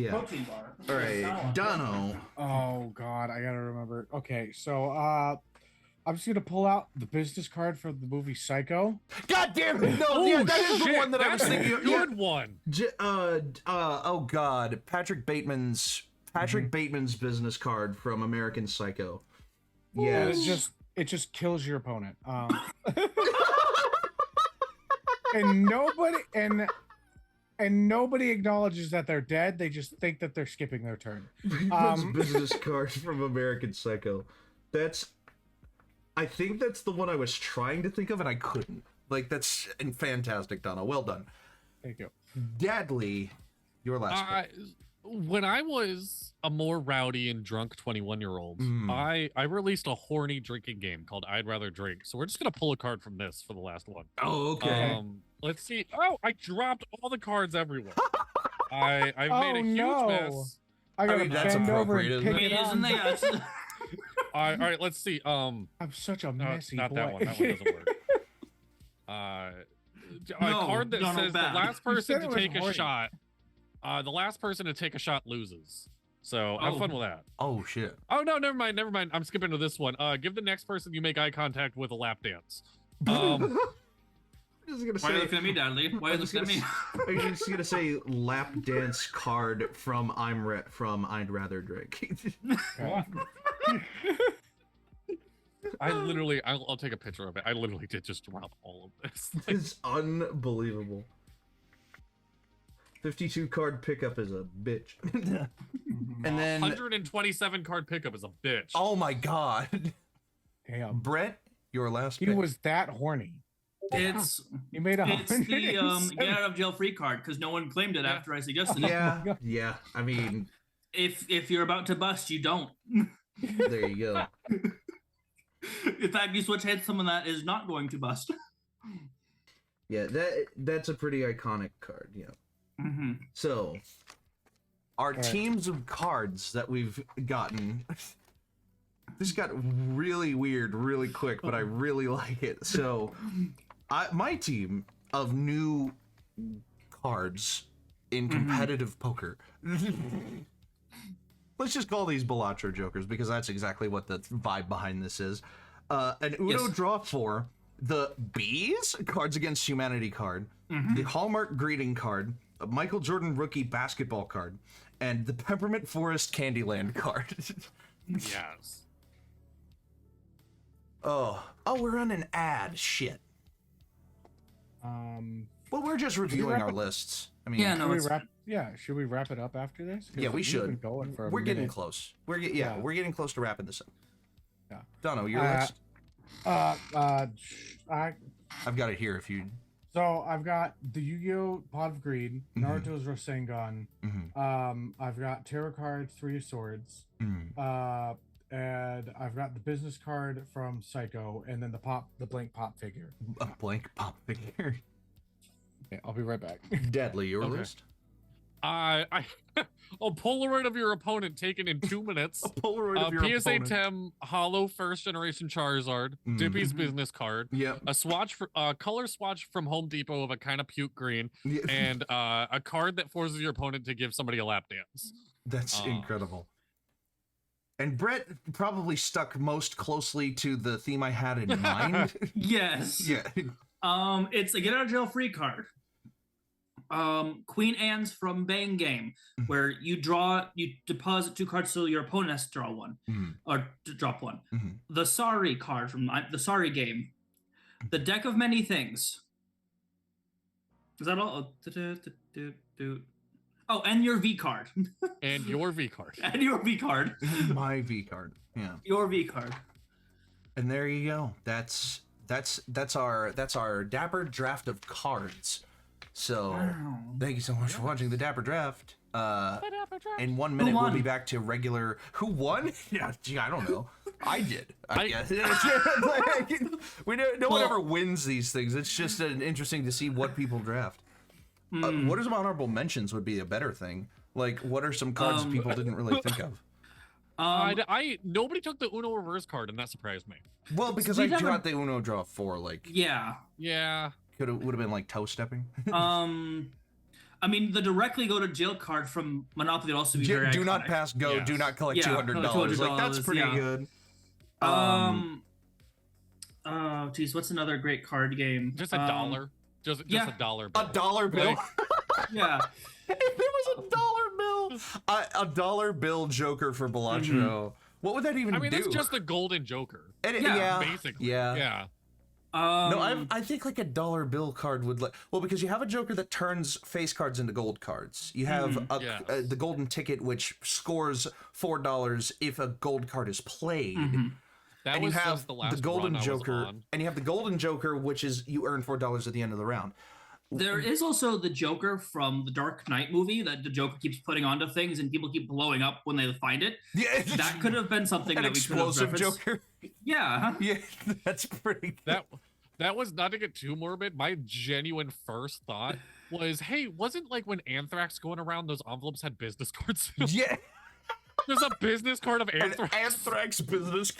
protein bar. All right, Dono. Oh god, I gotta remember. Okay, so I'm just gonna pull out the business card for the movie Psycho. God damn it! No, yeah, that is the shit, one that I was that's thinking a of. good one. Oh god, Patrick Bateman's business card from American Psycho. Yeah, Yeah, it just kills your opponent. And nobody acknowledges that they're dead. They just think that they're skipping their turn. business card from American Psycho. I think that's the one I was trying to think of and I couldn't. Like, that's fantastic, Donna. Well done. Thank you. Deadly, your last pick. When I was a more rowdy and drunk 21-year-old, Mm. I released a horny drinking game called I'd Rather Drink. So we're just gonna pull a card from this for the last one. Oh, okay. Let's see. Oh, I dropped all the cards everywhere. I've made a huge mess. I gotta mean, that's bend over appropriate, and isn't pick it? it Isn't up. that? All right, let's see. I'm such a messy not boy. that one. That one doesn't work. A card that Donald says Bad. the last You person said to it was take a horny. shot. The last person to take a shot loses. So have fun with that. Oh, shit. Oh no, never mind. I'm skipping to this one. Give the next person you make eye contact with a lap dance. I was gonna Why are you looking at me, Dudley? Why are you looking at me? I was just gonna say lap dance card from I'd Rather Drink. I'll take a picture of it. I literally did just drop all of this. It's unbelievable. 52 card pickup is a bitch. And then 127 card pickup is a bitch. oh my god. Damn. Brett, your last He pick. was that horny. It's He made it's the 107. get out of jail free card because no one claimed it after I suggested it. Yeah, I mean, If you're about to bust, you don't. there you go. In fact, you switch heads someone that is not going to bust. Yeah, that's a pretty iconic card, yeah. Mm-hmm. So, our right. teams of cards that we've gotten. This got really weird really quick, but I really like it. So, my team of new cards in competitive poker. Let's just call these Balatro Jokers because that's exactly what the vibe behind this is. An Uno draw 4, the Bees Cards Against Humanity card, the Hallmark Greeting card, a Michael Jordan rookie basketball card, and the Peppermint Forest Candyland card. Yes. Oh, we're on an ad. Shit. Well, we're just reviewing our lists. I mean, Yeah, no, it's should we wrap it up after this? 'Cause yeah, we we've should. been going for a We're getting minute. close. We're Yeah. we're getting close to wrapping this up. Yeah. Dono, your list. I've got it here. If you. So I've got the Yu-Gi-Oh! Pot of Greed, Naruto's Rasengan. I've got Tarot card, 3 of Swords. And I've got the business card from Psycho, and then the blank pop figure. A blank pop figure. Okay, I'll be right back. Deadly, your Okay. list. A Polaroid of your opponent taken in 2 minutes. A Polaroid of your PSA opponent. 10 Hollow First Generation Charizard, Dippy's business card, Yep. a swatch for color swatch from Home Depot of a kind of puke green, Yeah. and a card that forces your opponent to give somebody a lap dance. That's incredible. And Brett probably stuck most closely to the theme I had in mind. yes. Yeah. It's a get out of jail free card. Queen Anne's from Bang Game, where you deposit 2 cards so your opponent has to draw 1 or to drop 1. The Sorry card from the Sorry Game, the Deck of Many Things. Is that all? Oh, and your V card. And your V card. And your V card. My V card. Yeah. Your V card. And there you go. That's our Dapper draft of cards. So thank you so much for watching the Dapper draft. In 1 minute we'll be back to regular. Who won? Yeah, gee, I don't know. I did. I guess. No one ever wins these things. It's just interesting to see what people draft. What are some honorable mentions would be a better thing? Like, what are some cards people didn't really think of? Nobody took the Uno reverse card, and that surprised me. Well, because I got the Uno draw 4, like, Yeah. would have been like toe stepping. I mean, the directly go to jail card from Monopoly would also be very do iconic. not pass go. Yes. Do not collect Yeah, $200. Like, that's pretty yeah. good. Oh, geez, what's another great card game? Just a dollar. Just yeah. a dollar A bill. dollar bill. Yeah. If there was a dollar bill, a dollar bill Joker for Balatro. What would that even do? I mean, it's just the golden Joker. Yeah, Basically. Yeah. Yeah. No, I think like a dollar bill card would well, because you have a Joker that turns face cards into gold cards. You have the golden ticket, which scores $4 if a gold card is played. That and was you have just the last Golden run I was Joker, on. and you have the Golden Joker, which is you earn $4 at the end of the round. There is also the Joker from the Dark Knight movie that the Joker keeps putting onto things and people keep blowing up when they find it. Yeah, That could have been something an that we could have explosive referenced. Joker. Yeah. Yeah, that's pretty good. That was not to get too morbid. My genuine first thought was, hey, wasn't like when Anthrax going around, those envelopes had business cards? Yeah. There's a business card of An Anthrax. Anthrax business.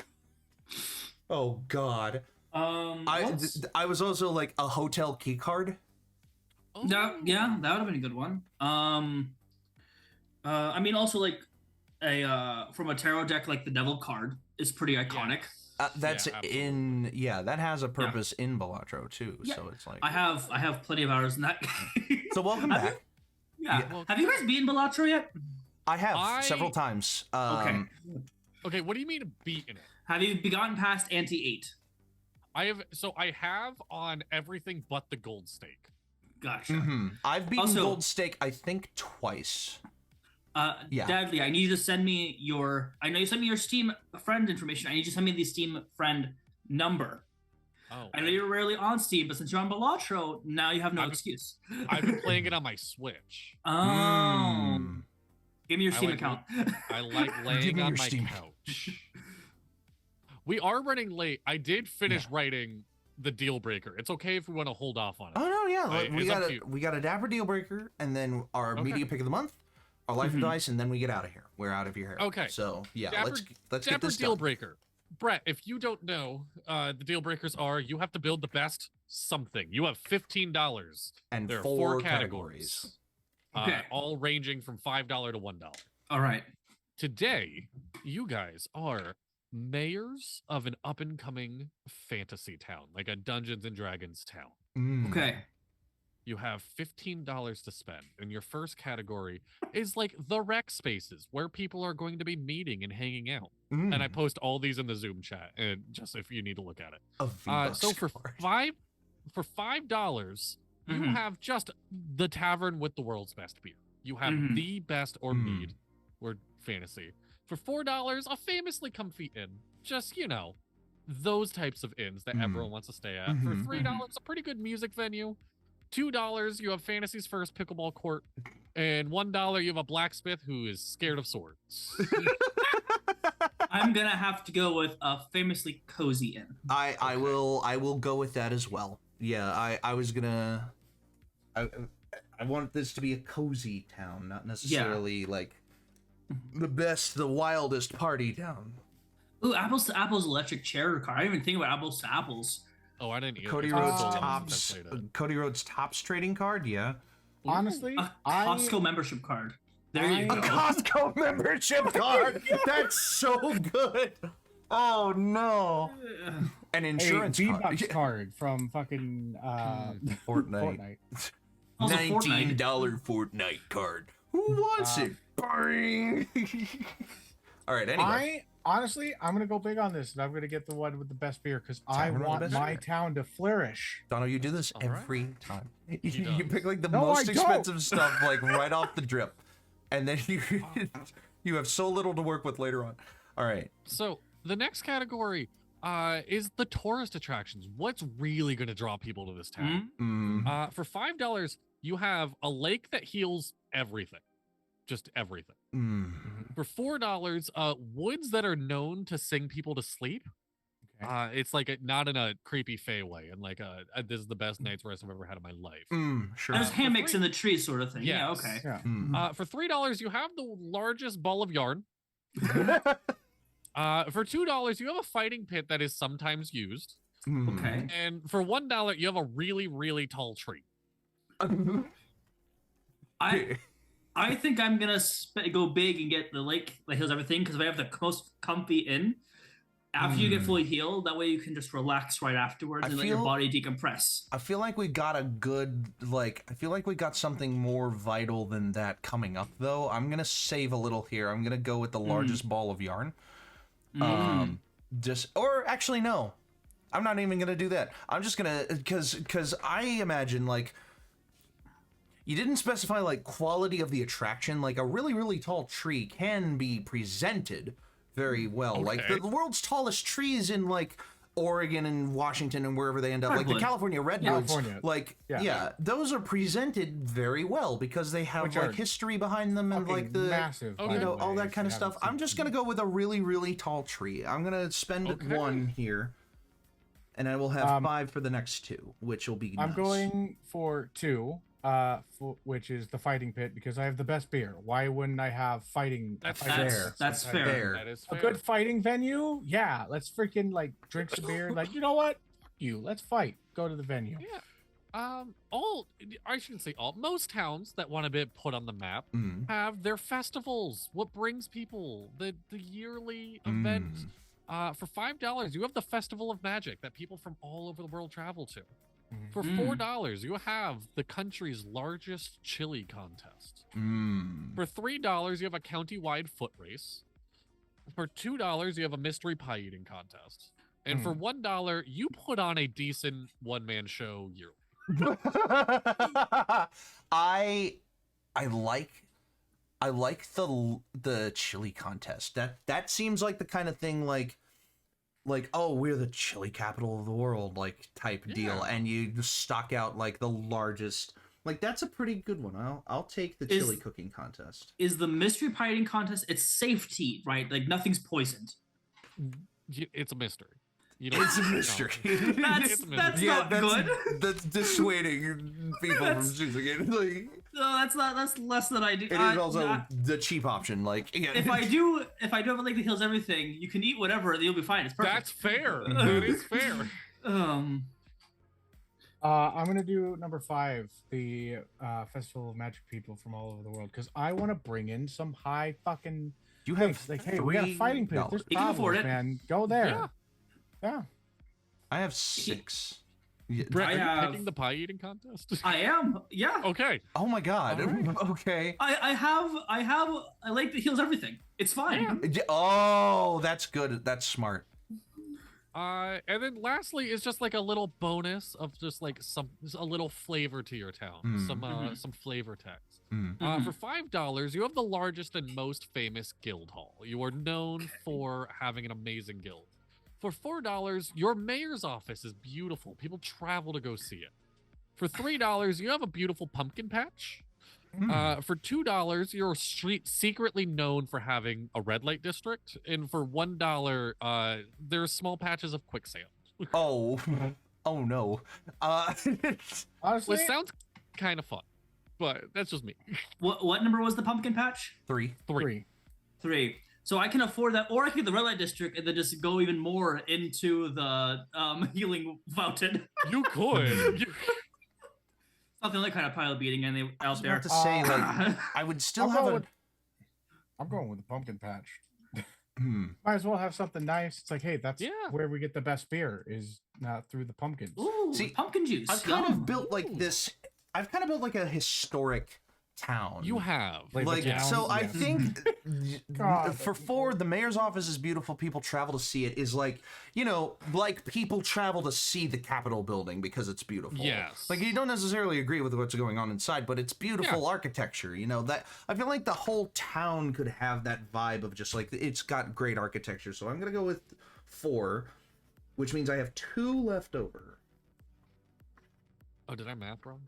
Oh God. I was also like a hotel key card. Oh. Yeah, that would have been a good one. I mean, also like from a tarot deck, like the Devil card is pretty iconic. That's that has a purpose in Balatro too. Yeah. So it's like I have plenty of hours in that. So welcome back. Yeah. Have you guys beaten Balatro yet? I have several times. Okay, what do you mean beaten it? Have you gotten past Ante 8? I have on everything but the gold stake. Gotcha. I've beaten Gold Stake, I think, twice. Deadly, I need you to send me I know you sent me your Steam friend information. I need you to send me the Steam friend number. Oh. I know you're rarely on Steam, but since you're on Balatro, now you have no excuse. I've been playing it on my Switch. Oh. Give me your Steam account. I like laying on my couch. We are running late. I did finish writing the deal breaker. It's okay if we want to hold off on it. Oh no, yeah. We got a Dapper deal breaker, and then our media pick of the month, our life advice, and then we get out of here. We're out of your hair. Okay. So yeah, let's get Dapper this deal done. breaker. Brett, if you don't know, the deal breakers are you have to build the best something. You have $15, and there are 4 categories. All ranging from $5 to $1. All right. Today, you guys are mayors of an up-and-coming fantasy town, like a Dungeons and Dragons town. Okay. You have $15 to spend, and your first category is like the rec spaces where people are going to be meeting and hanging out. And I post all these in the Zoom chat, and just if you need to look at it. So for $5, you have just the tavern with the world's best beer. You have the best or mead or fantasy. For $4, a famously comfy inn. Just, those types of inns that everyone wants to stay at. For $3, a pretty good music venue. $2, you have Fantasy's First pickleball court. And $1, you have a blacksmith who is scared of swords. I'm gonna have to go with a famously cozy inn. I will go with that as well. Yeah, I was gonna. I want this to be a cozy town, not necessarily like the wildest party town. Ooh, Apples to Apples electric chair car. I didn't even think about Apples to Apples. Oh, I didn't either. Cody Rhodes Tops trading card, yeah. Honestly, A Costco membership card. There you go. A Costco membership card. That's so good. Oh no. An insurance V-Bucks card. card from fucking Fortnite. Also $19 Fortnite card. Who wants it? Bang. All right, anyway. I'm gonna go big on this, and I'm gonna get the one with the best beer because I want my town to flourish. Dono, you do this every time. You pick like the No, most I expensive stuff, like right off the drip, and then you have so little to work with later on. All right. So the next category is the tourist attractions. What's really going to draw people to this town? For $5, you have a lake that heals everything. Just everything. For $4, woods that are known to sing people to sleep. Okay. It's like not in a creepy Fey way, and like this is the best night's rest I've ever had in my life. Sure. There's hammocks in the trees, sort of thing. Yes. Yeah, okay. Yeah. For $3, you have the largest ball of yarn. For $2, you have a fighting pit that is sometimes used. Okay. And for $1, you have a really, really tall tree. I think I'm gonna go big and get the lake that heals everything because I have the most comfy inn. After you get fully healed, that way you can just relax right afterwards and let your body decompress. I feel like we got a good, I feel like we got something more vital than that coming up, though. I'm going to save a little here. I'm going to go with the largest ball of yarn. Or actually, no. I'm not even going to do that. I'm just going to, because I imagine, you didn't specify, quality of the attraction. Like, a really, really tall tree can be presented very well. Like Okay. the world's tallest trees in like Oregon and Washington and wherever they end up, like the Redwood. California redwoods, California. like Yeah. those are presented very well because they have Which like are history behind them and like the massive, Okay. you know, by the all way, that if kind you of stuff. haven't I'm seen just them. gonna go with a really, really tall tree. I'm gonna spend Okay. 1 here, and I will have 5 for the next 2, which will be. I'm nice. going for 2, which is the fighting pit because I have the best beer. Why wouldn't I have fighting? That's fair. That's fair. Fair. That is A fair. good fighting venue? Yeah, let's freaking like drink some beer. Like, you know what? Fuck you. Let's fight. Go to the venue. Yeah. I shouldn't say all. Most towns that want to be put on the map Mm. have their festivals. What brings people? The yearly event. For $5, you have the Festival of Magic that people from all over the world travel to. Mhm. For $4, you have the country's largest chili contest. Mm. For $3, you have a county-wide foot race. For $2, you have a mystery pie eating contest. And for $1, you put on a decent one-man show yearly. I like the chili contest. That seems like the kind of thing like oh, we're the chili capital of the world like type deal, Yeah. and you stock out like the largest. Like that's a pretty good one. I'll take the chili cooking contest. Is the mystery pie eating contest? It's safe to eat, right? Like nothing's poisoned. It's a mystery. You It's a no. mystery. That's not good. That's dissuading people from choosing it. Like, No, that's less than I do. it is also the cheap option. Like, yeah. if I do have a lake that heals everything, you can eat whatever, and you'll be fine. It's perfect. That's fair. That is fair. I'm gonna do number 5, the Festival of Magic people from all over the world, because I want to bring in some high fucking. You have Like, hey, we got a fighting pit. $3. There's You can afford problems, it. man. Go there. Yeah. Yeah. I have 6. Yeah. Brett, I are you have- picking the pie eating contest? I am. Yeah. Okay. Oh my god. All right. Okay. I have a lake that heals everything. It's fine. Oh, that's good. That's smart. And then lastly is just like a little bonus of just like a little flavor to your town, some flavor text. For $5, you have the largest and most famous guild hall. You are known for having an amazing guild. For $4, your mayor's office is beautiful. People travel to go see it. For $3, you have a beautiful pumpkin patch. For $2, your street secretly known for having a red light district, and for $1, there's small patches of quicksand. Oh no. Honestly, Which sounds kind of fun, but that's just me. What number was the pumpkin patch? 3. 3. 3. So I can afford that, or I can get the red light district and then just go even more into the healing fountain. You could. Not the only kind of pile beating any out there. About to say like I would still have a. I'm going with the pumpkin patch. Hmm. Might as well have something nice. It's like, hey, that's Yeah. where we get the best beer is not through the pumpkins. Ooh, See, pumpkin juice. I've kind Yum. of built like this. I've kind of built like a historic town. You have. Like the town, so I yes. think God, for 4, the mayor's office is beautiful. People travel to see it. Is like, you know, like people travel to see the Capitol building because it's beautiful. Yes. Like you don't necessarily agree with what's going on inside, but it's beautiful architecture. You know that I feel like the whole town could have that vibe of just like it's got great architecture. So I'm gonna go with 4, which means I have 2 left over. Oh, did I math wrong?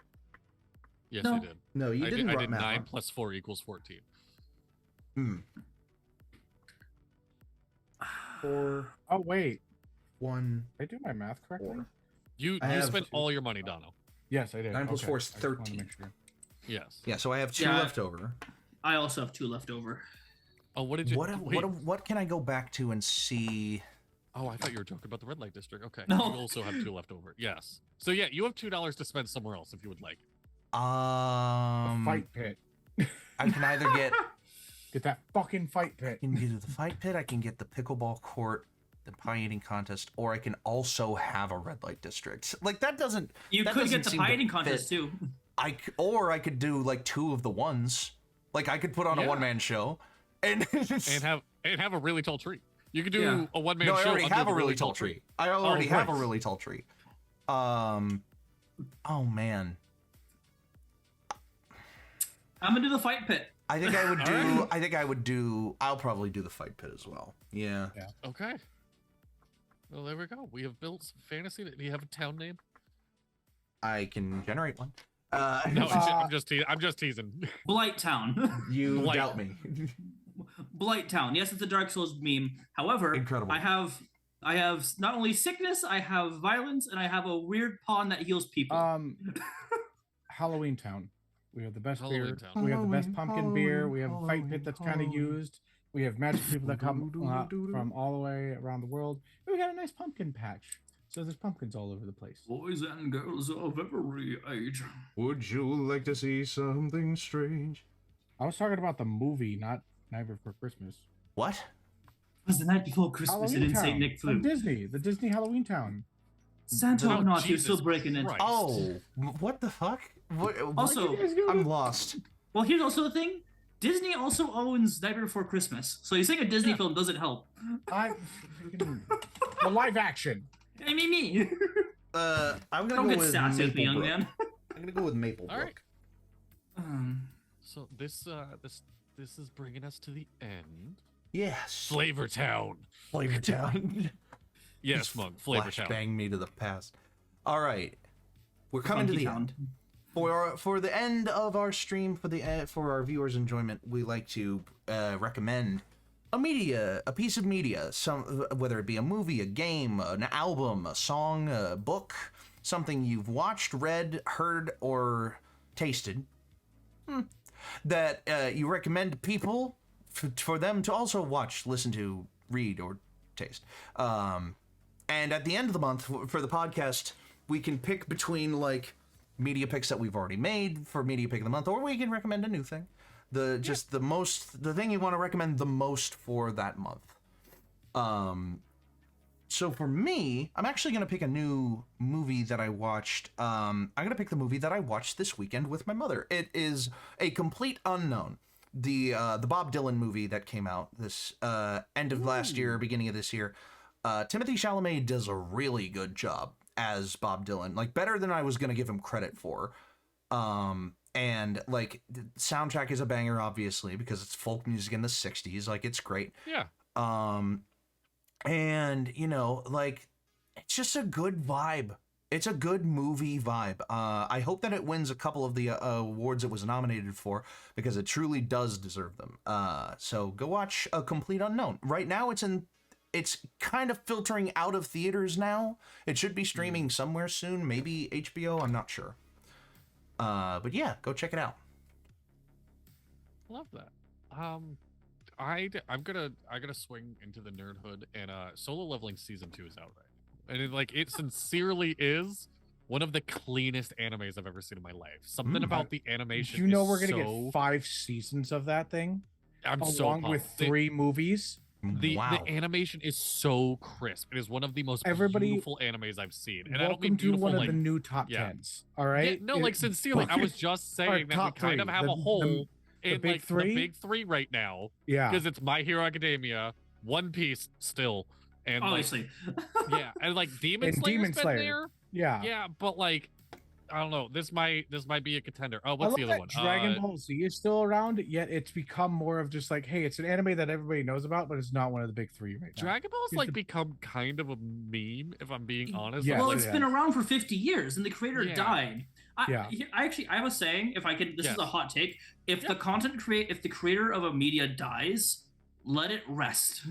Yes, No. I did. No, you I didn't. did write math 9 wrong. plus 4 equals 14. 4, Oh wait, 1, did I do my math correctly? 4. You I have spent 2. all your money, Dono. Yes, I did. 9 plus Okay. 4 is I just wanted to 13. make sure. Yes. Yeah, so I have 2 Yeah. left over. I also have 2 left over. Oh, what did you? Wait. What can I go back to and see? Oh, I thought you were joking about the red light district. Okay. No. You also have 2 left over. Yes. So yeah, you have $2 to spend somewhere else if you would like. The fight pit. I can either Get that fucking fight pit. I can get the fight pit, I can get the pickleball court, the pie eating contest, or I can also have a red light district. Like that doesn't. You that could doesn't get the seem pie to eating contest fit. too. Or I could do like 2 of the ones. Like I could put on a Yeah. one-man show, and And have a really tall tree. You could do Yeah. a one man no, show. I already under have the a really tall tree. I already Oh, have a right. really tall tree. Oh man. I'm gonna do the fight pit. I think I would do. Alright. I think I would do. I'll probably do the fight pit as well. Yeah. Okay. Well, there we go. We have built some fantasy. Do you have a town name? I can generate one. No, I'm just teasing. Blight Town. You Blight. doubt me. Blight Town. Yes, it's a Dark Souls meme. However, Incredible. I have not only sickness, I have violence, and I have a weird pawn that heals people. Halloween Town. We have the best Halloween beer. Town. We have the best pumpkin Halloween, beer. We have a fight Halloween, pit that's kind of Halloween. used. We have magic people that come from all the way around the world. And we got a nice pumpkin patch. So there's pumpkins all over the place. Boys and girls of every age. Would you like to see something strange? I was talking about the movie, not Nightmare Before Christmas. What? It was the night before Christmas. Halloween It didn't say Town Nick from flew. Disney, the Disney Halloween Town. Santa Oh, or not, he was Jesus still breaking it. Christ. Oh, what the fuck? What, Also, I'm lost. well, here's also the thing. Disney also owns Nightmare Before Christmas. So you saying a Disney film doesn't help. The live action. I mean, me. I'm Don't gonna get go with sassy with me, young Maplebrook. man. I'm gonna go with Maplebrook. All right. Um, So this is bringing us to the end. Yes. Flavor Town. Flavor Town. Yes, Mug. Flavor Town. Bang me to the past. All right, we're coming to Funky the Town. end. For the end of our stream, for our viewers' enjoyment, we like to recommend a piece of media, whether it be a movie, a game, an album, a song, a book, something you've watched, read, heard, or tasted, that you recommend to people for them to also watch, listen to, read, or taste. And at the end of the month, for the podcast, we can pick between, like, media picks that we've already made for media pick of the month, or we can recommend a new thing. The thing you want to recommend the most for that month. So for me, I'm actually going to pick a new movie that I watched. I'm going to pick the movie that I watched this weekend with my mother. It is a complete unknown. The Bob Dylan movie that came out this end of last year, beginning of this year. Timothée Chalamet does a really good job as Bob Dylan, like better than I was going to give him credit for. And like the soundtrack is a banger, obviously, because it's folk music in the 60s. Like, it's great. Yeah. And you know, like, it's just a good vibe. It's a good movie vibe. I hope that it wins a couple of the awards it was nominated for, because it truly does deserve them. So go watch A Complete Unknown. Right now it's kind of filtering out of theaters now. It should be streaming somewhere soon, maybe HBO, I'm not sure. But yeah, go check it out. Love that. I'm gonna swing into the nerdhood, and Solo Leveling season 2 is out right now. And it sincerely is one of the cleanest animes I've ever seen in my life. Something about the animation. You know, is we're gonna so, get 5 seasons of that thing, I'm so along pumped. with 3 movies. The Wow. animation is so crisp. It is one of the most Everybody- beautiful animes I've seen. And I don't Welcome mean to beautiful one of like the new top yeah. 10s. All right. Yeah, no, like sincerely, I was just saying that we top kind of three, have a hole in big like three? the big 3 right now, Yeah. because it's My Hero Academia, One Piece still, and obviously. yeah, and like Demon And Slayer's Demon been Slayer. there. Yeah. Yeah, but like I don't know. This might be a contender. Oh, I what's love the other that one? Dragon Ball Z is still around, yet it's become more of just like, hey, it's an anime that everybody knows about, but it's not one of the big 3 right now. Dragon Ball's Here's like the- become kind of a meme, if I'm being honest. Yes, Well, Like, it's it been has. around for 50 years, and the creator Yeah. died. Yeah. I have a saying. If I can, this is a Yes. hot take. If Yeah. if the creator of a media dies, let it rest.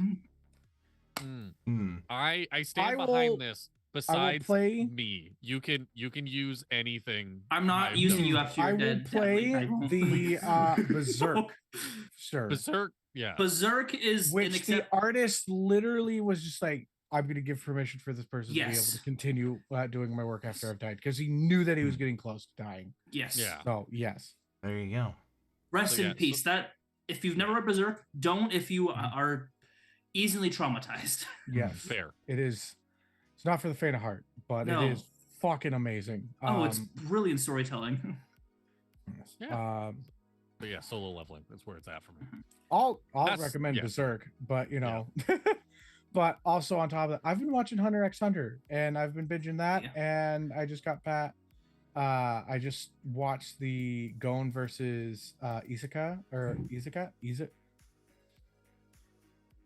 I stand I will- behind this. Besides play- me, you can use anything. I'm not I've using done. you after I you're will dead. play Definitely, I won't. the Berserk. Sure. Berserk. Yeah. Berserk is an Which the artist literally was just like, I'm going to give permission for this person to be able Yes. to continue doing my work after I've died, because he knew that he was getting close to dying. yes. Yeah. So yes. There you go. Rest So, in yeah, peace. That if you've never read Berserk, don't if you are easily traumatized. Yes. Fair. It is. It's not for the faint of heart, but No. it is fucking amazing. Oh, it's brilliant storytelling. yes. Yeah. But yeah, Solo Leveling. That's where it's at for me. I'll That's- recommend yeah. Berserk, but you know, but also on top of that, I've been watching Hunter x Hunter, and I've been binging that, Yeah. and I just got I just watched the Gon versus Izuka or Izuka.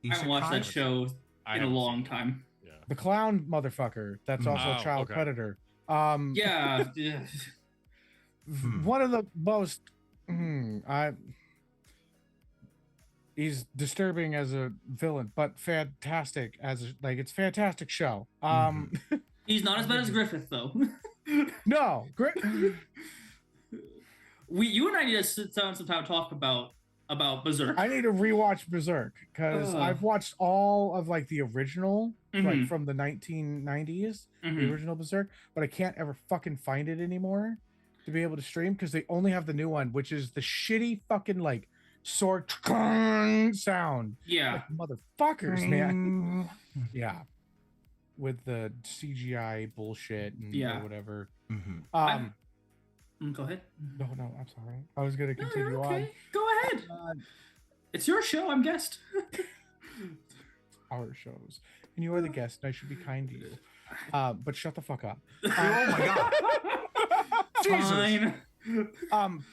I haven't watched that show in a long seen it. time. Yeah. The clown motherfucker. That's also a child predator. Yeah. One of the most. He's disturbing as a villain, but fantastic as it's fantastic show. He's not as bad as Griffith though. No, you and I need to sit down sometime to talk about Berserk. I need to rewatch Berserk because I've watched all of like the original, like from the 1990s, the original Berserk, but I can't ever fucking find it anymore to be able to stream because they only have the new one, which is the shitty fucking like sword sound. Yeah, like, motherfuckers, man. Yeah, with the CGI bullshit and or whatever. Go ahead. No, I'm sorry. I was gonna continue on. Go ahead. It's your show. I'm guest. Our shows, and you are the guest. And I should be kind to you. But shut the fuck up. Oh my god. Jesus.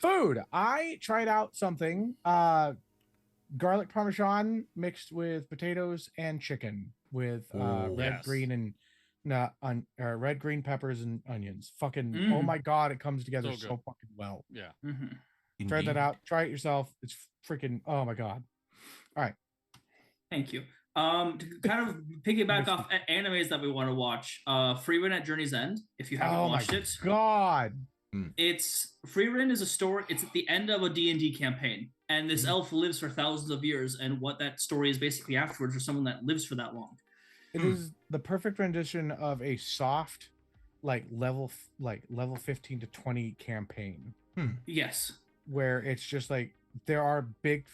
Food. I tried out something. Garlic parmesan mixed with potatoes and chicken with red, green, and red, green peppers and onions. Fucking oh my god, it comes together so fucking well. Yeah. Try that out. Try it yourself. It's freaking oh my god. All right. Thank you. To kind of piggyback off animes that we want to watch, Freerun at Journey's End. If you haven't watched it, God, it's Freerun is a story. It's at the end of a D&D campaign, and this elf lives for thousands of years. And what that story is basically afterwards for someone that lives for that long. It is the perfect rendition of a soft, level 15 to 20 campaign. Yes, where it's just like there's big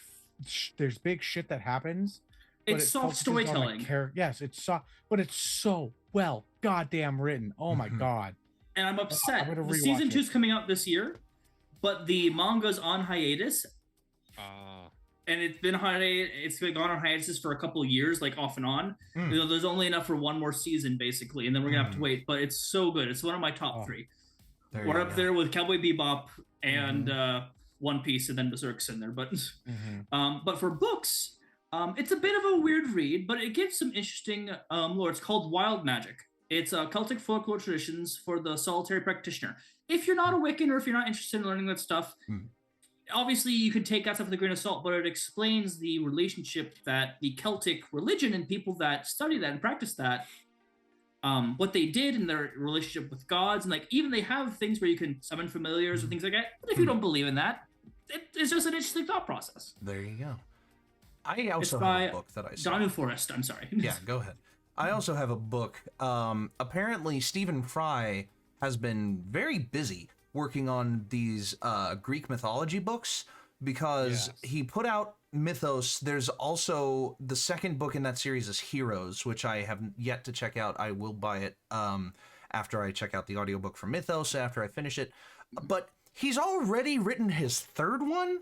shit that happens. It's soft storytelling. Yes, it's soft, but it's so well goddamn written. Oh my god. And I'm upset. The season 2's coming out this year, but the manga's on hiatus. And it's been gone on hiatus for a couple of years, like off and on. You know, there's only enough for one more season, basically, and then we're gonna have to wait. But it's so good. It's one of my top 3. We're up there with Cowboy Bebop and One Piece, and then Berserk's in there. But but for books, it's a bit of a weird read, but it gives some interesting lore. It's called Wild Magic. It's Celtic folklore traditions for the solitary practitioner. If you're not a Wiccan or if you're not interested in learning that stuff, obviously you can take that stuff with a grain of salt, but it explains the relationship that the Celtic religion and people that study that and practice that, what they did in their relationship with gods. And even they have things where you can summon familiars and things like that. But if you don't believe in that, it's just an interesting thought process. There you go. I also have a book that I saw. Danu Forest, I'm sorry. Yeah, go ahead. I also have a book. Apparently, Stephen Fry has been very busy working on these Greek mythology books because he put out Mythos. There's also the second book in that series is Heroes, which I have yet to check out. I will buy it after I check out the audiobook for Mythos, after I finish it. But he's already written his third one,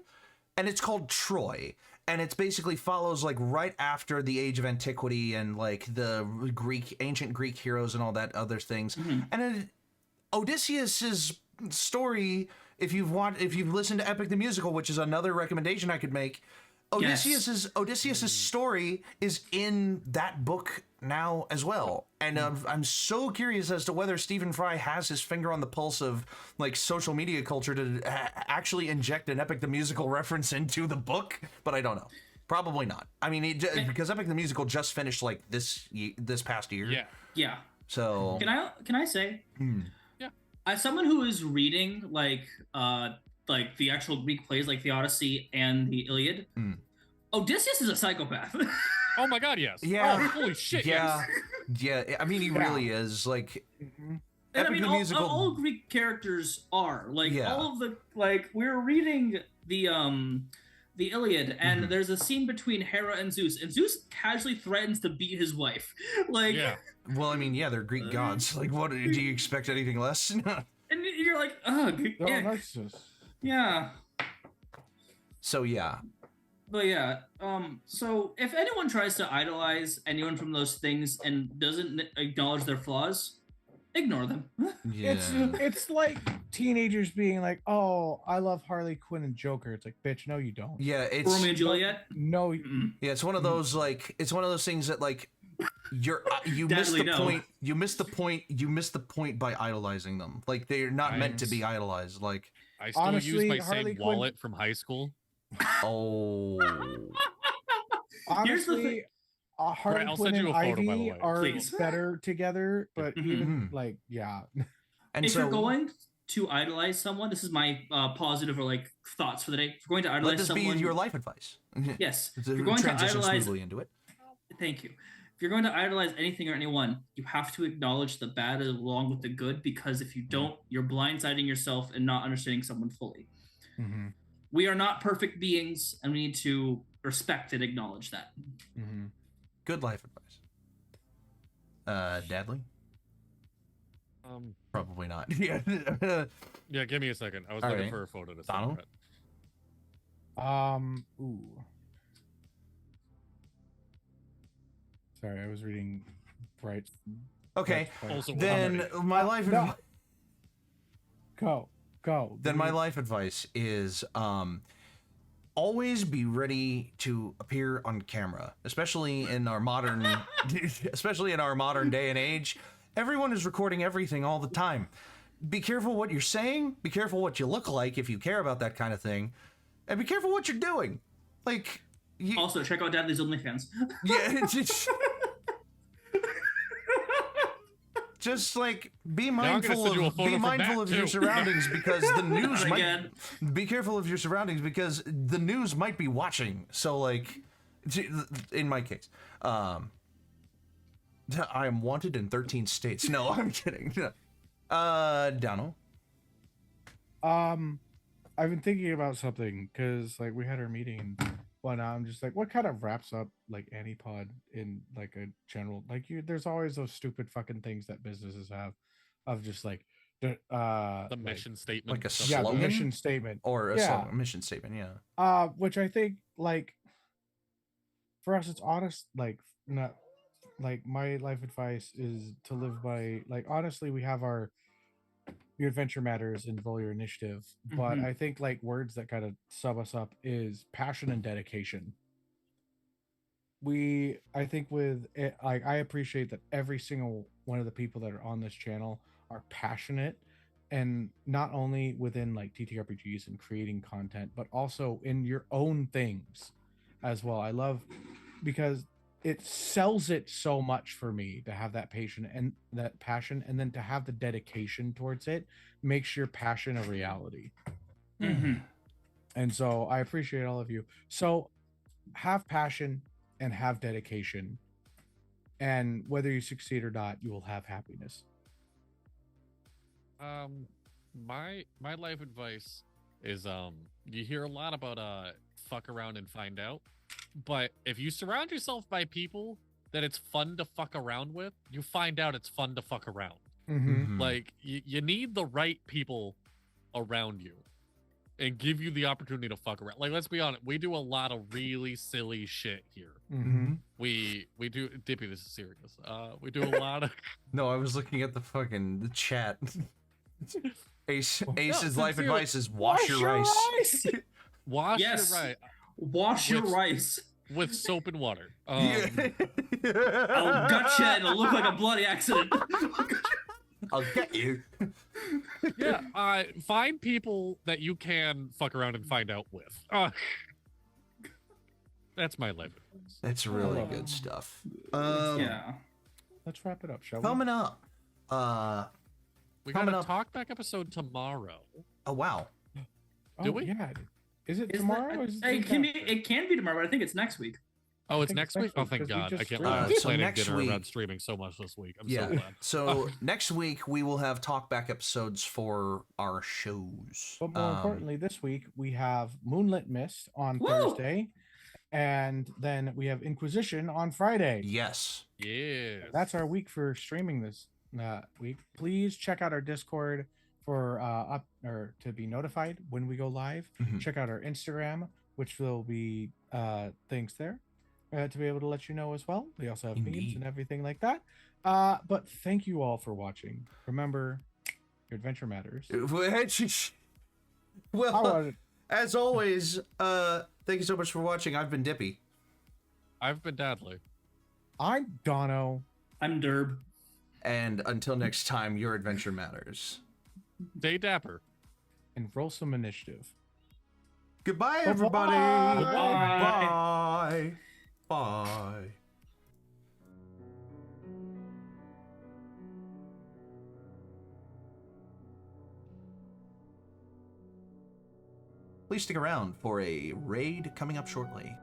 and it's called Troy. And it basically follows right after the Age of Antiquity and the ancient Greek heroes and all that other things. And Odysseus's story, if you've listened to Epic the Musical, which is another recommendation I could make, Odysseus's story is in that book now as well. And I'm so curious as to whether Stephen Fry has his finger on the pulse of social media culture to actually inject an Epic the Musical reference into the book, but I don't know. Probably not. I mean, because Epic the Musical just finished this past year. Yeah. So can I say, as someone who is reading the actual Greek plays like the Odyssey and the Iliad, Odysseus is a psychopath. Oh my god, yes. Yeah. Oh, holy shit, yeah. Yes. Yeah, I mean, he really is. All Greek characters are all of the we're reading the Iliad, and there's a scene between Hera and Zeus casually threatens to beat his wife. Well, I mean, they're Greek gods. What do you expect anything less? And you're like, ugh. Yeah. So yeah. But yeah, so if anyone tries to idolize anyone from those things and doesn't acknowledge their flaws, ignore them. Yeah. It's like teenagers being like, "Oh, I love Harley Quinn and Joker." It's like, bitch, no, you don't. Yeah, it's Romeo and Juliet. No, yeah, it's one of those like it's one of those things that like you missed Deadly the no. point. You missed the point by idolizing them. Like they're not meant to be idolized. Like I still Honestly, use my Harley same Quinn- wallet from high school. oh honestly, Harley I'll Quinn send you and a photo, by the Ivy way. are Please. better together, but Mhm. even like, yeah. and If so you're going to idolize someone, this is my positive or like thoughts for the day. If you're going to let idolize this someone, be your life advice. yes. If To you're going to transition idolize, smoothly into it. thank you. If you're going to idolize anything or anyone, you have to acknowledge the bad along with the good, because if you don't, you're blindsiding yourself and not understanding someone fully. Mm-hmm. We are not perfect beings, and we need to respect and acknowledge that. Mm-hmm. Good life advice. Dadley? Probably not. Yeah. Yeah, give me a second. I was All looking right. for a photo to send. Donald? Brett. Ooh. Sorry, I was reading Bright. Okay. Bright's Also, Then already. my life no. advice. Go. Then my life advice is always be ready to appear on camera, especially in our modern day and age. Everyone is recording everything all the time. Be careful what you're saying, be careful what you look like if you care about that kind of thing, and be careful what you're doing. Like Also, check out Dadley's OnlyFans. yeah, just like be mindful send you a of photo from that, your too. surroundings because the news might Again. be careful of your surroundings because the news might be watching. So like in my case, I am wanted in 13 states. No, I'm kidding. Dano. I've been thinking about something because like we had our meeting and whatnot. I'm just like, what kind of wraps up like Antipod in like a general like there's always those stupid fucking things that businesses have of just like The like, mission statement. like a stuff yeah, the slogan? mission statement. Or a Yeah. mission statement, yeah. Which I think like for us it's honest, like not like my life advice is to live by like honestly we have our your adventure matters and roll your initiative, but Mhm. I think like words that kind of sum us up is passion and dedication. I think with it, like I appreciate that every single one of the people that are on this channel are passionate, and not only within like TTRPGs and creating content, but also in your own things as well. I love because it sells it so much for me to have that passion and then to have the dedication towards it makes your passion a reality. Mm-hmm. And so I appreciate all of you. So have passion and have dedication, and whether you succeed or not, you will have happiness. My life advice is you hear a lot about fuck around and find out, but if you surround yourself by people that it's fun to fuck around with, you find out it's fun to fuck around. Mm-hmm. Like you need the right people around you and give you the opportunity to fuck around. Like, let's be honest, we do a lot of really silly shit here. Mm-hmm. We do, Dippy, this is serious. We do a lot of No, I was looking at the chat. Ace's life sincerely. advice is wash your rice. wash Yes. your right Wash your With- rice. with soap and water. Yeah. I'll gut you and it'll look like a bloody accident. I'll get you. Yeah, find people that you can fuck around and find out with. That's my life advice. That's really good stuff. Yeah. Let's wrap it up, shall we? Coming up. We got Coming a up- talkback episode tomorrow. Oh wow. Oh, Do we? Yeah. Is it Is tomorrow? that- or is it can be tomorrow, but I think it's next week. Oh, it's think next it's week? next Oh, week, thank 'cause we God. I just can't streamed. believe I'm So planning next dinner week- around streaming so much this week. I'm Yeah. so glad. So next week we will have talkback episodes for our shows. But more importantly, this week we have Moonlit Mist on Woo! Thursday, and then we have Inquisition on Friday. Yes. Yeah. That's our week for streaming this week. Please check out our Discord for to be notified when we go live. Mhm. Check out our Instagram, which will be things there to be able to let you know as well. We also have memes Indeed. and everything like that. But thank you all for watching. Remember, your adventure matters. Well, as always, thank you so much for watching. I've been Dippy. I've been Dadley. I'm Dono. I'm Derb. And until next time, your adventure matters. Stay dapper. And roll some initiative. Goodbye, everybody. Bye. Bye. Bye. Please stick around for a raid coming up shortly.